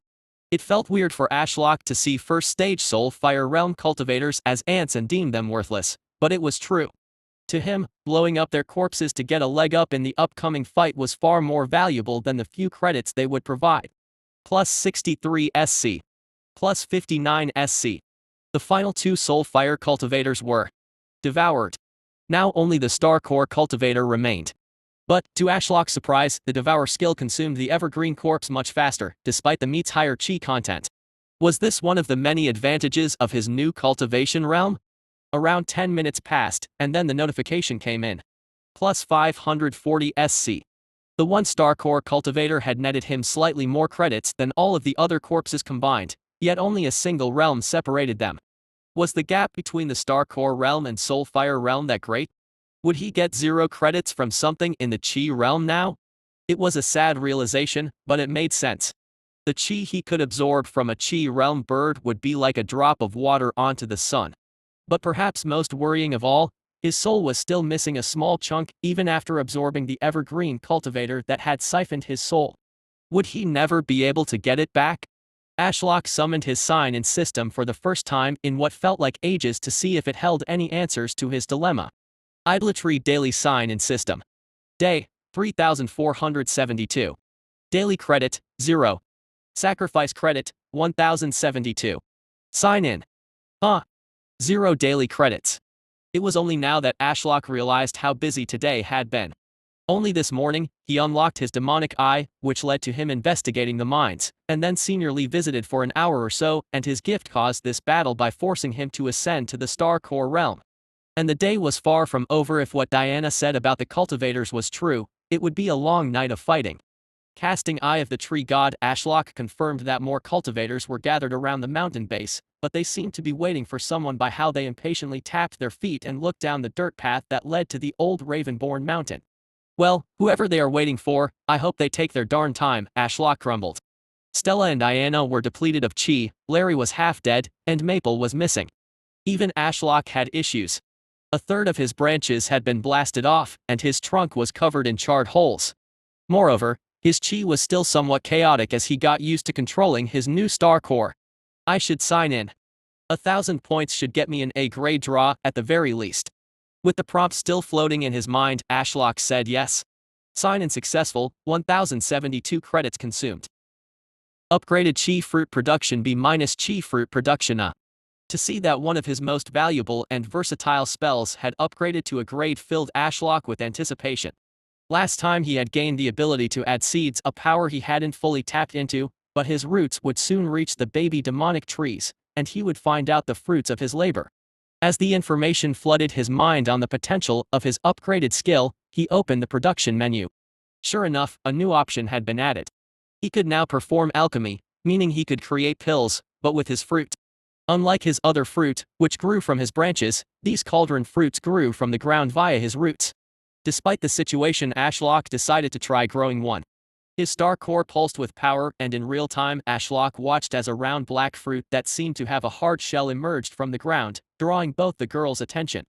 It felt weird for Ashlock to see first stage soul fire realm cultivators as ants and deem them worthless, but it was true. To him, blowing up their corpses to get a leg up in the upcoming fight was far more valuable than the few credits they would provide. Plus 63 SC. Plus 59 SC. The final 2 soul fire cultivators were devoured. Now only the Star Core cultivator remained. But, to Ashlock's surprise, the Devour skill consumed the evergreen corpse much faster, despite the meat's higher chi content. Was this one of the many advantages of his new cultivation realm? Around 10 minutes passed, and then the notification came in. Plus 540 SC. The 1 Star Core cultivator had netted him slightly more credits than all of the other corpses combined, yet only a single realm separated them. Was the gap between the Star Core realm and Soulfire realm that great? Would he get 0 credits from something in the Chi realm now? It was a sad realization, but it made sense. The Chi he could absorb from a Chi realm bird would be like a drop of water onto the sun. But perhaps most worrying of all, his soul was still missing a small chunk even after absorbing the evergreen cultivator that had siphoned his soul. Would he never be able to get it back? Ashlock summoned his sign in system for the first time in what felt like ages to see if it held any answers to his dilemma. Idolatry daily sign in system. Day, 3472. Daily credit, 0. Sacrifice credit, 1072. Sign in. 0 daily credits. It was only now that Ashlock realized how busy today had been. Only this morning, he unlocked his demonic eye, which led to him investigating the mines, and then seniorly visited for an hour or so, and his gift caused this battle by forcing him to ascend to the Star Core realm. And the day was far from over. If what Diana said about the cultivators was true, it would be a long night of fighting. Casting Eye of the Tree God, Ashlock confirmed that more cultivators were gathered around the mountain base, but they seemed to be waiting for someone by how they impatiently tapped their feet and looked down the dirt path that led to the old Reborn mountain. Well, whoever they are waiting for, I hope they take their darn time, Ashlock grumbled. Stella and Diana were depleted of chi, Larry was half dead, and Maple was missing. Even Ashlock had issues. A third of his branches had been blasted off, and his trunk was covered in charred holes. Moreover, his chi was still somewhat chaotic as he got used to controlling his new Star Core. I should sign in. 1,000 points should get me an A-grade draw at the very least. With the prompt still floating in his mind, Ashlock said yes. Sign in successful, 1072 credits consumed. Upgraded Chi Fruit Production B- Chi Fruit Production A. To see that one of his most valuable and versatile spells had upgraded to a grade filled Ashlock with anticipation. Last time he had gained the ability to add seeds, a power he hadn't fully tapped into, but his roots would soon reach the baby demonic trees, and he would find out the fruits of his labor. As the information flooded his mind on the potential of his upgraded skill, he opened the production menu. Sure enough, a new option had been added. He could now perform alchemy, meaning he could create pills, but with his fruit. Unlike his other fruit, which grew from his branches, these cauldron fruits grew from the ground via his roots. Despite the situation, Ashlock decided to try growing one. His star core pulsed with power, and in real time, Ashlock watched as a round black fruit that seemed to have a hard shell emerged from the ground, drawing both the girls' attention.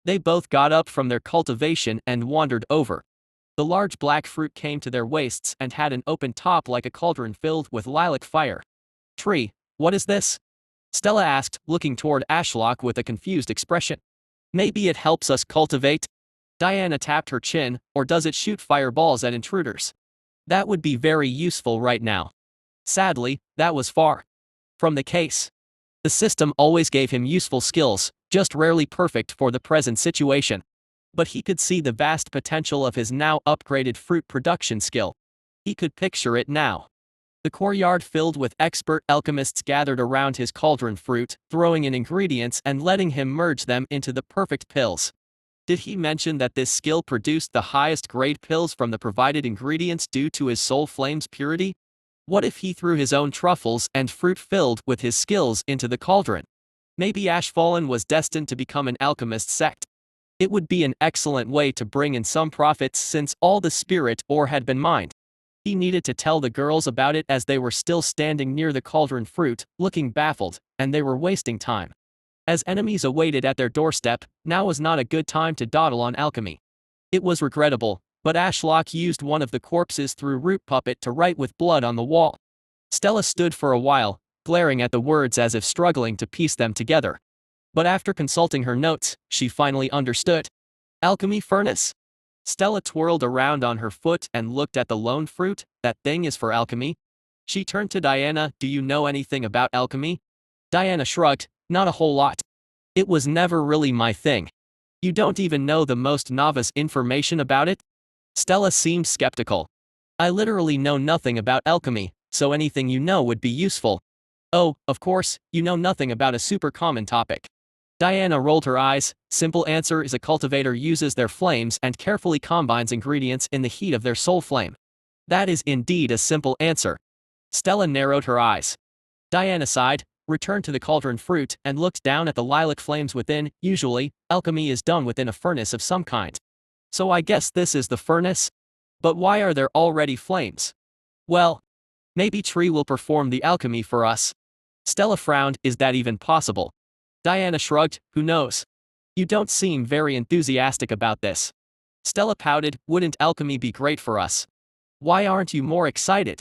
They both got up from their cultivation and wandered over. The large black fruit came to their waists and had an open top like a cauldron filled with lilac fire. "Tree, what is this?" Stella asked, looking toward Ashlock with a confused expression. "Maybe it helps us cultivate?" Diana tapped her chin. "Or does it shoot fireballs at intruders? That would be very useful right now." Sadly, that was far from the case. The system always gave him useful skills, just rarely perfect for the present situation. But he could see the vast potential of his now upgraded fruit production skill. He could picture it now. The courtyard filled with expert alchemists gathered around his cauldron fruit, throwing in ingredients and letting him merge them into the perfect pills. Did he mention that this skill produced the highest grade pills from the provided ingredients due to his soul flame's purity? What if he threw his own truffles and fruit filled with his skills into the cauldron? Maybe Ashfallen was destined to become an alchemist sect. It would be an excellent way to bring in some profits since all the spirit ore had been mined. He needed to tell the girls about it as they were still standing near the cauldron fruit, looking baffled, and they were wasting time. As enemies awaited at their doorstep, now was not a good time to dawdle on alchemy. It was regrettable, but Ashlock used one of the corpses through root puppet to write with blood on the wall. Stella stood for a while, glaring at the words as if struggling to piece them together. But after consulting her notes, she finally understood. Alchemy furnace? Stella twirled around on her foot and looked at the lone fruit. "That thing is for alchemy?" She turned to Diana. "Do you know anything about alchemy?" Diana shrugged. "Not a whole lot. It was never really my thing." "You don't even know the most novice information about it?" Stella seemed skeptical. "I literally know nothing about alchemy, so anything you know would be useful." "Oh, of course, you know nothing about a super common topic." Diana rolled her eyes. "Simple answer is a cultivator uses their flames and carefully combines ingredients in the heat of their soul flame." "That is indeed a simple answer." Stella narrowed her eyes. Diana sighed, returned to the cauldron fruit, and looked down at the lilac flames within. "Usually, alchemy is done within a furnace of some kind. So I guess this is the furnace? But why are there already flames?" "Well, maybe Tree will perform the alchemy for us." Stella frowned. "Is that even possible?" Diana shrugged. "Who knows? You don't seem very enthusiastic about this." Stella pouted. "Wouldn't alchemy be great for us? Why aren't you more excited?"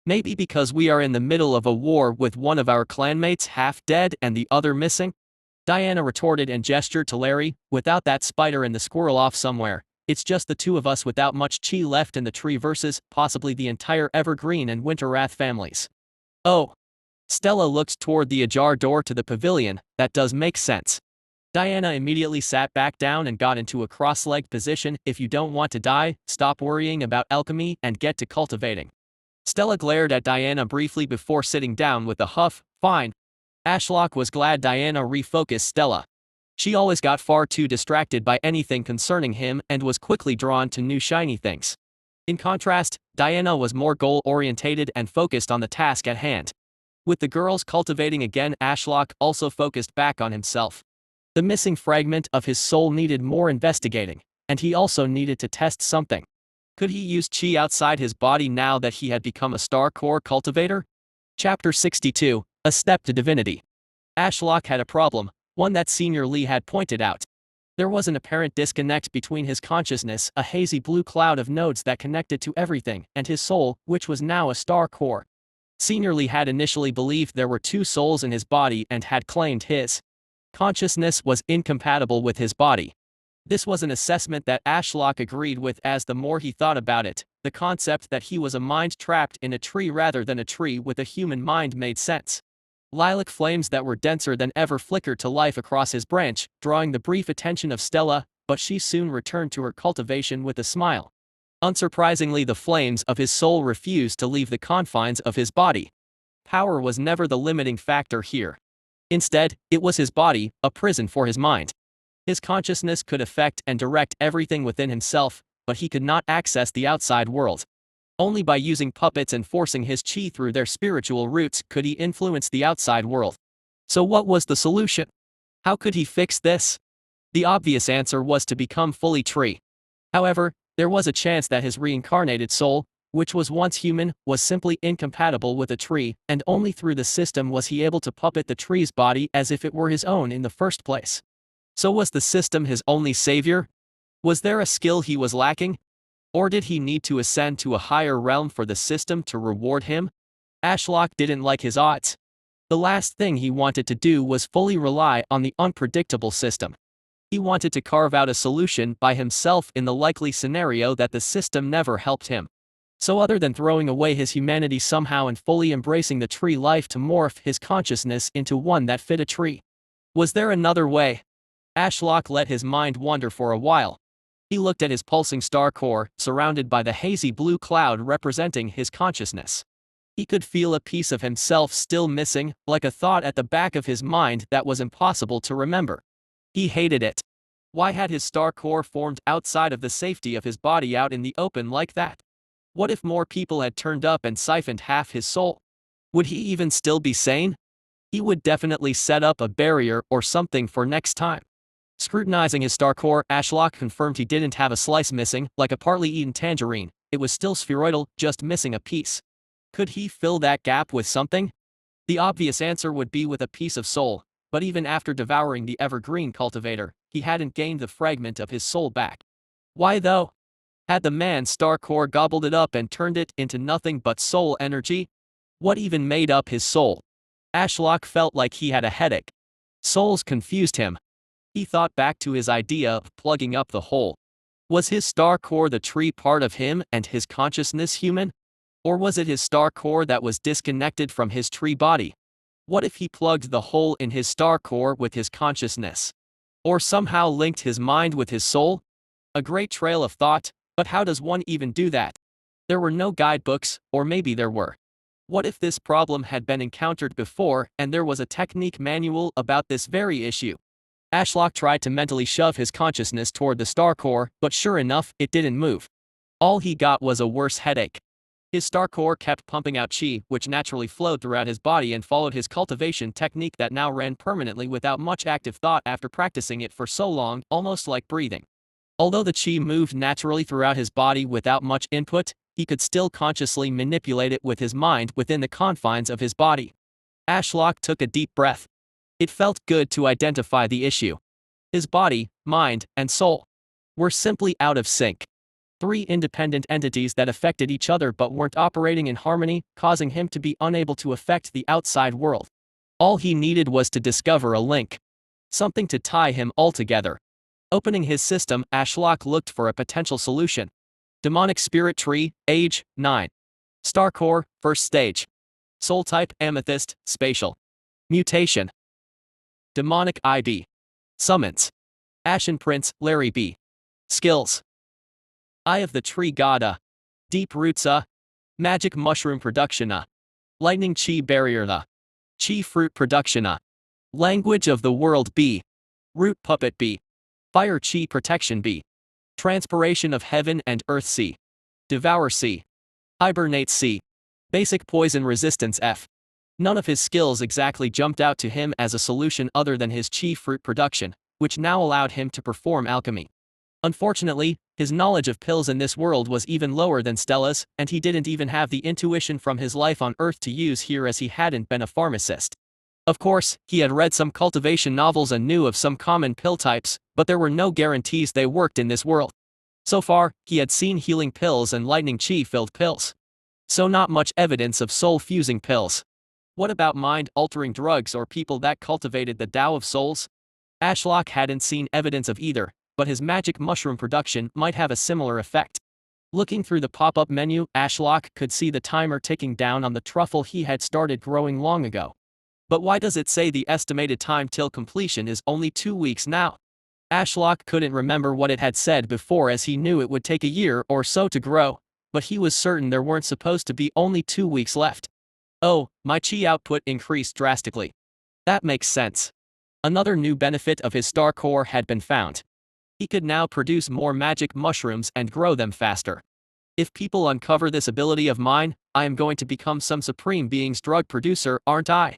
"Maybe because we are in the middle of a war with one of our clanmates half dead and the other missing?" Diana retorted and gestured to Larry. "Without that spider and the squirrel off somewhere, it's just the two of us without much chi left in the tree versus, possibly, the entire Evergreen and Winterwrath families." "Oh." Stella looked toward the ajar door to the pavilion. "That does make sense." Diana immediately sat back down and got into a cross-legged position. "If you don't want to die, stop worrying about alchemy and get to cultivating." Stella glared at Diana briefly before sitting down with a huff. "Fine." Ashlock was glad Diana refocused Stella. She always got far too distracted by anything concerning him and was quickly drawn to new shiny things. In contrast, Diana was more goal-orientated and focused on the task at hand. With the girls cultivating again, Ashlock also focused back on himself. The missing fragment of his soul needed more investigating, and he also needed to test something. Could he use chi outside his body now that he had become a star core cultivator? Chapter 62, A Step to Divinity. Ashlock had a problem, one that Senior Lee had pointed out. There was an apparent disconnect between his consciousness, a hazy blue cloud of nodes that connected to everything, and his soul, which was now a star core. Senior Lee had initially believed there were two souls in his body and had claimed his consciousness was incompatible with his body. This was an assessment that Ashlock agreed with as the more he thought about it. The concept that he was a mind trapped in a tree rather than a tree with a human mind made sense. Lilac flames that were denser than ever flickered to life across his branch, drawing the brief attention of Stella, but she soon returned to her cultivation with a smile. Unsurprisingly, the flames of his soul refused to leave the confines of his body. Power was never the limiting factor here. Instead, it was his body, a prison for his mind. His consciousness could affect and direct everything within himself, but he could not access the outside world. Only by using puppets and forcing his chi through their spiritual roots could he influence the outside world. So what was the solution? How could he fix this? The obvious answer was to become fully tree. However, there was a chance that his reincarnated soul, which was once human, was simply incompatible with a tree, and only through the system was he able to puppet the tree's body as if it were his own in the first place. So was the system his only savior? Was there a skill he was lacking? Or did he need to ascend to a higher realm for the system to reward him? Ashlock didn't like his odds. The last thing he wanted to do was fully rely on the unpredictable system. He wanted to carve out a solution by himself in the likely scenario that the system never helped him. So other than throwing away his humanity somehow and fully embracing the tree life to morph his consciousness into one that fit a tree. Was there another way? Ashlock let his mind wander for a while. He looked at his pulsing star core, surrounded by the hazy blue cloud representing his consciousness. He could feel a piece of himself still missing, like a thought at the back of his mind that was impossible to remember. He hated it. Why had his star core formed outside of the safety of his body out in the open like that? What if more people had turned up and siphoned half his soul? Would he even still be sane? He would definitely set up a barrier or something for next time. Scrutinizing his star core, Ashlock confirmed he didn't have a slice missing, like a partly eaten tangerine. It was still spheroidal, just missing a piece. Could he fill that gap with something? The obvious answer would be with a piece of soul, but even after devouring the evergreen cultivator, he hadn't gained the fragment of his soul back. Why though? Had the man's star core gobbled it up and turned it into nothing but soul energy? What even made up his soul? Ashlock felt like he had a headache. Souls confused him. He thought back to his idea of plugging up the hole. Was his star core the tree part of him and his consciousness human? Or was it his star core that was disconnected from his tree body? What if he plugged the hole in his star core with his consciousness? Or somehow linked his mind with his soul? A great trail of thought, but how does one even do that? There were no guidebooks, or maybe there were. What if this problem had been encountered before and there was a technique manual about this very issue? Ashlock tried to mentally shove his consciousness toward the star core, but sure enough, it didn't move. All he got was a worse headache. His star core kept pumping out chi, which naturally flowed throughout his body and followed his cultivation technique that now ran permanently without much active thought after practicing it for so long, almost like breathing. Although the chi moved naturally throughout his body without much input, he could still consciously manipulate it with his mind within the confines of his body. Ashlock took a deep breath. It felt good to identify the issue. His body, mind, and soul were simply out of sync. Three independent entities that affected each other but weren't operating in harmony, causing him to be unable to affect the outside world. All he needed was to discover a link. Something to tie him all together. Opening his system, Ashlock looked for a potential solution. Demonic Spirit Tree, age, 9. Star Core, first stage. Soul type, Amethyst, spatial. Mutation. Demonic IB. Summons. Ashen Prince, Larry B. Skills. Eye of the Tree God. Deep Roots. Magic Mushroom Production. Lightning Chi Barrier. Chi Fruit Production. Language of the World B. Root Puppet B. Fire Chi Protection B. Transpiration of Heaven and Earth C. Devour C. Hibernate C. Basic Poison Resistance F. None of his skills exactly jumped out to him as a solution other than his chi fruit production, which now allowed him to perform alchemy. Unfortunately, his knowledge of pills in this world was even lower than Stella's, and he didn't even have the intuition from his life on Earth to use here as he hadn't been a pharmacist. Of course, he had read some cultivation novels and knew of some common pill types, but there were no guarantees they worked in this world. So far, he had seen healing pills and lightning chi-filled pills. So not much evidence of soul-fusing pills. What about mind-altering drugs or people that cultivated the Tao of Souls? Ashlock hadn't seen evidence of either, but his magic mushroom production might have a similar effect. Looking through the pop-up menu, Ashlock could see the timer ticking down on the truffle he had started growing long ago. But why does it say the estimated time till completion is only 2 weeks now? Ashlock couldn't remember what it had said before as he knew it would take a year or so to grow, but he was certain there weren't supposed to be only 2 weeks left. Oh, my chi output increased drastically. That makes sense. Another new benefit of his star core had been found. He could now produce more magic mushrooms and grow them faster. If people uncover this ability of mine, I am going to become some supreme being's drug producer, aren't I?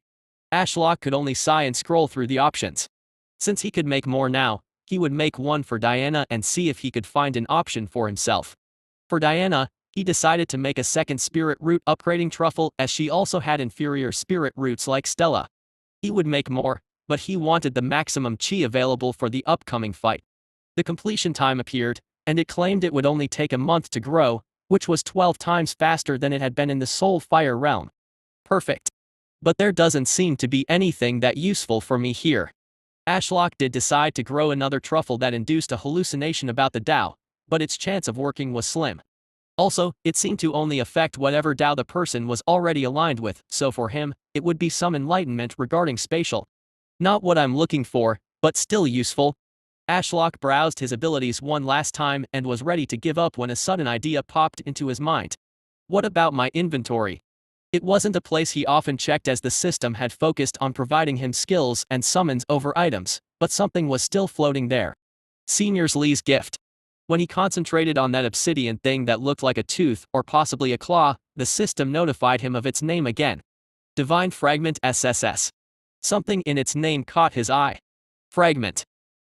Ashlock could only sigh and scroll through the options. Since he could make more now, He would make one for Diana and see if he could find an option for himself. For Diana, he decided to make a second spirit root upgrading truffle as she also had inferior spirit roots like Stella. He would make more, but he wanted the maximum chi available for the upcoming fight. The completion time appeared, and it claimed it would only take a month to grow, which was 12 times faster than it had been in the Soul Fire realm. Perfect. But there doesn't seem to be anything that useful for me here. Ashlock did decide to grow another truffle that induced a hallucination about the Tao, but its chance of working was slim. Also, it seemed to only affect whatever Tao the person was already aligned with, so for him, it would be some enlightenment regarding spatial. Not what I'm looking for, but still useful. Ashlock browsed his abilities one last time and was ready to give up when a sudden idea popped into his mind. What about my inventory? It wasn't a place he often checked as the system had focused on providing him skills and summons over items, but something was still floating there. Senior Lee's gift. When he concentrated on that obsidian thing that looked like a tooth or possibly a claw, the system notified him of its name again. Divine Fragment SSS. Something in its name caught his eye. Fragment.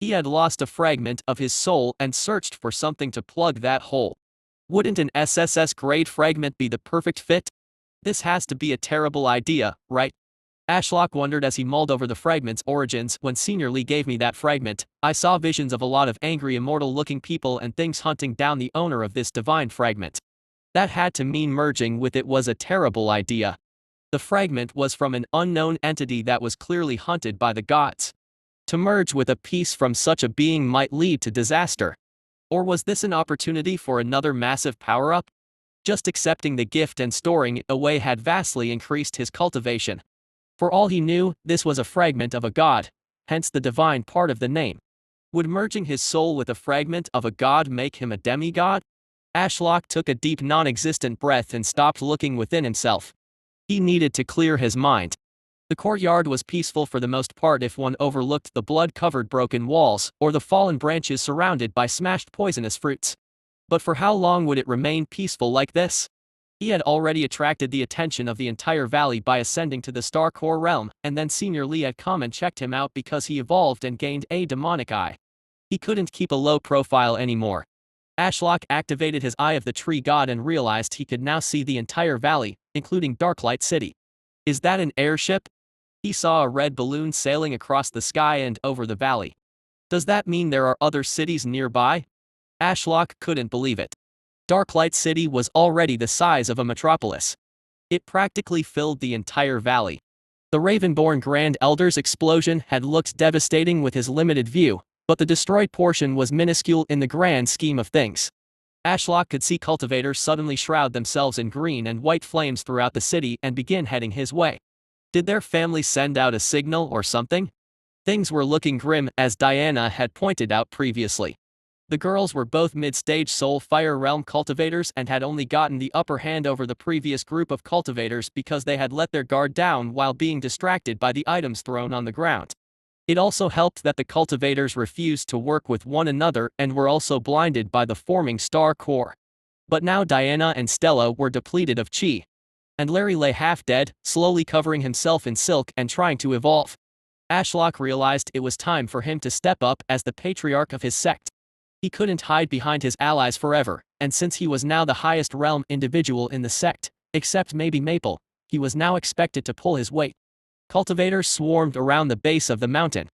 He had lost a fragment of his soul and searched for something to plug that hole. Wouldn't an SSS-grade fragment be the perfect fit? This has to be a terrible idea, right? Ashlock wondered as he mulled over the fragment's origins. When Senior Lee gave me that fragment, I saw visions of a lot of angry immortal-looking people and things hunting down the owner of this divine fragment. That had to mean merging with it was a terrible idea. The fragment was from an unknown entity that was clearly hunted by the gods. To merge with a piece from such a being might lead to disaster. Or was this an opportunity for another massive power-up? Just accepting the gift and storing it away had vastly increased his cultivation. For all he knew, this was a fragment of a god, hence the divine part of the name. Would merging his soul with a fragment of a god make him a demigod? Ashlock took a deep non-existent breath and stopped looking within himself. He needed to clear his mind. The courtyard was peaceful for the most part if one overlooked the blood-covered broken walls or the fallen branches surrounded by smashed poisonous fruits. But for how long would it remain peaceful like this? He had already attracted the attention of the entire valley by ascending to the Star Core realm, and then Senior Lee had come and checked him out because he evolved and gained a demonic eye. He couldn't keep a low profile anymore. Ashlock activated his Eye of the Tree God and realized he could now see the entire valley, including Darklight City. Is that an airship? He saw a red balloon sailing across the sky and over the valley. Does that mean there are other cities nearby? Ashlock couldn't believe it. Darklight City was already the size of a metropolis. It practically filled the entire valley. The Ravenborn Grand Elder's explosion had looked devastating with his limited view, but the destroyed portion was minuscule in the grand scheme of things. Ashlock could see cultivators suddenly shroud themselves in green and white flames throughout the city and begin heading his way. Did their family send out a signal or something? Things were looking grim, as Diana had pointed out previously. The girls were both mid-stage Soul Fire Realm cultivators and had only gotten the upper hand over the previous group of cultivators because they had let their guard down while being distracted by the items thrown on the ground. It also helped that the cultivators refused to work with one another and were also blinded by the forming Star Core. But now Diana and Stella were depleted of chi. And Larry lay half-dead, slowly covering himself in silk and trying to evolve. Ashlock realized it was time for him to step up as the patriarch of his sect. He couldn't hide behind his allies forever, and since he was now the highest realm individual in the sect, except maybe Maple, he was now expected to pull his weight. Cultivators swarmed around the base of the mountain.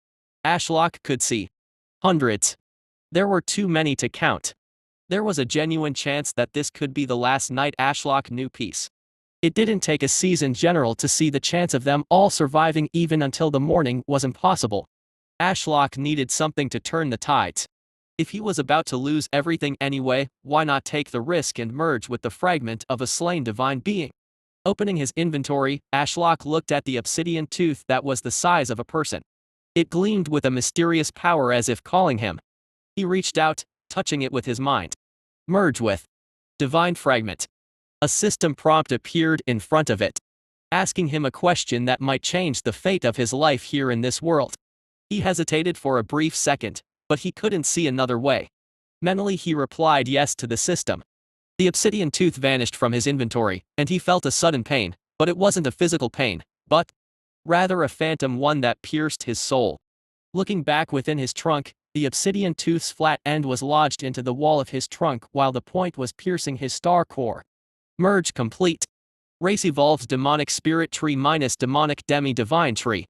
Ashlock could see hundreds. There were too many to count. There was a genuine chance that this could be the last night Ashlock knew peace. It didn't take a seasoned general to see the chance of them all surviving even until the morning was impossible. Ashlock needed something to turn the tides. If he was about to lose everything anyway, why not take the risk and merge with the fragment of a slain divine being? Opening his inventory, Ashlock looked at the obsidian tooth that was the size of a person. It gleamed with a mysterious power as if calling him. He reached out, touching it with his mind. Merge with divine fragment. A system prompt appeared in front of it, asking him a question that might change the fate of his life here in this world. He hesitated for a brief second, but he couldn't see another way. Mentally he replied yes to the system. The obsidian tooth vanished from his inventory, and he felt a sudden pain, but it wasn't a physical pain, but rather a phantom one that pierced his soul. Looking back within his trunk, The obsidian tooth's flat end was lodged into the wall of his trunk while the point was piercing his star core. Merge complete. Race evolves demonic spirit tree minus demonic demi-divine tree.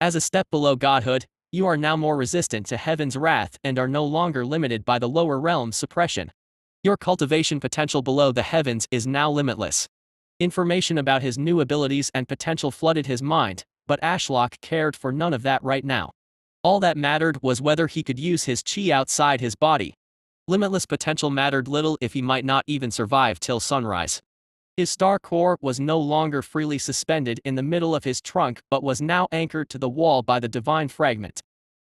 As a step below godhood, you are now more resistant to heaven's wrath and are no longer limited by the lower realm's suppression. Your cultivation potential below the heavens is now limitless. Information about his new abilities and potential flooded his mind, but Ashlock cared for none of that right now. All that mattered was whether he could use his chi outside his body. Limitless potential mattered little if he might not even survive till sunrise. His star core was no longer freely suspended in the middle of his trunk but was now anchored to the wall by the divine fragment.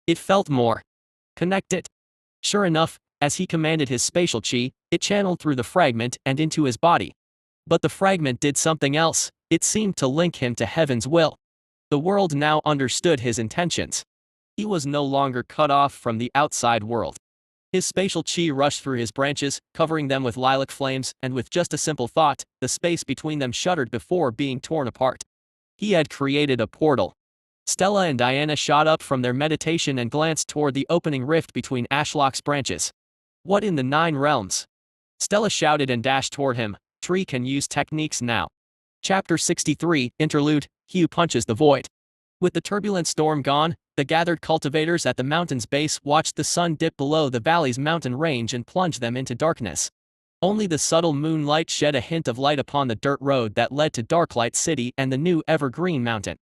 It felt more connected. Sure enough, as he commanded his spatial chi, it channeled through the fragment and into his body. But the fragment did something else, it seemed to link him to heaven's will. The world now understood his intentions. He was no longer cut off from the outside world. His spatial chi rushed through his branches, covering them with lilac flames, and with just a simple thought, the space between them shuddered before being torn apart. He had created a portal. Stella and Diana shot up from their meditation and glanced toward the opening rift between Ashlock's branches. What in the 9 realms? Stella shouted and dashed toward him. Tree can use techniques now. Chapter 63, Interlude, Hugh punches the void. With the turbulent storm gone, the gathered cultivators at the mountain's base watched the sun dip below the valley's mountain range and plunge them into darkness. Only the subtle moonlight shed a hint of light upon the dirt road that led to Darklight City and the new Evergreen Mountain.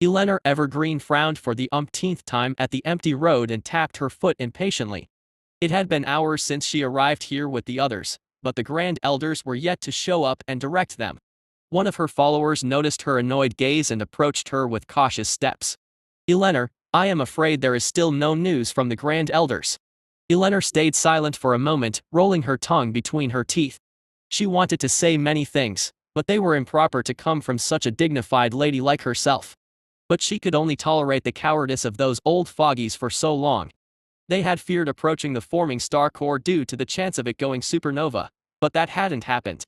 Eleanor Evergreen frowned for the umpteenth time at the empty road and tapped her foot impatiently. It had been hours since she arrived here with the others, but the Grand Elders were yet to show up and direct them. One of her followers noticed her annoyed gaze and approached her with cautious steps. Eleanor, I am afraid there is still no news from the Grand Elders. Eleanor stayed silent for a moment, rolling her tongue between her teeth. She wanted to say many things, but they were improper to come from such a dignified lady like herself. But she could only tolerate the cowardice of those old fogies for so long. They had feared approaching the forming star core due to the chance of it going supernova, but that hadn't happened.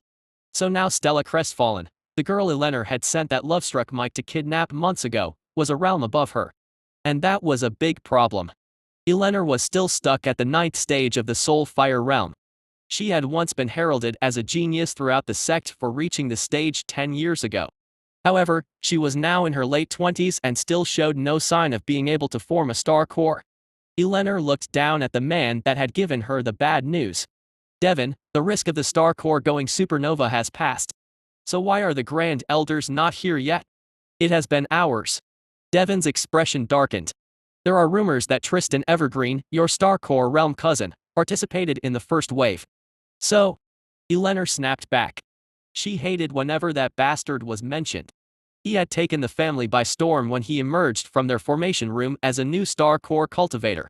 So now Stella Crestfallen, the girl Eleanor had sent that love-struck Mike to kidnap months ago, was a realm above her. And that was a big problem. Eleanor was still stuck at the 9th stage of the Soul Fire realm. She had once been heralded as a genius throughout the sect for reaching the stage 10 years ago. However, she was now in her late 20s and still showed no sign of being able to form a star core. Eleanor looked down at the man that had given her the bad news. Devin, the risk of the star core going supernova has passed. So why are the Grand Elders not here yet? It has been hours. Devin's expression darkened. There are rumors that Tristan Evergreen, your star core realm cousin, participated in the first wave. So? Eleanor snapped back. She hated whenever that bastard was mentioned. He had taken the family by storm when he emerged from their formation room as a new star core cultivator.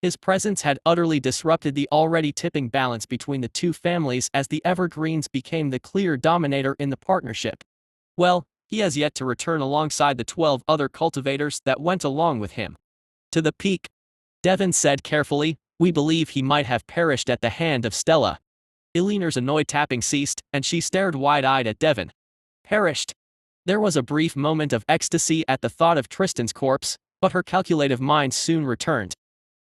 His presence had utterly disrupted the already tipping balance between the two families as the Evergreens became the clear dominator in the partnership. Well, he has yet to return alongside the 12 other cultivators that went along with him. To the peak. Devin said carefully, we believe he might have perished at the hand of Stella. Eleanor's annoyed tapping ceased, and she stared wide-eyed at Devin. Perished. There was a brief moment of ecstasy at the thought of Tristan's corpse, but her calculative mind soon returned.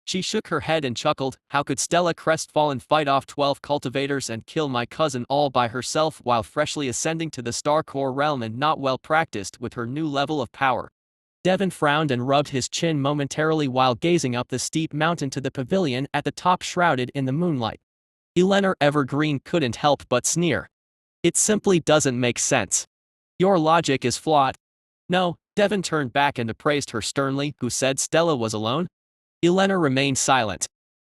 She shook her head and chuckled, how could Stella Crestfallen fight off 12 cultivators and kill my cousin all by herself while freshly ascending to the star core realm and not well practiced with her new level of power? Devin frowned and rubbed his chin momentarily while gazing up the steep mountain to the pavilion at the top shrouded in the moonlight. Eleanor Evergreen couldn't help but sneer. It simply doesn't make sense. Your logic is flawed. No, Devin turned back and appraised her sternly, who said Stella was alone? Eleanor remained silent.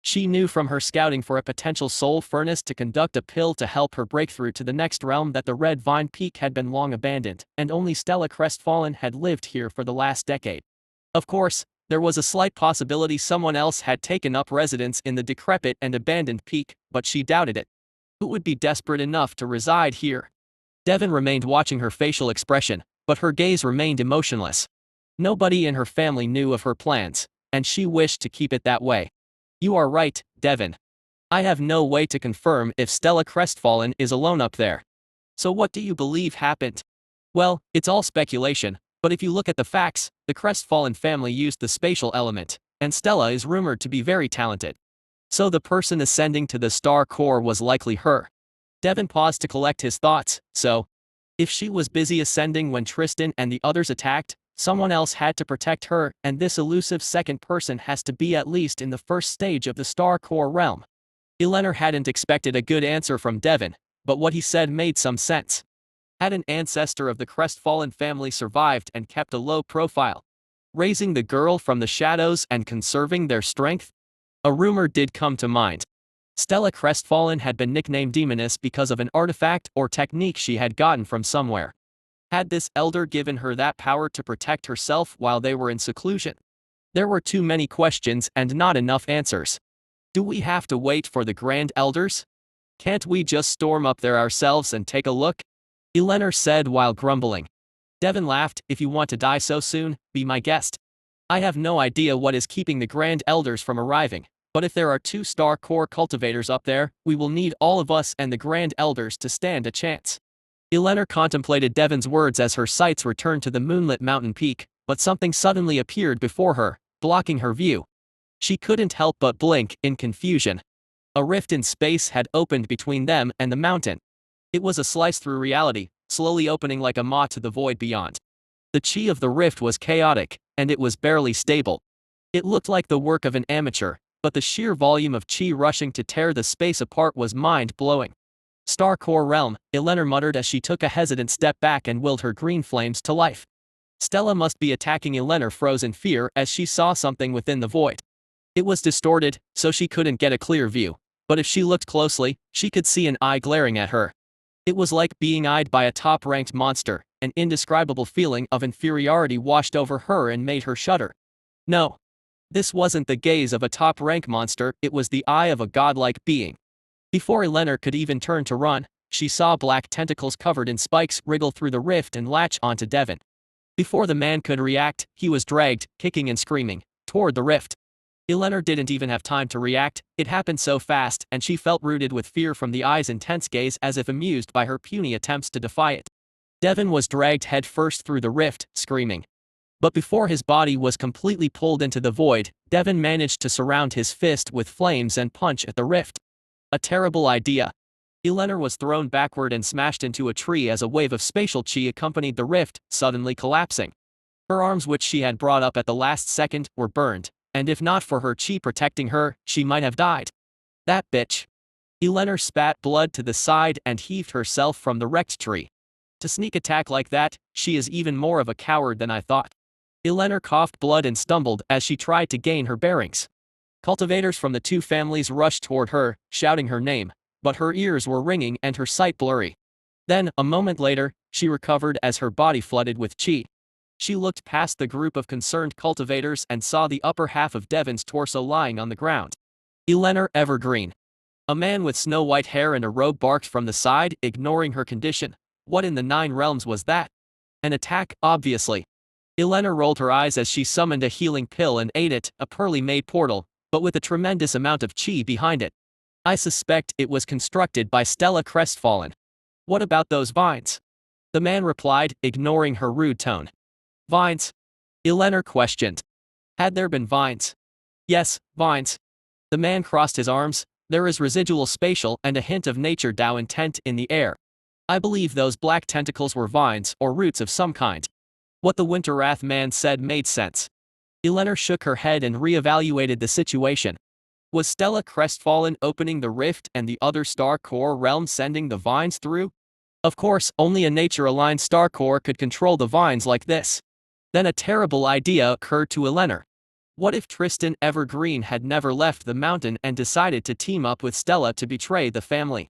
She knew from her scouting for a potential soul furnace to conduct a pill to help her break through to the next realm that the Red Vine Peak had been long abandoned, and only Stella Crestfallen had lived here for the last decade. Of course, there was a slight possibility someone else had taken up residence in the decrepit and abandoned peak, but she doubted it. Who would be desperate enough to reside here? Devin remained watching her facial expression, but her gaze remained emotionless. Nobody in her family knew of her plans, and she wished to keep it that way. You are right, Devin. I have no way to confirm if Stella Crestfallen is alone up there. So what do you believe happened? Well, it's all speculation, but if you look at the facts, the Crestfallen family used the spatial element, and Stella is rumored to be very talented. So the person ascending to the star core was likely her. Devon paused to collect his thoughts. So, if she was busy ascending when Tristan and the others attacked, someone else had to protect her, and this elusive second person has to be at least in the first stage of the star core realm. Eleanor hadn't expected a good answer from Devon, but what he said made some sense. Had an ancestor of the crestfallen family survived and kept a low profile, raising the girl from the shadows and conserving their strength? A rumor did come to mind. Stella Crestfallen had been nicknamed Demoness because of an artifact or technique she had gotten from somewhere. Had this elder given her that power to protect herself while they were in seclusion? There were too many questions and not enough answers. Do we have to wait for the Grand Elders? Can't we just storm up there ourselves and take a look? Eleanor said while grumbling. Devon laughed. If you want to die so soon, be my guest. I have no idea what is keeping the Grand Elders from arriving, but if there are 2 star core cultivators up there, we will need all of us and the Grand Elders to stand a chance. Eleanor contemplated Devon's words as her sights returned to the moonlit mountain peak, but something suddenly appeared before her, blocking her view. She couldn't help but blink in confusion. A rift in space had opened between them and the mountain. It was a slice through reality, slowly opening like a maw to the void beyond. The chi of the rift was chaotic, and it was barely stable. It looked like the work of an amateur, but the sheer volume of chi rushing to tear the space apart was mind-blowing. Star Core Realm, Eleanor muttered as she took a hesitant step back and willed her green flames to life. Stella must be attacking. Eleanor froze in fear as she saw something within the void. It was distorted, so she couldn't get a clear view, but if she looked closely, she could see an eye glaring at her. It was like being eyed by a top-ranked monster. An indescribable feeling of inferiority washed over her and made her shudder. No. This wasn't the gaze of a top-rank monster, it was the eye of a godlike being. Before Eleanor could even turn to run, she saw black tentacles covered in spikes wriggle through the rift and latch onto Devon. Before the man could react, he was dragged, kicking and screaming, toward the rift. Eleanor didn't even have time to react, it happened so fast, and she felt rooted with fear from the eye's intense gaze, as if amused by her puny attempts to defy it. Devon was dragged headfirst through the rift, screaming. But before his body was completely pulled into the void, Devon managed to surround his fist with flames and punch at the rift. A terrible idea. Eleanor was thrown backward and smashed into a tree as a wave of spatial chi accompanied the rift, suddenly collapsing. Her arms, which she had brought up at the last second, were burned, and if not for her chi protecting her, she might have died. That bitch. Eleanor spat blood to the side and heaved herself from the wrecked tree. To sneak attack like that, she is even more of a coward than I thought. Eleanor coughed blood and stumbled as she tried to gain her bearings. Cultivators from the 2 families rushed toward her, shouting her name, but her ears were ringing and her sight blurry. Then, a moment later, she recovered as her body flooded with chi. She looked past the group of concerned cultivators and saw the upper half of Devon's torso lying on the ground. Eleanor Evergreen. A man with snow-white hair and a robe barked from the side, ignoring her condition. What in the 9 realms was that? An attack, obviously. Eleanor rolled her eyes as she summoned a healing pill and ate it, a poorly made portal, but with a tremendous amount of chi behind it. I suspect it was constructed by Stella Crestfallen. What about those vines? The man replied, ignoring her rude tone. Vines? Eleanor questioned. Had there been vines? Yes, vines. The man crossed his arms. There is residual spatial and a hint of nature Dao intent in the air. I believe those black tentacles were vines or roots of some kind. What the Winter Wrath man said made sense. Eleanor shook her head and re-evaluated the situation. Was Stella Crestfallen opening the rift and the other star core realm sending the vines through? Of course, only a nature-aligned star core could control the vines like this. Then a terrible idea occurred to Eleanor. What if Tristan Evergreen had never left the mountain and decided to team up with Stella to betray the family?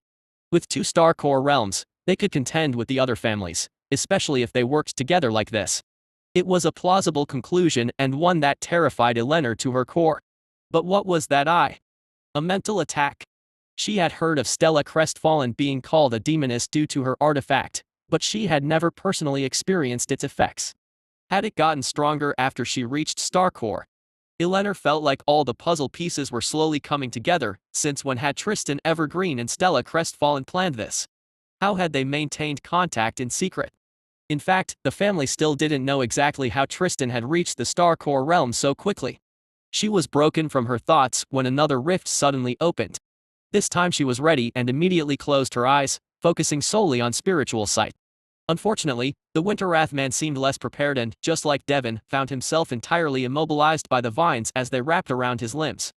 With 2 star core realms, they could contend with the other families, especially if they worked together like this. It was a plausible conclusion and one that terrified Eleanor to her core. But what was that eye? A mental attack. She had heard of Stella Crestfallen being called a demoness due to her artifact, but she had never personally experienced its effects. Had it gotten stronger after she reached Starcore? Eleanor felt like all the puzzle pieces were slowly coming together, since when had Tristan Evergreen and Stella Crestfallen planned this? How had they maintained contact in secret? In fact, the family still didn't know exactly how Tristan had reached the Starcore realm so quickly. She was broken from her thoughts when another rift suddenly opened. This time she was ready and immediately closed her eyes, focusing solely on spiritual sight. Unfortunately, the Winter Wrath man seemed less prepared and, just like Devon, found himself entirely immobilized by the vines as they wrapped around his limbs.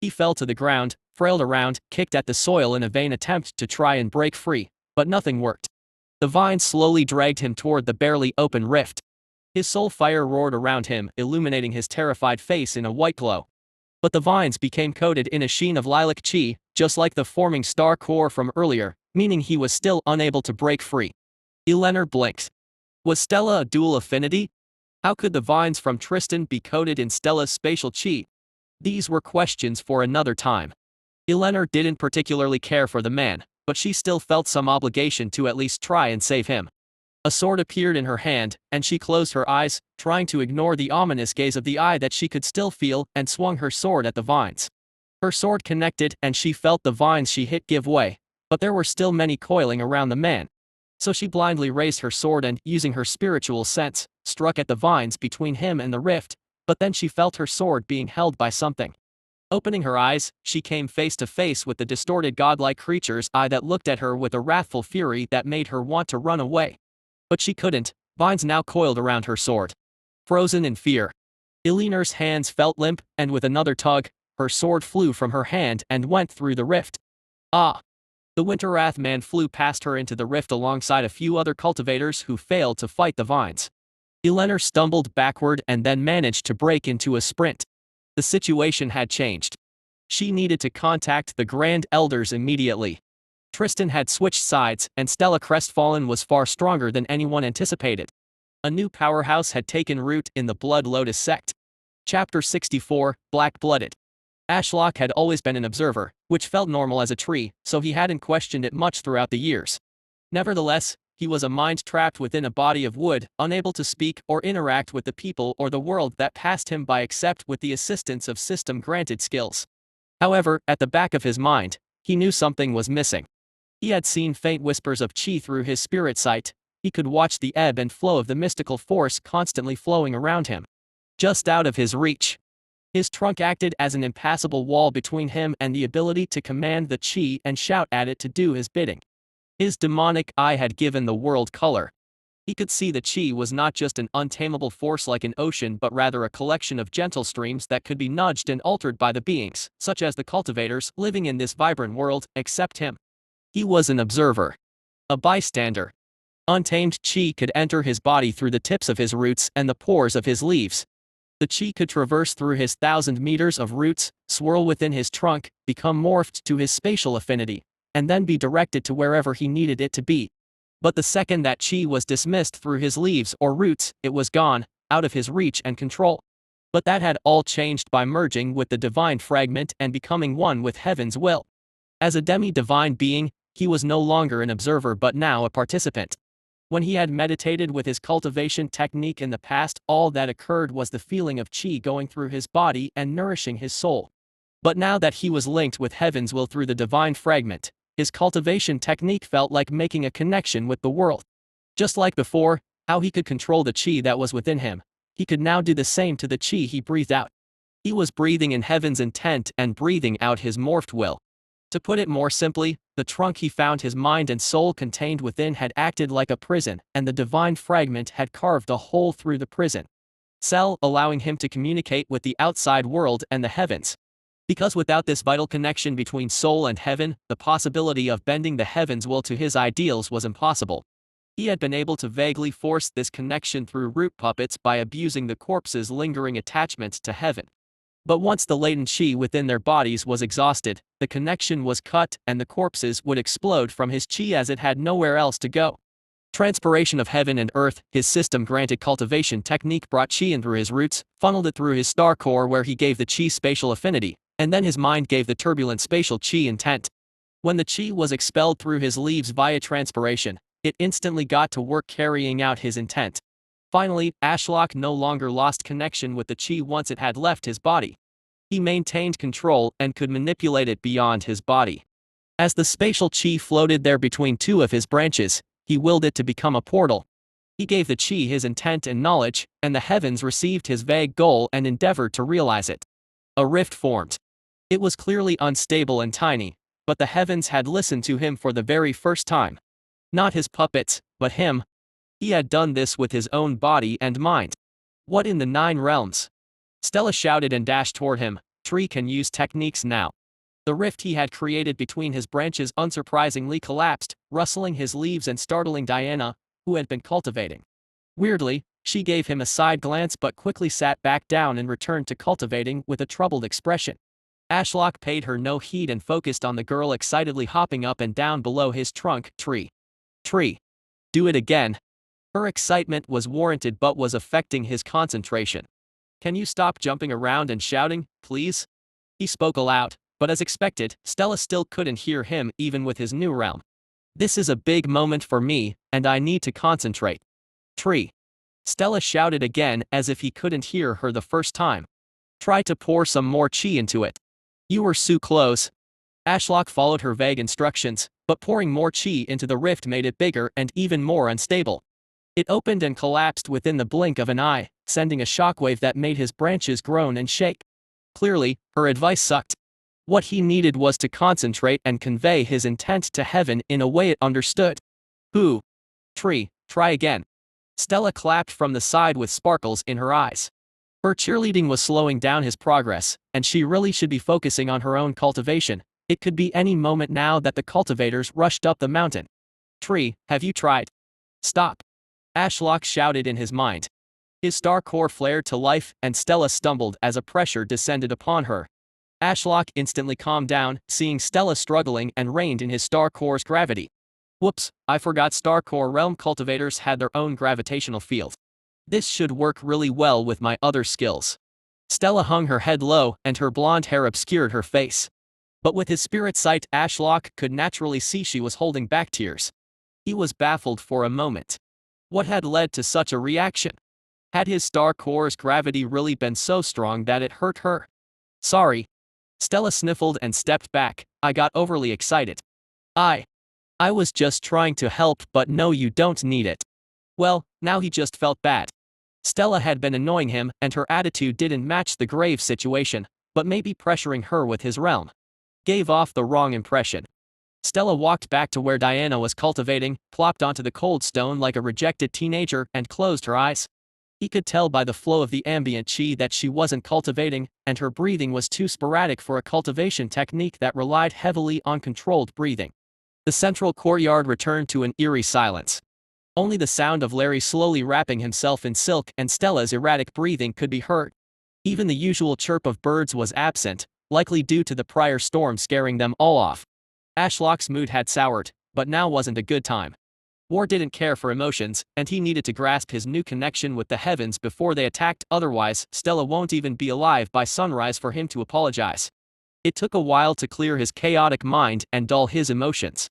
He fell to the ground, frailed around, kicked at the soil in a vain attempt to try and break free, but nothing worked. The vines slowly dragged him toward the barely open rift. His soul fire roared around him, illuminating his terrified face in a white glow. But the vines became coated in a sheen of lilac chi, just like the forming star core from earlier, meaning he was still unable to break free. Eleanor blinked. Was Stella a dual affinity? How could the vines from Tristan be coated in Stella's spatial chi? These were questions for another time. Eleanor didn't particularly care for the man, but she still felt some obligation to at least try and save him. A sword appeared in her hand, and she closed her eyes, trying to ignore the ominous gaze of the eye that she could still feel, and swung her sword at the vines. Her sword connected and she felt the vines she hit give way, but there were still many coiling around the man. So she blindly raised her sword and, using her spiritual sense, struck at the vines between him and the rift, but then she felt her sword being held by something. Opening her eyes, she came face to face with the distorted godlike creature's eye that looked at her with a wrathful fury that made her want to run away. But she couldn't, vines now coiled around her sword. Frozen in fear, Eleanor's hands felt limp, and with another tug, her sword flew from her hand and went through the rift. Ah! The Winter Wrath man flew past her into the rift alongside a few other cultivators who failed to fight the vines. Eleanor stumbled backward and then managed to break into a sprint. The situation had changed. She needed to contact the Grand Elders immediately. Tristan had switched sides, and Stella Crestfallen was far stronger than anyone anticipated. A new powerhouse had taken root in the Blood Lotus sect. Chapter 64, Black-Blooded. Ashlock had always been an observer, which felt normal as a tree, so he hadn't questioned it much throughout the years. Nevertheless, he was a mind trapped within a body of wood, unable to speak or interact with the people or the world that passed him by except with the assistance of system-granted skills. However, at the back of his mind, he knew something was missing. He had seen faint whispers of chi through his spirit sight. He could watch the ebb and flow of the mystical force constantly flowing around him. Just out of his reach. His trunk acted as an impassable wall between him and the ability to command the chi and shout at it to do his bidding. His demonic eye had given the world color. He could see the chi was not just an untamable force like an ocean but rather a collection of gentle streams that could be nudged and altered by the beings, such as the cultivators, living in this vibrant world, except him. He was an observer. A bystander. Untamed chi could enter his body through the tips of his roots and the pores of his leaves. The chi could traverse through his 1,000 meters of roots, swirl within his trunk, become morphed to his spatial affinity, and then be directed to wherever he needed it to be. But the second that chi was dismissed through his leaves or roots, it was gone, out of his reach and control. But that had all changed by merging with the divine fragment and becoming one with heaven's will. As a demi-divine being, he was no longer an observer but now a participant. When he had meditated with his cultivation technique in the past, all that occurred was the feeling of chi going through his body and nourishing his soul. But now that he was linked with heaven's will through the divine fragment, his cultivation technique felt like making a connection with the world. Just like before, how he could control the chi that was within him, he could now do the same to the chi he breathed out. He was breathing in heaven's intent and breathing out his morphed will. To put it more simply, the trunk he found his mind and soul contained within had acted like a prison, and the divine fragment had carved a hole through the prison cell, allowing him to communicate with the outside world and the heavens. Because without this vital connection between soul and heaven, the possibility of bending the heavens' will to his ideals was impossible. He had been able to vaguely force this connection through root puppets by abusing the corpse's lingering attachment to heaven. But once the latent chi within their bodies was exhausted, the connection was cut and the corpses would explode from his chi as it had nowhere else to go. Transpiration of heaven and earth, his system-granted cultivation technique brought chi in through his roots, funneled it through his star core where he gave the chi spatial affinity, and then his mind gave the turbulent spatial chi intent. When the chi was expelled through his leaves via transpiration, it instantly got to work carrying out his intent. Finally, Ashlock no longer lost connection with the chi once it had left his body. He maintained control and could manipulate it beyond his body. As the spatial chi floated there between two of his branches, he willed it to become a portal. He gave the chi his intent and knowledge, and the heavens received his vague goal and endeavored to realize it. A rift formed. It was clearly unstable and tiny, but the heavens had listened to him for the very first time. Not his puppets, but him. He had done this with his own body and mind. What in the 9 realms? Stella shouted and dashed toward him. Tree can use techniques now. The rift he had created between his branches unsurprisingly collapsed, rustling his leaves and startling Diana, who had been cultivating. Weirdly, she gave him a side glance but quickly sat back down and returned to cultivating with a troubled expression. Ashlock paid her no heed and focused on the girl excitedly hopping up and down below his trunk. Tree. Do it again. Her excitement was warranted but was affecting his concentration. Can you stop jumping around and shouting, please? He spoke aloud, but as expected, Stella still couldn't hear him even with his new realm. This is a big moment for me, and I need to concentrate. Tree. Stella shouted again as if he couldn't hear her the first time. Try to pour some more chi into it. You were so close. Ashlock followed her vague instructions, but pouring more chi into the rift made it bigger and even more unstable. It opened and collapsed within the blink of an eye, sending a shockwave that made his branches groan and shake. Clearly, her advice sucked. What he needed was to concentrate and convey his intent to heaven in a way it understood. Who? Tree, try again. Stella clapped from the side with sparkles in her eyes. Her cheerleading was slowing down his progress, and she really should be focusing on her own cultivation. It could be any moment now that the cultivators rushed up the mountain. Tree, have you tried? Stop. Ashlock shouted in his mind. His star core flared to life and Stella stumbled as a pressure descended upon her. Ashlock instantly calmed down, seeing Stella struggling and reined in his star core's gravity. Whoops, I forgot star core realm cultivators had their own gravitational field. This should work really well with my other skills. Stella hung her head low and her blonde hair obscured her face. But with his spirit sight, Ashlock could naturally see she was holding back tears. He was baffled for a moment. What had led to such a reaction? Had his star core's gravity really been so strong that it hurt her? Sorry. Stella sniffled and stepped back. I got overly excited. I was just trying to help, but no, you don't need it. Well, now he just felt bad. Stella had been annoying him and her attitude didn't match the grave situation, but maybe pressuring her with his realm gave off the wrong impression. Stella walked back to where Diana was cultivating, plopped onto the cold stone like a rejected teenager and closed her eyes. He could tell by the flow of the ambient chi that she wasn't cultivating, and her breathing was too sporadic for a cultivation technique that relied heavily on controlled breathing. The central courtyard returned to an eerie silence. Only the sound of Larry slowly wrapping himself in silk and Stella's erratic breathing could be heard. Even the usual chirp of birds was absent, likely due to the prior storm scaring them all off. Ashlock's mood had soured, but now wasn't a good time. War didn't care for emotions, and he needed to grasp his new connection with the heavens before they attacked, otherwise Stella won't even be alive by sunrise for him to apologize. It took a while to clear his chaotic mind and dull his emotions.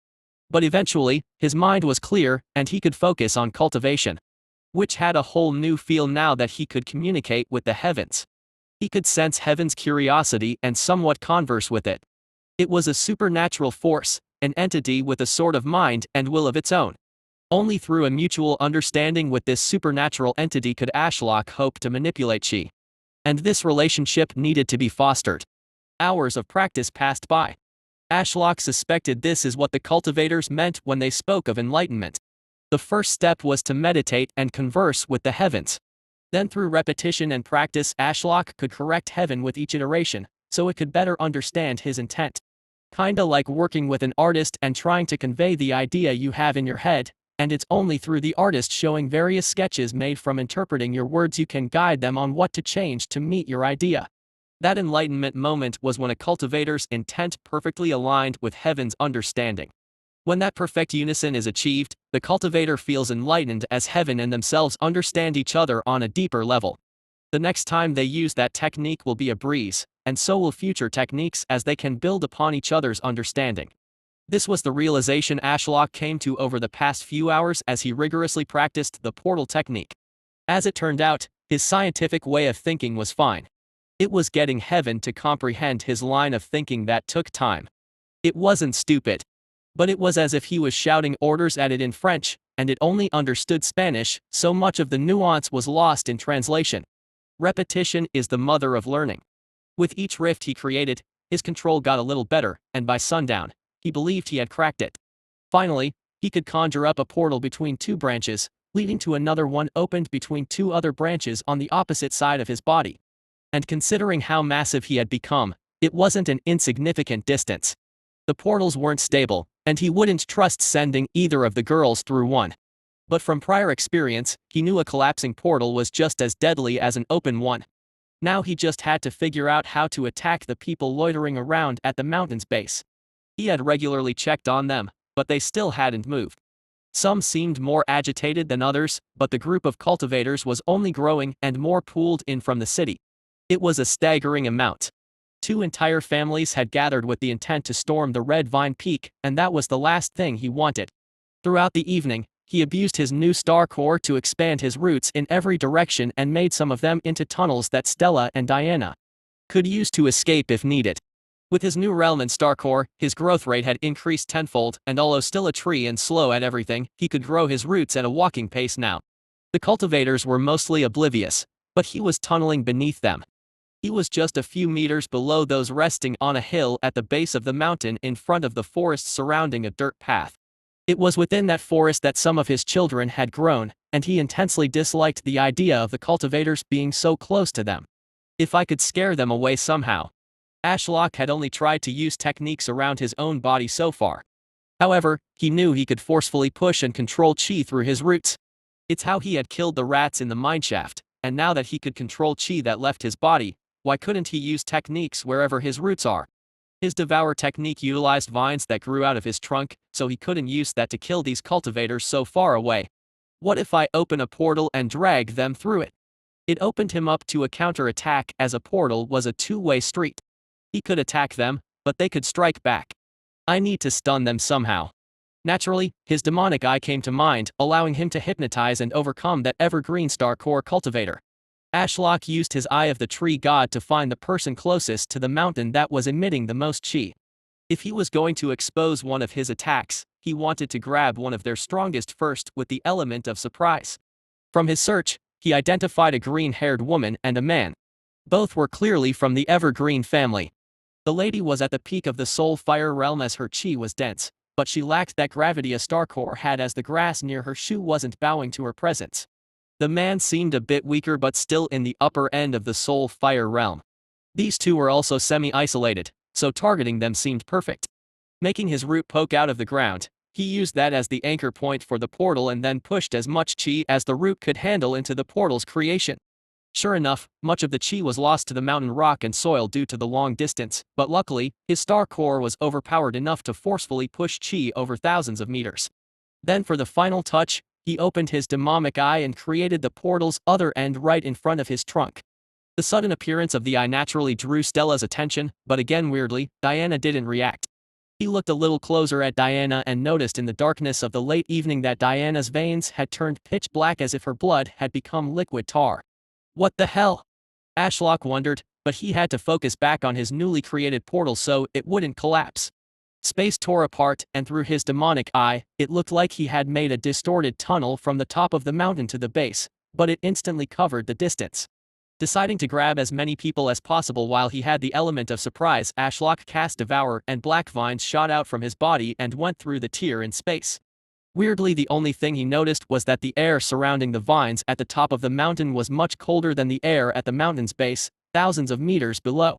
But eventually, his mind was clear and he could focus on cultivation, which had a whole new feel now that he could communicate with the heavens. He could sense heaven's curiosity and somewhat converse with it. It was a supernatural force, an entity with a sort of mind and will of its own. Only through a mutual understanding with this supernatural entity could Ashlock hope to manipulate chi. And this relationship needed to be fostered. Hours of practice passed by. Ashlock suspected this is what the cultivators meant when they spoke of enlightenment. The first step was to meditate and converse with the heavens. Then through repetition and practice, Ashlock could correct heaven with each iteration, so it could better understand his intent. Kinda like working with an artist and trying to convey the idea you have in your head, and it's only through the artist showing various sketches made from interpreting your words you can guide them on what to change to meet your idea. That enlightenment moment was when a cultivator's intent perfectly aligned with heaven's understanding. When that perfect unison is achieved, the cultivator feels enlightened as heaven and themselves understand each other on a deeper level. The next time they use that technique will be a breeze, and so will future techniques as they can build upon each other's understanding. This was the realization Ashlock came to over the past few hours as he rigorously practiced the portal technique. As it turned out, his scientific way of thinking was fine. It was getting heaven to comprehend his line of thinking that took time. It wasn't stupid. But it was as if he was shouting orders at it in French, and it only understood Spanish, so much of the nuance was lost in translation. Repetition is the mother of learning. With each rift he created, his control got a little better, and by sundown, he believed he had cracked it. Finally, he could conjure up a portal between two branches, leading to another one opened between two other branches on the opposite side of his body. And considering how massive he had become, it wasn't an insignificant distance. The portals weren't stable, and he wouldn't trust sending either of the girls through one. But from prior experience, he knew a collapsing portal was just as deadly as an open one. Now he just had to figure out how to attack the people loitering around at the mountain's base. He had regularly checked on them, but they still hadn't moved. Some seemed more agitated than others, but the group of cultivators was only growing and more pooled in from the city. It was a staggering amount. 2 entire families had gathered with the intent to storm the Red Vine Peak, and that was the last thing he wanted. Throughout the evening, he abused his new star core to expand his roots in every direction and made some of them into tunnels that Stella and Diana could use to escape if needed. With his new realm and star core, his growth rate had increased tenfold, and although still a tree and slow at everything, he could grow his roots at a walking pace now. The cultivators were mostly oblivious, but he was tunneling beneath them. He was just a few meters below those resting on a hill at the base of the mountain in front of the forest surrounding a dirt path. It was within that forest that some of his children had grown, and he intensely disliked the idea of the cultivators being so close to them. If I could scare them away somehow. Ashlock had only tried to use techniques around his own body so far. However, he knew he could forcefully push and control chi through his roots. It's how he had killed the rats in the mineshaft, and now that he could control chi that left his body, why couldn't he use techniques wherever his roots are? His devour technique utilized vines that grew out of his trunk, so he couldn't use that to kill these cultivators so far away. What if I open a portal and drag them through it? It opened him up to a counter-attack, as a portal was a two-way street. He could attack them, but they could strike back. I need to stun them somehow. Naturally, his demonic eye came to mind, allowing him to hypnotize and overcome that evergreen star core cultivator. Ashlock used his Eye of the Tree God to find the person closest to the mountain that was emitting the most chi. If he was going to expose one of his attacks, he wanted to grab one of their strongest first with the element of surprise. From his search, he identified a green-haired woman and a man. Both were clearly from the Evergreen family. The lady was at the peak of the soul fire realm as her chi was dense, but she lacked that gravity a star core had, as the grass near her shoe wasn't bowing to her presence. The man seemed a bit weaker but still in the upper end of the soul fire realm. These two were also semi-isolated, so targeting them seemed perfect. Making his root poke out of the ground, he used that as the anchor point for the portal and then pushed as much chi as the root could handle into the portal's creation. Sure enough, much of the chi was lost to the mountain rock and soil due to the long distance, but luckily, his star core was overpowered enough to forcefully push chi over thousands of meters. Then for the final touch, he opened his demonic eye and created the portal's other end right in front of his trunk. The sudden appearance of the eye naturally drew Stella's attention, but again weirdly, Diana didn't react. He looked a little closer at Diana and noticed in the darkness of the late evening that Diana's veins had turned pitch black as if her blood had become liquid tar. What the hell? Ashlock wondered, but he had to focus back on his newly created portal so it wouldn't collapse. Space tore apart, and through his demonic eye, it looked like he had made a distorted tunnel from the top of the mountain to the base, but it instantly covered the distance. Deciding to grab as many people as possible while he had the element of surprise, Ashlock cast Devour, and black vines shot out from his body and went through the tier in space. Weirdly, the only thing he noticed was that the air surrounding the vines at the top of the mountain was much colder than the air at the mountain's base, thousands of meters below.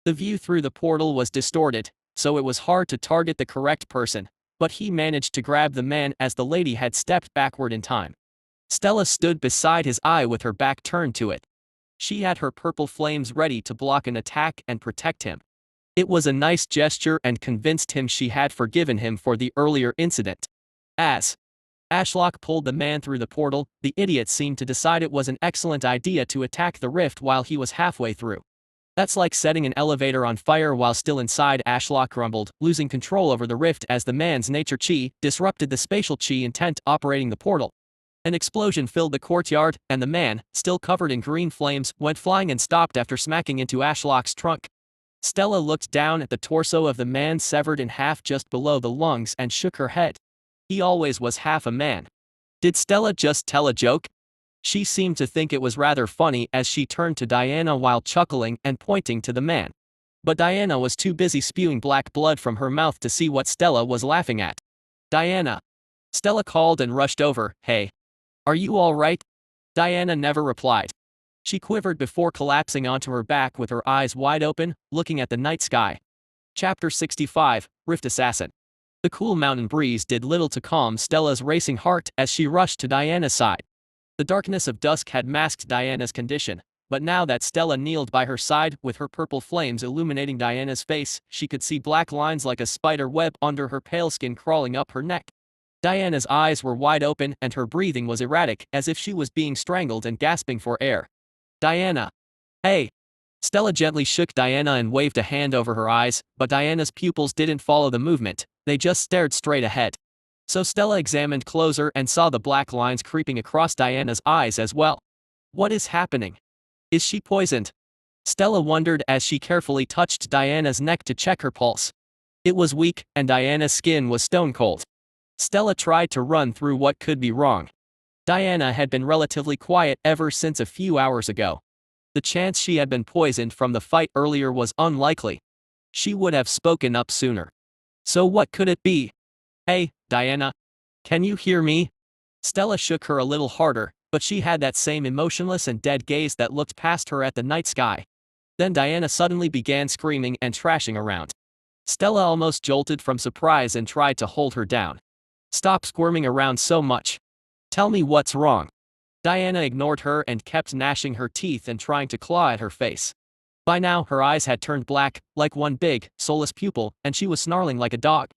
The view through the portal was distorted, so it was hard to target the correct person, but he managed to grab the man as the lady had stepped backward in time. Stella stood beside his eye with her back turned to it. She had her purple flames ready to block an attack and protect him. It was a nice gesture and convinced him she had forgiven him for the earlier incident. As Ashlock pulled the man through the portal, the idiot seemed to decide it was an excellent idea to attack the rift while he was halfway through. That's like setting an elevator on fire while still inside, Ashlock grumbled, losing control over the rift as the man's nature chi disrupted the spatial chi intent operating the portal. An explosion filled the courtyard, and the man, still covered in green flames, went flying and stopped after smacking into Ashlock's trunk. Stella looked down at the torso of the man severed in half just below the lungs and shook her head. He always was half a man. Did Stella just tell a joke? She seemed to think it was rather funny as she turned to Diana while chuckling and pointing to the man. But Diana was too busy spewing black blood from her mouth to see what Stella was laughing at. "Diana!" Stella called and rushed over. "Hey. Are you all right?" Diana never replied. She quivered before collapsing onto her back with her eyes wide open, looking at the night sky. Chapter 65, Rift Assassin. The cool mountain breeze did little to calm Stella's racing heart as she rushed to Diana's side. The darkness of dusk had masked Diana's condition, but now that Stella kneeled by her side with her purple flames illuminating Diana's face, she could see black lines like a spider web under her pale skin crawling up her neck. Diana's eyes were wide open and her breathing was erratic as if she was being strangled and gasping for air. "Diana! Hey!" Stella gently shook Diana and waved a hand over her eyes, but Diana's pupils didn't follow the movement, they just stared straight ahead. So Stella examined closer and saw the black lines creeping across Diana's eyes as well. What is happening? Is she poisoned? Stella wondered as she carefully touched Diana's neck to check her pulse. It was weak, and Diana's skin was stone cold. Stella tried to run through what could be wrong. Diana had been relatively quiet ever since a few hours ago. The chance she had been poisoned from the fight earlier was unlikely. She would have spoken up sooner. So what could it be? "Hey, Diana. Can you hear me?" Stella shook her a little harder, but she had that same emotionless and dead gaze that looked past her at the night sky. Then Diana suddenly began screaming and trashing around. Stella almost jolted from surprise and tried to hold her down. "Stop squirming around so much. Tell me what's wrong." Diana ignored her and kept gnashing her teeth and trying to claw at her face. By now her eyes had turned black, like one big, soulless pupil, and she was snarling like a dog.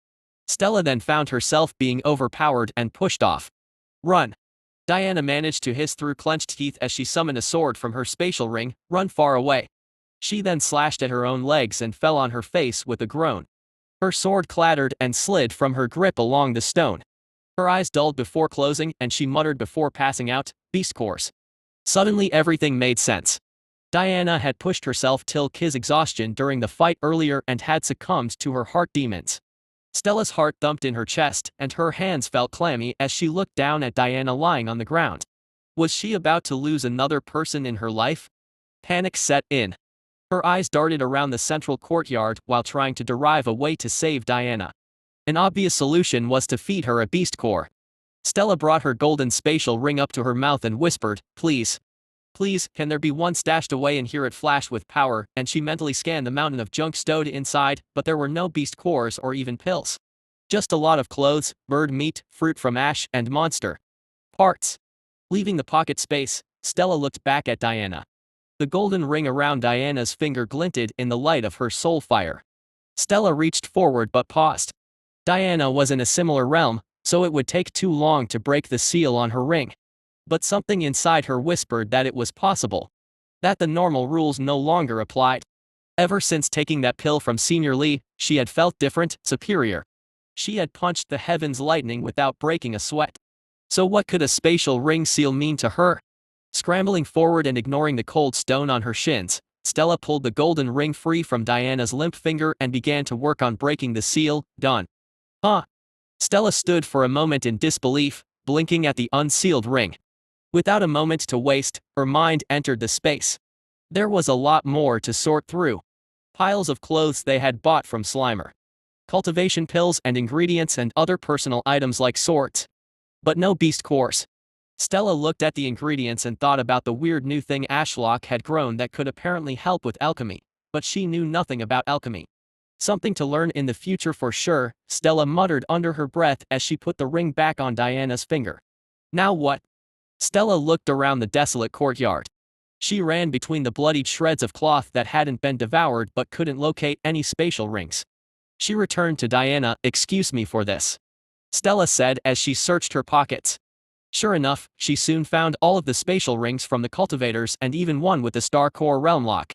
Stella then found herself being overpowered and pushed off. "Run!" Diana managed to hiss through clenched teeth as she summoned a sword from her spatial ring. "Run far away." She then slashed at her own legs and fell on her face with a groan. Her sword clattered and slid from her grip along the stone. Her eyes dulled before closing and she muttered before passing out, "Beast course." Suddenly everything made sense. Diana had pushed herself till Kiss exhaustion during the fight earlier and had succumbed to her heart demons. Stella's heart thumped in her chest and her hands felt clammy as she looked down at Diana lying on the ground. Was she about to lose another person in her life? Panic set in. Her eyes darted around the central courtyard while trying to derive a way to save Diana. An obvious solution was to feed her a beast core. Stella brought her golden spatial ring up to her mouth and whispered, "Please. Please, can there be one stashed away?" and hear it flash with power, and she mentally scanned the mountain of junk stowed inside, but there were no beast cores or even pills. Just a lot of clothes, bird meat, fruit from ash, and monster parts. Leaving the pocket space, Stella looked back at Diana. The golden ring around Diana's finger glinted in the light of her soul fire. Stella reached forward but paused. Diana was in a similar realm, so it would take too long to break the seal on her ring. But something inside her whispered that it was possible. That the normal rules no longer applied. Ever since taking that pill from Senior Lee, she had felt different, superior. She had punched the heavens lightning without breaking a sweat. So what could a spatial ring seal mean to her? Scrambling forward and ignoring the cold stone on her shins, Stella pulled the golden ring free from Diana's limp finger and began to work on breaking the seal. Done. Huh? Stella stood for a moment in disbelief, blinking at the unsealed ring. Without a moment to waste, her mind entered the space. There was a lot more to sort through. Piles of clothes they had bought from Slimer. Cultivation pills and ingredients and other personal items like swords. But no beast cores. Stella looked at the ingredients and thought about the weird new thing Ashlock had grown that could apparently help with alchemy, but she knew nothing about alchemy. Something to learn in the future for sure, Stella muttered under her breath as she put the ring back on Diana's finger. Now what? Stella looked around the desolate courtyard. She ran between the bloodied shreds of cloth that hadn't been devoured but couldn't locate any spatial rings. She returned to Diana. "Excuse me for this," Stella said as she searched her pockets. Sure enough, she soon found all of the spatial rings from the cultivators and even one with the Star Core realm lock.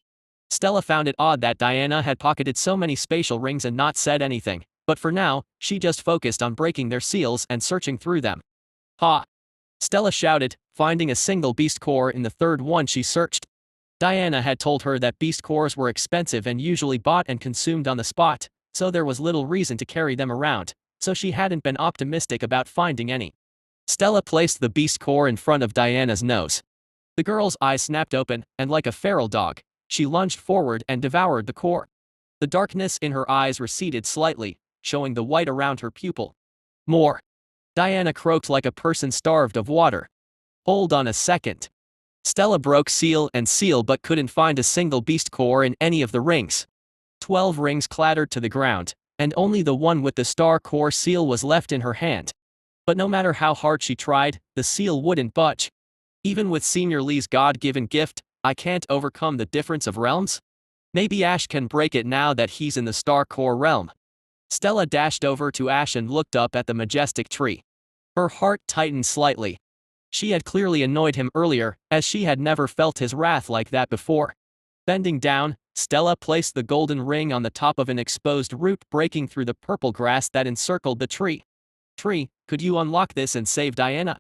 Stella found it odd that Diana had pocketed so many spatial rings and not said anything, but for now, she just focused on breaking their seals and searching through them. "Ha!" Stella shouted, finding a single beast core in the third one she searched. Diana had told her that beast cores were expensive and usually bought and consumed on the spot, so there was little reason to carry them around, so she hadn't been optimistic about finding any. Stella placed the beast core in front of Diana's nose. The girl's eyes snapped open, and like a feral dog, she lunged forward and devoured the core. The darkness in her eyes receded slightly, showing the white around her pupil. More. Diana croaked like a person starved of water. Hold on a second. Stella broke seal and seal but couldn't find a single beast core in any of the rings. 12 rings clattered to the ground, and only the one with the star core seal was left in her hand. But no matter how hard she tried, the seal wouldn't budge. Even with Senior Lee's God-given gift, I can't overcome the difference of realms? Maybe Ash can break it now that he's in the star core realm. Stella dashed over to Ash and looked up at the majestic tree. Her heart tightened slightly. She had clearly annoyed him earlier, as she had never felt his wrath like that before. Bending down, Stella placed the golden ring on the top of an exposed root breaking through the purple grass that encircled the tree. Tree, could you unlock this and save Diana?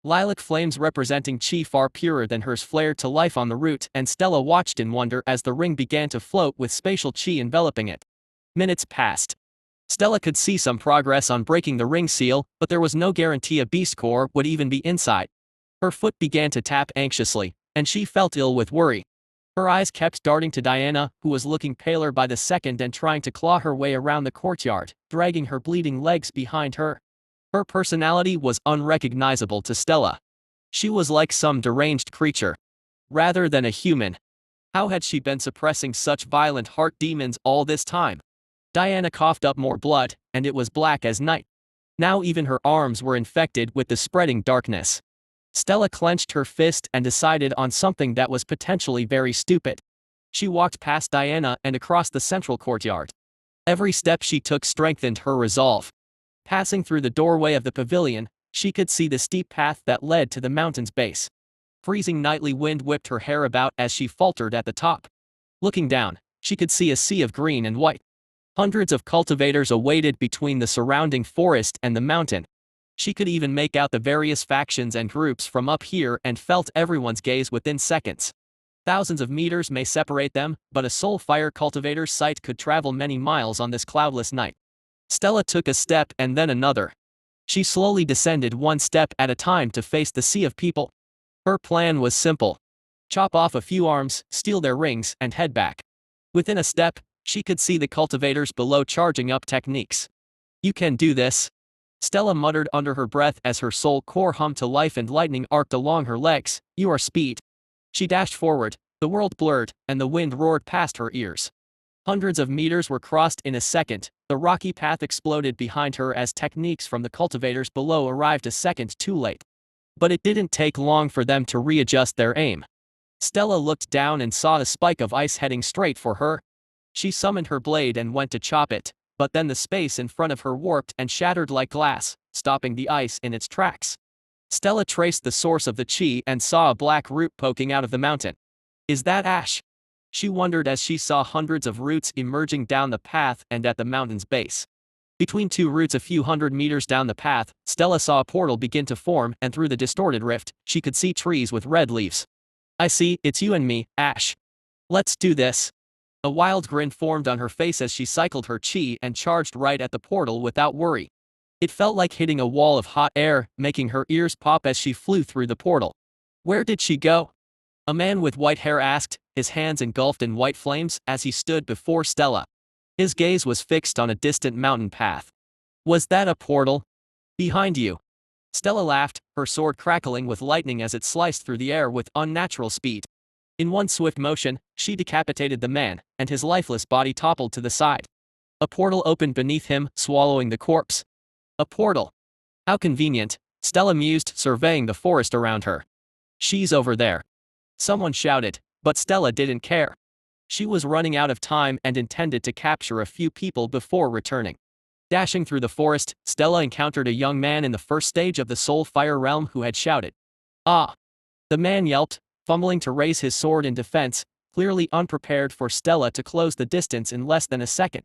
Lilac flames representing chi far purer than hers flared to life on the root, and Stella watched in wonder as the ring began to float with spatial chi enveloping it. Minutes passed. Stella could see some progress on breaking the ring seal, but there was no guarantee a beast core would even be inside. Her foot began to tap anxiously, and she felt ill with worry. Her eyes kept darting to Diana, who was looking paler by the second and trying to claw her way around the courtyard, dragging her bleeding legs behind her. Her personality was unrecognizable to Stella. She was like some deranged creature, rather than a human. How had she been suppressing such violent heart demons all this time? Diana coughed up more blood, and it was black as night. Now even her arms were infected with the spreading darkness. Stella clenched her fist and decided on something that was potentially very stupid. She walked past Diana and across the central courtyard. Every step she took strengthened her resolve. Passing through the doorway of the pavilion, she could see the steep path that led to the mountain's base. Freezing nightly wind whipped her hair about as she faltered at the top. Looking down, she could see a sea of green and white. Hundreds of cultivators awaited between the surrounding forest and the mountain. She could even make out the various factions and groups from up here and felt everyone's gaze within seconds. Thousands of meters may separate them, but a soul fire cultivator's sight could travel many miles on this cloudless night. Stella took a step and then another. She slowly descended one step at a time to face the sea of people. Her plan was simple. Chop off a few arms, steal their rings, and head back. Within a step, she could see the cultivators below charging up techniques. You can do this. Stella muttered under her breath as her soul core hummed to life and lightning arced along her legs. You are speed. She dashed forward, the world blurred, and the wind roared past her ears. Hundreds of meters were crossed in a second, the rocky path exploded behind her as techniques from the cultivators below arrived a second too late. But it didn't take long for them to readjust their aim. Stella looked down and saw a spike of ice heading straight for her. She summoned her blade and went to chop it, but then the space in front of her warped and shattered like glass, stopping the ice in its tracks. Stella traced the source of the chi and saw a black root poking out of the mountain. Is that Ash? She wondered as she saw hundreds of roots emerging down the path and at the mountain's base. Between two roots a few hundred meters down the path, Stella saw a portal begin to form, and through the distorted rift, she could see trees with red leaves. I see, it's you and me, Ash. Let's do this. A wild grin formed on her face as she cycled her chi and charged right at the portal without worry. It felt like hitting a wall of hot air, making her ears pop as she flew through the portal. Where did she go? A man with white hair asked, his hands engulfed in white flames as he stood before Stella. His gaze was fixed on a distant mountain path. Was that a portal? Behind you. Stella laughed, her sword crackling with lightning as it sliced through the air with unnatural speed. In one swift motion, she decapitated the man, and his lifeless body toppled to the side. A portal opened beneath him, swallowing the corpse. A portal. How convenient, Stella mused, surveying the forest around her. She's over there. Someone shouted, but Stella didn't care. She was running out of time and intended to capture a few people before returning. Dashing through the forest, Stella encountered a young man in the first stage of the Soul Fire realm who had shouted. Ah! The man yelped, fumbling to raise his sword in defense, clearly unprepared for Stella to close the distance in less than a second.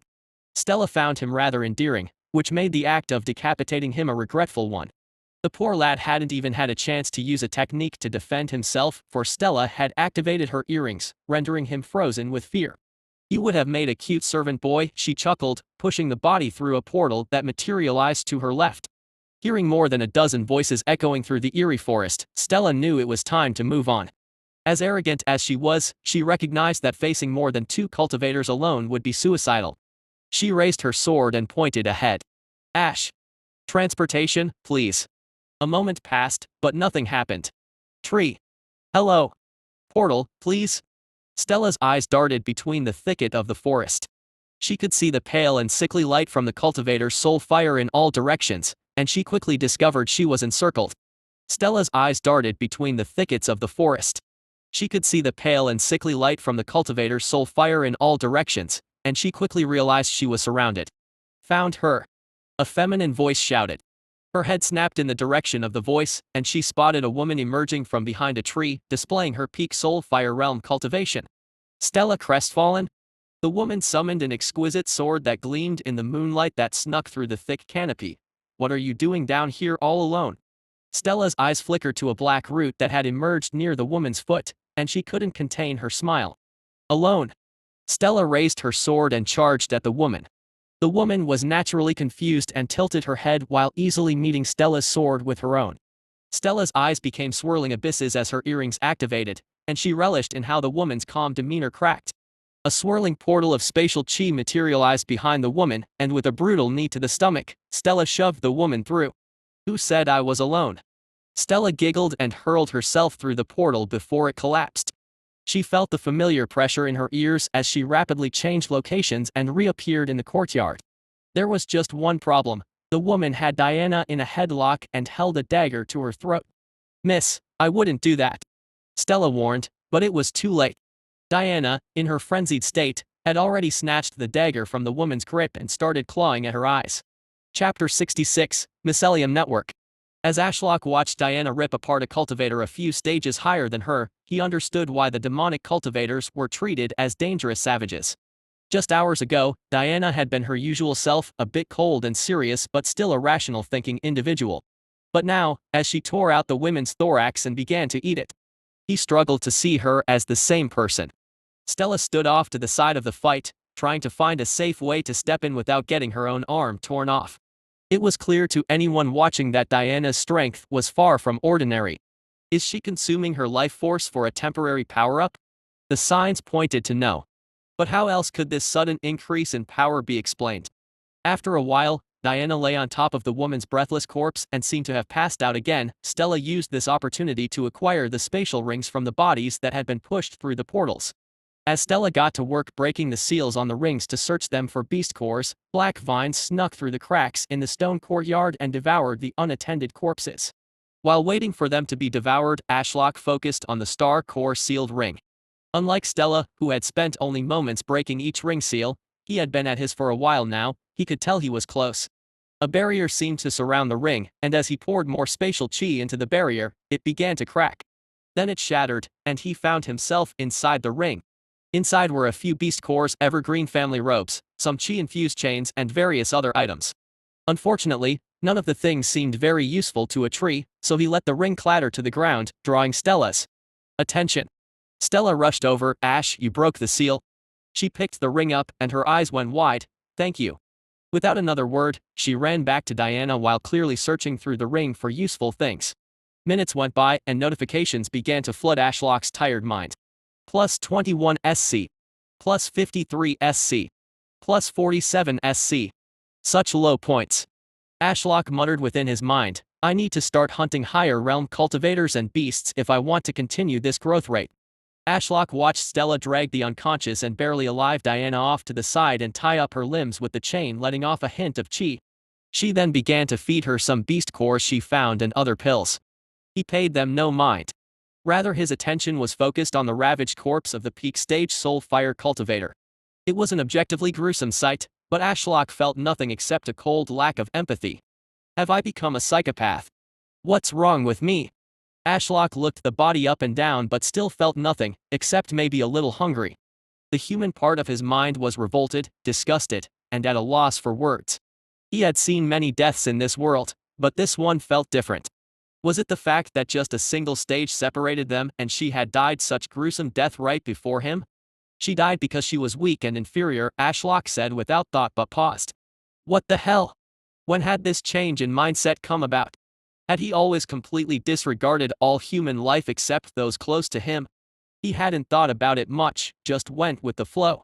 Stella found him rather endearing, which made the act of decapitating him a regretful one. The poor lad hadn't even had a chance to use a technique to defend himself, for Stella had activated her earrings, rendering him frozen with fear. You would have made a cute servant boy, she chuckled, pushing the body through a portal that materialized to her left. Hearing more than a dozen voices echoing through the eerie forest, Stella knew it was time to move on. As arrogant as she was, she recognized that facing more than 2 cultivators alone would be suicidal. She raised her sword and pointed ahead. Ash. Transportation, please. A moment passed, but nothing happened. Tree. Hello. Portal, please. Stella's eyes darted between the thicket of the forest. She could see the pale and sickly light from the cultivator's soul fire in all directions, and she quickly discovered she was encircled. Stella's eyes darted between the thickets of the forest. She could see the pale and sickly light from the cultivator's soul fire in all directions, and she quickly realized she was surrounded. Found her. A feminine voice shouted. Her head snapped in the direction of the voice, and she spotted a woman emerging from behind a tree, displaying her peak soul fire realm cultivation. Stella crestfallen? The woman summoned an exquisite sword that gleamed in the moonlight that snuck through the thick canopy. What are you doing down here all alone? Stella's eyes flickered to a black root that had emerged near the woman's foot, and she couldn't contain her smile. Alone. Stella raised her sword and charged at the woman. The woman was naturally confused and tilted her head while easily meeting Stella's sword with her own. Stella's eyes became swirling abysses as her earrings activated, and she relished in how the woman's calm demeanor cracked. A swirling portal of spatial chi materialized behind the woman, and with a brutal knee to the stomach, Stella shoved the woman through. Who said I was alone? Stella giggled and hurled herself through the portal before it collapsed. She felt the familiar pressure in her ears as she rapidly changed locations and reappeared in the courtyard. There was just one problem. The woman had Diana in a headlock and held a dagger to her throat. Miss, I wouldn't do that. Stella warned, but it was too late. Diana, in her frenzied state, had already snatched the dagger from the woman's grip and started clawing at her eyes. Chapter 66, Mycelium Network. As Ashlock watched Diana rip apart a cultivator a few stages higher than her, he understood why the demonic cultivators were treated as dangerous savages. Just hours ago, Diana had been her usual self, a bit cold and serious but still a rational-thinking individual. But now, as she tore out the woman's thorax and began to eat it, he struggled to see her as the same person. Stella stood off to the side of the fight, trying to find a safe way to step in without getting her own arm torn off. It was clear to anyone watching that Diana's strength was far from ordinary. Is she consuming her life force for a temporary power-up? The signs pointed to no. But how else could this sudden increase in power be explained? After a while, Diana lay on top of the woman's breathless corpse and seemed to have passed out again. Stella used this opportunity to acquire the spatial rings from the bodies that had been pushed through the portals. As Stella got to work breaking the seals on the rings to search them for beast cores, black vines snuck through the cracks in the stone courtyard and devoured the unattended corpses. While waiting for them to be devoured, Ashlock focused on the star core sealed ring. Unlike Stella, who had spent only moments breaking each ring seal, he had been at his for a while now. He could tell he was close. A barrier seemed to surround the ring, and as he poured more spatial chi into the barrier, it began to crack. Then it shattered, and he found himself inside the ring. Inside were a few beast cores, evergreen family robes, some chi-infused chains, and various other items. Unfortunately, none of the things seemed very useful to a tree, so he let the ring clatter to the ground, drawing Stella's attention. Stella rushed over. Ash, you broke the seal. She picked the ring up, and her eyes went wide. Thank you. Without another word, she ran back to Diana while clearly searching through the ring for useful things. Minutes went by, and notifications began to flood Ashlock's tired mind. Plus 21 SC. Plus 53 SC. Plus 47 SC. Such low points. Ashlock muttered within his mind, I need to start hunting higher realm cultivators and beasts if I want to continue this growth rate. Ashlock watched Stella drag the unconscious and barely alive Diana off to the side and tie up her limbs with the chain, letting off a hint of chi. She then began to feed her some beast cores she found and other pills. He paid them no mind. Rather, his attention was focused on the ravaged corpse of the peak stage soul fire cultivator. It was an objectively gruesome sight, but Ashlock felt nothing except a cold lack of empathy. Have I become a psychopath? What's wrong with me? Ashlock looked the body up and down but still felt nothing, except maybe a little hungry. The human part of his mind was revolted, disgusted, and at a loss for words. He had seen many deaths in this world, but this one felt different. Was it the fact that just a single stage separated them and she had died such gruesome death right before him? She died because she was weak and inferior, Ashlock said without thought but paused. What the hell? When had this change in mindset come about? Had he always completely disregarded all human life except those close to him? He hadn't thought about it much, just went with the flow.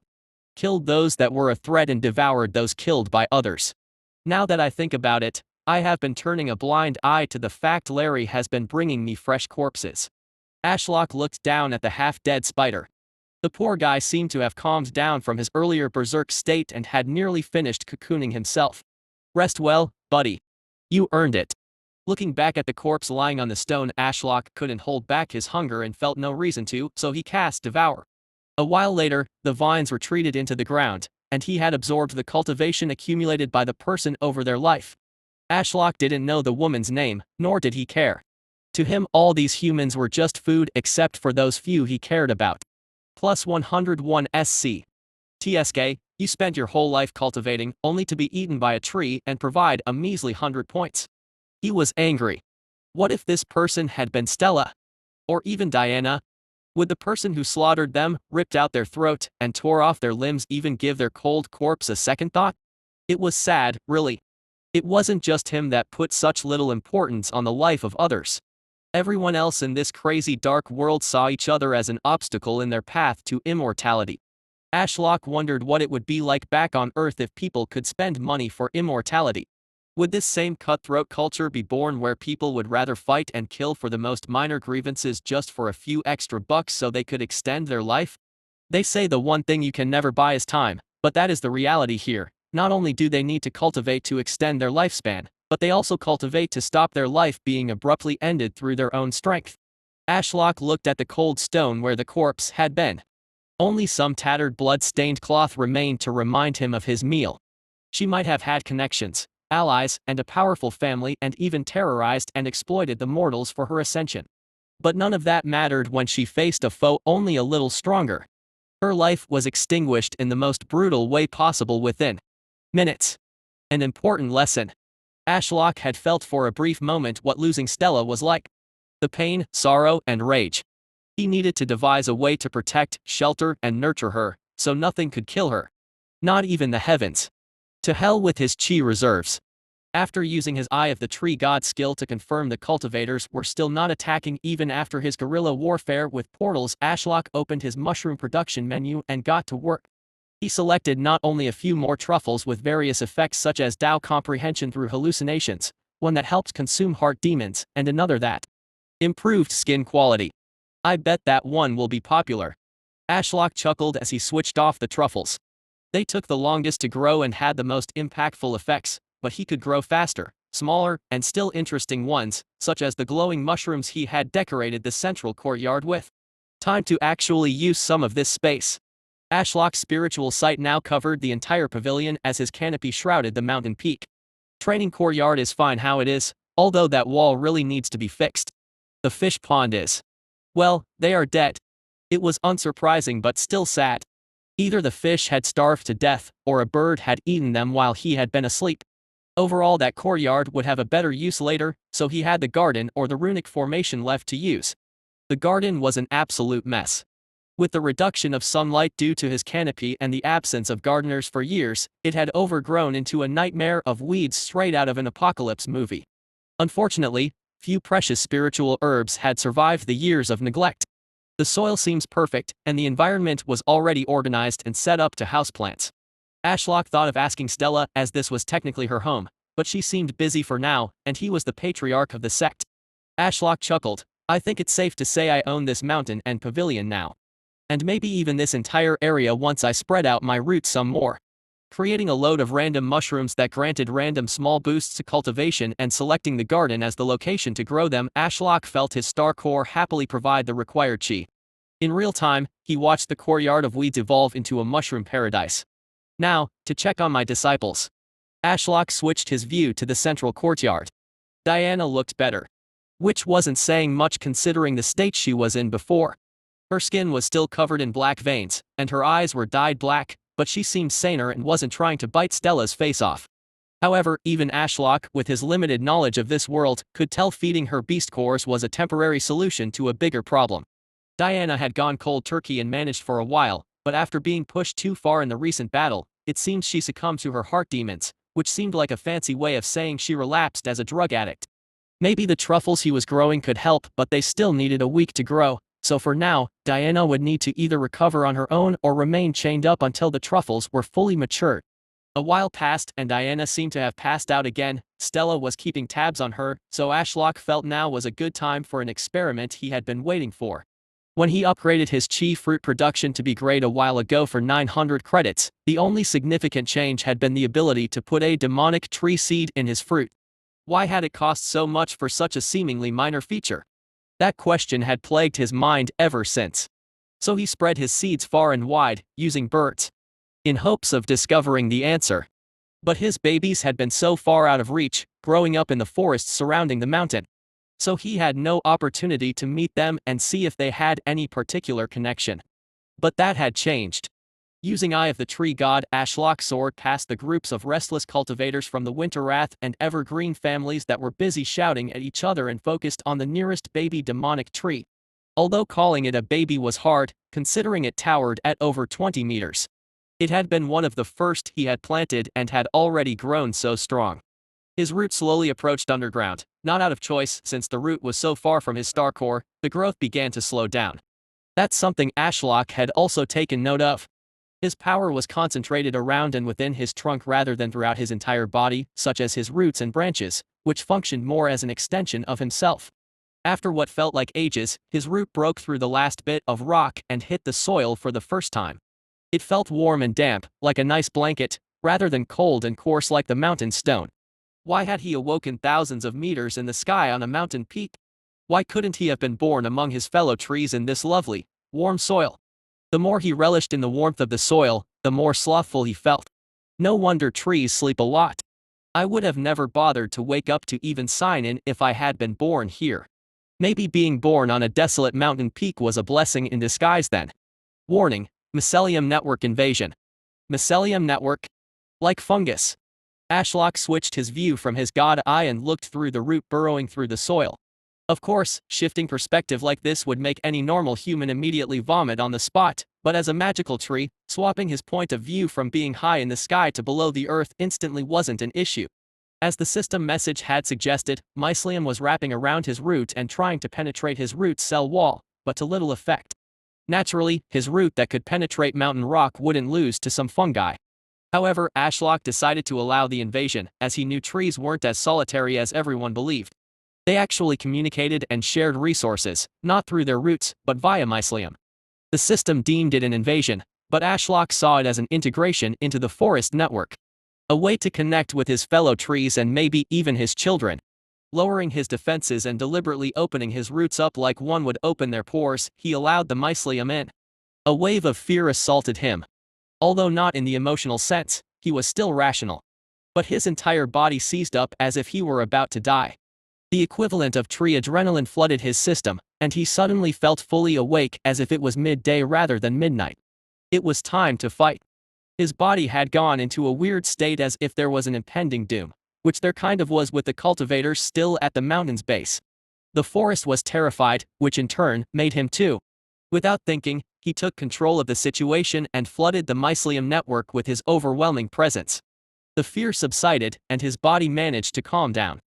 Killed those that were a threat and devoured those killed by others. Now that I think about it, I have been turning a blind eye to the fact Larry has been bringing me fresh corpses. Ashlock looked down at the half-dead spider. The poor guy seemed to have calmed down from his earlier berserk state and had nearly finished cocooning himself. Rest well, buddy. You earned it. Looking back at the corpse lying on the stone, Ashlock couldn't hold back his hunger and felt no reason to, so he cast Devour. A while later, the vines retreated into the ground, and he had absorbed the cultivation accumulated by the person over their life. Ashlock didn't know the woman's name, nor did he care. To him, all these humans were just food except for those few he cared about. Plus 101 SC. TSK, you spent your whole life cultivating, only to be eaten by a tree and provide a measly 100 points. He was angry. What if this person had been Stella? Or even Diana? Would the person who slaughtered them, ripped out their throat, and tore off their limbs even give their cold corpse a second thought? It was sad, really. It wasn't just him that put such little importance on the life of others. Everyone else in this crazy dark world saw each other as an obstacle in their path to immortality. Ashlock wondered what it would be like back on Earth if people could spend money for immortality. Would this same cutthroat culture be born where people would rather fight and kill for the most minor grievances just for a few extra bucks so they could extend their life? They say the one thing you can never buy is time, but that is the reality here. Not only do they need to cultivate to extend their lifespan, but they also cultivate to stop their life being abruptly ended through their own strength. Ashlock looked at the cold stone where the corpse had been. Only some tattered blood-stained cloth remained to remind him of his meal. She might have had connections, allies, and a powerful family, and even terrorized and exploited the mortals for her ascension. But none of that mattered when she faced a foe only a little stronger. Her life was extinguished in the most brutal way possible within minutes. An important lesson. Ashlock had felt for a brief moment what losing Stella was like. The pain, sorrow, and rage. He needed to devise a way to protect, shelter, and nurture her, so nothing could kill her. Not even the heavens. To hell with his chi reserves. After using his Eye of the Tree God skill to confirm the cultivators were still not attacking even after his guerrilla warfare with portals, Ashlock opened his mushroom production menu and got to work. He selected not only a few more truffles with various effects such as Tao comprehension through hallucinations, one that helps consume heart demons, and another that improved skin quality. I bet that one will be popular. Ashlock chuckled as he switched off the truffles. They took the longest to grow and had the most impactful effects, but he could grow faster, smaller, and still interesting ones, such as the glowing mushrooms he had decorated the central courtyard with. Time to actually use some of this space. Ashlock's spiritual sight now covered the entire pavilion as his canopy shrouded the mountain peak. Training courtyard is fine how it is, although that wall really needs to be fixed. The fish pond is. Well, they are dead. It was unsurprising but still sad. Either the fish had starved to death, or a bird had eaten them while he had been asleep. Overall, that courtyard would have a better use later, so he had the garden or the runic formation left to use. The garden was an absolute mess. With the reduction of sunlight due to his canopy and the absence of gardeners for years, it had overgrown into a nightmare of weeds straight out of an apocalypse movie. Unfortunately, few precious spiritual herbs had survived the years of neglect. The soil seems perfect, and the environment was already organized and set up to house plants. Ashlock thought of asking Stella, as this was technically her home, but she seemed busy for now, and he was the patriarch of the sect. Ashlock chuckled. I think it's safe to say I own this mountain and pavilion now. And maybe even this entire area once I spread out my roots some more. Creating a load of random mushrooms that granted random small boosts to cultivation and selecting the garden as the location to grow them, Ashlock felt his star core happily provide the required chi. In real time, he watched the courtyard of weeds evolve into a mushroom paradise. Now, to check on my disciples. Ashlock switched his view to the central courtyard. Diana looked better. Which wasn't saying much considering the state she was in before. Her skin was still covered in black veins, and her eyes were dyed black, but she seemed saner and wasn't trying to bite Stella's face off. However, even Ashlock, with his limited knowledge of this world, could tell feeding her beast cores was a temporary solution to a bigger problem. Diana had gone cold turkey and managed for a while, but after being pushed too far in the recent battle, it seems she succumbed to her heart demons, which seemed like a fancy way of saying she relapsed as a drug addict. Maybe the truffles he was growing could help, but they still needed a week to grow, so for now, Diana would need to either recover on her own or remain chained up until the truffles were fully matured. A while passed and Diana seemed to have passed out again. Stella was keeping tabs on her, so Ashlock felt now was a good time for an experiment he had been waiting for. When he upgraded his chi fruit production to be great a while ago for 900 credits, the only significant change had been the ability to put a demonic tree seed in his fruit. Why had it cost so much for such a seemingly minor feature? That question had plagued his mind ever since. So he spread his seeds far and wide, using birds, in hopes of discovering the answer. But his babies had been so far out of reach, growing up in the forests surrounding the mountain. So he had no opportunity to meet them and see if they had any particular connection. But that had changed. Using Eye of the Tree God, Ashlock soared past the groups of restless cultivators from the Winter Wrath and Evergreen families that were busy shouting at each other and focused on the nearest baby demonic tree. Although calling it a baby was hard, considering it towered at over 20 meters. It had been one of the first he had planted and had already grown so strong. His root slowly approached underground, not out of choice since the root was so far from his star core. The growth began to slow down. That's something Ashlock had also taken note of. His power was concentrated around and within his trunk rather than throughout his entire body, such as his roots and branches, which functioned more as an extension of himself. After what felt like ages, his root broke through the last bit of rock and hit the soil for the first time. It felt warm and damp, like a nice blanket, rather than cold and coarse like the mountain stone. Why had he awoken thousands of meters in the sky on a mountain peak? Why couldn't he have been born among his fellow trees in this lovely, warm soil? The more he relished in the warmth of the soil, the more slothful he felt. No wonder trees sleep a lot. I would have never bothered to wake up to even sign in if I had been born here. Maybe being born on a desolate mountain peak was a blessing in disguise then. Warning: Mycelium Network invasion. Mycelium Network? Like fungus. Ashlock switched his view from his god eye and looked through the root burrowing through the soil. Of course, shifting perspective like this would make any normal human immediately vomit on the spot, but as a magical tree, swapping his point of view from being high in the sky to below the earth instantly wasn't an issue. As the system message had suggested, mycelium was wrapping around his root and trying to penetrate his root cell wall, but to little effect. Naturally, his root that could penetrate mountain rock wouldn't lose to some fungi. However, Ashlock decided to allow the invasion, as he knew trees weren't as solitary as everyone believed. They actually communicated and shared resources, not through their roots, but via mycelium. The system deemed it an invasion, but Ashlock saw it as an integration into the forest network. A way to connect with his fellow trees and maybe even his children. Lowering his defenses and deliberately opening his roots up like one would open their pores, he allowed the mycelium in. A wave of fear assaulted him. Although not in the emotional sense, he was still rational. But his entire body seized up as if he were about to die. The equivalent of tree adrenaline flooded his system, and he suddenly felt fully awake as if it was midday rather than midnight. It was time to fight. His body had gone into a weird state as if there was an impending doom, which there kind of was with the cultivators still at the mountain's base. The forest was terrified, which in turn made him too. Without thinking, he took control of the situation and flooded the mycelium network with his overwhelming presence. The fear subsided, and his body managed to calm down.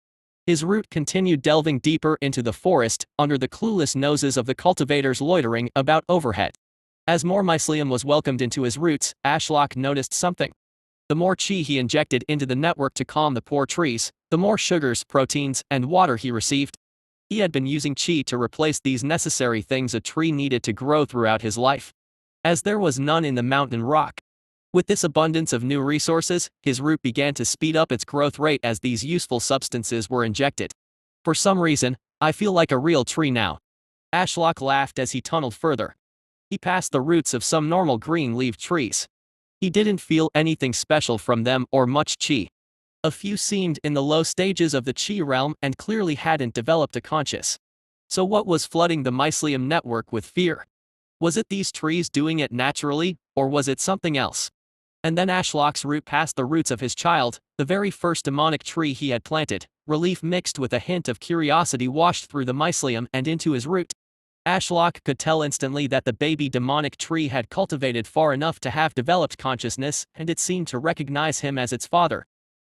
His root continued delving deeper into the forest, under the clueless noses of the cultivators loitering about overhead. As more mycelium was welcomed into his roots, Ashlock noticed something. The more chi he injected into the network to calm the poor trees, the more sugars, proteins, and water he received. He had been using chi to replace these necessary things a tree needed to grow throughout his life, as there was none in the mountain rock. With this abundance of new resources, his root began to speed up its growth rate as these useful substances were injected. For some reason, I feel like a real tree now. Ashlock laughed as he tunneled further. He passed the roots of some normal green-leaved trees. He didn't feel anything special from them or much chi. A few seemed in the low stages of the chi realm and clearly hadn't developed a conscious. So what was flooding the mycelium network with fear? Was it these trees doing it naturally, or was it something else? And then Ashlock's root passed the roots of his child, the very first demonic tree he had planted. Relief mixed with a hint of curiosity washed through the mycelium and into his root. Ashlock could tell instantly that the baby demonic tree had cultivated far enough to have developed consciousness, and it seemed to recognize him as its father,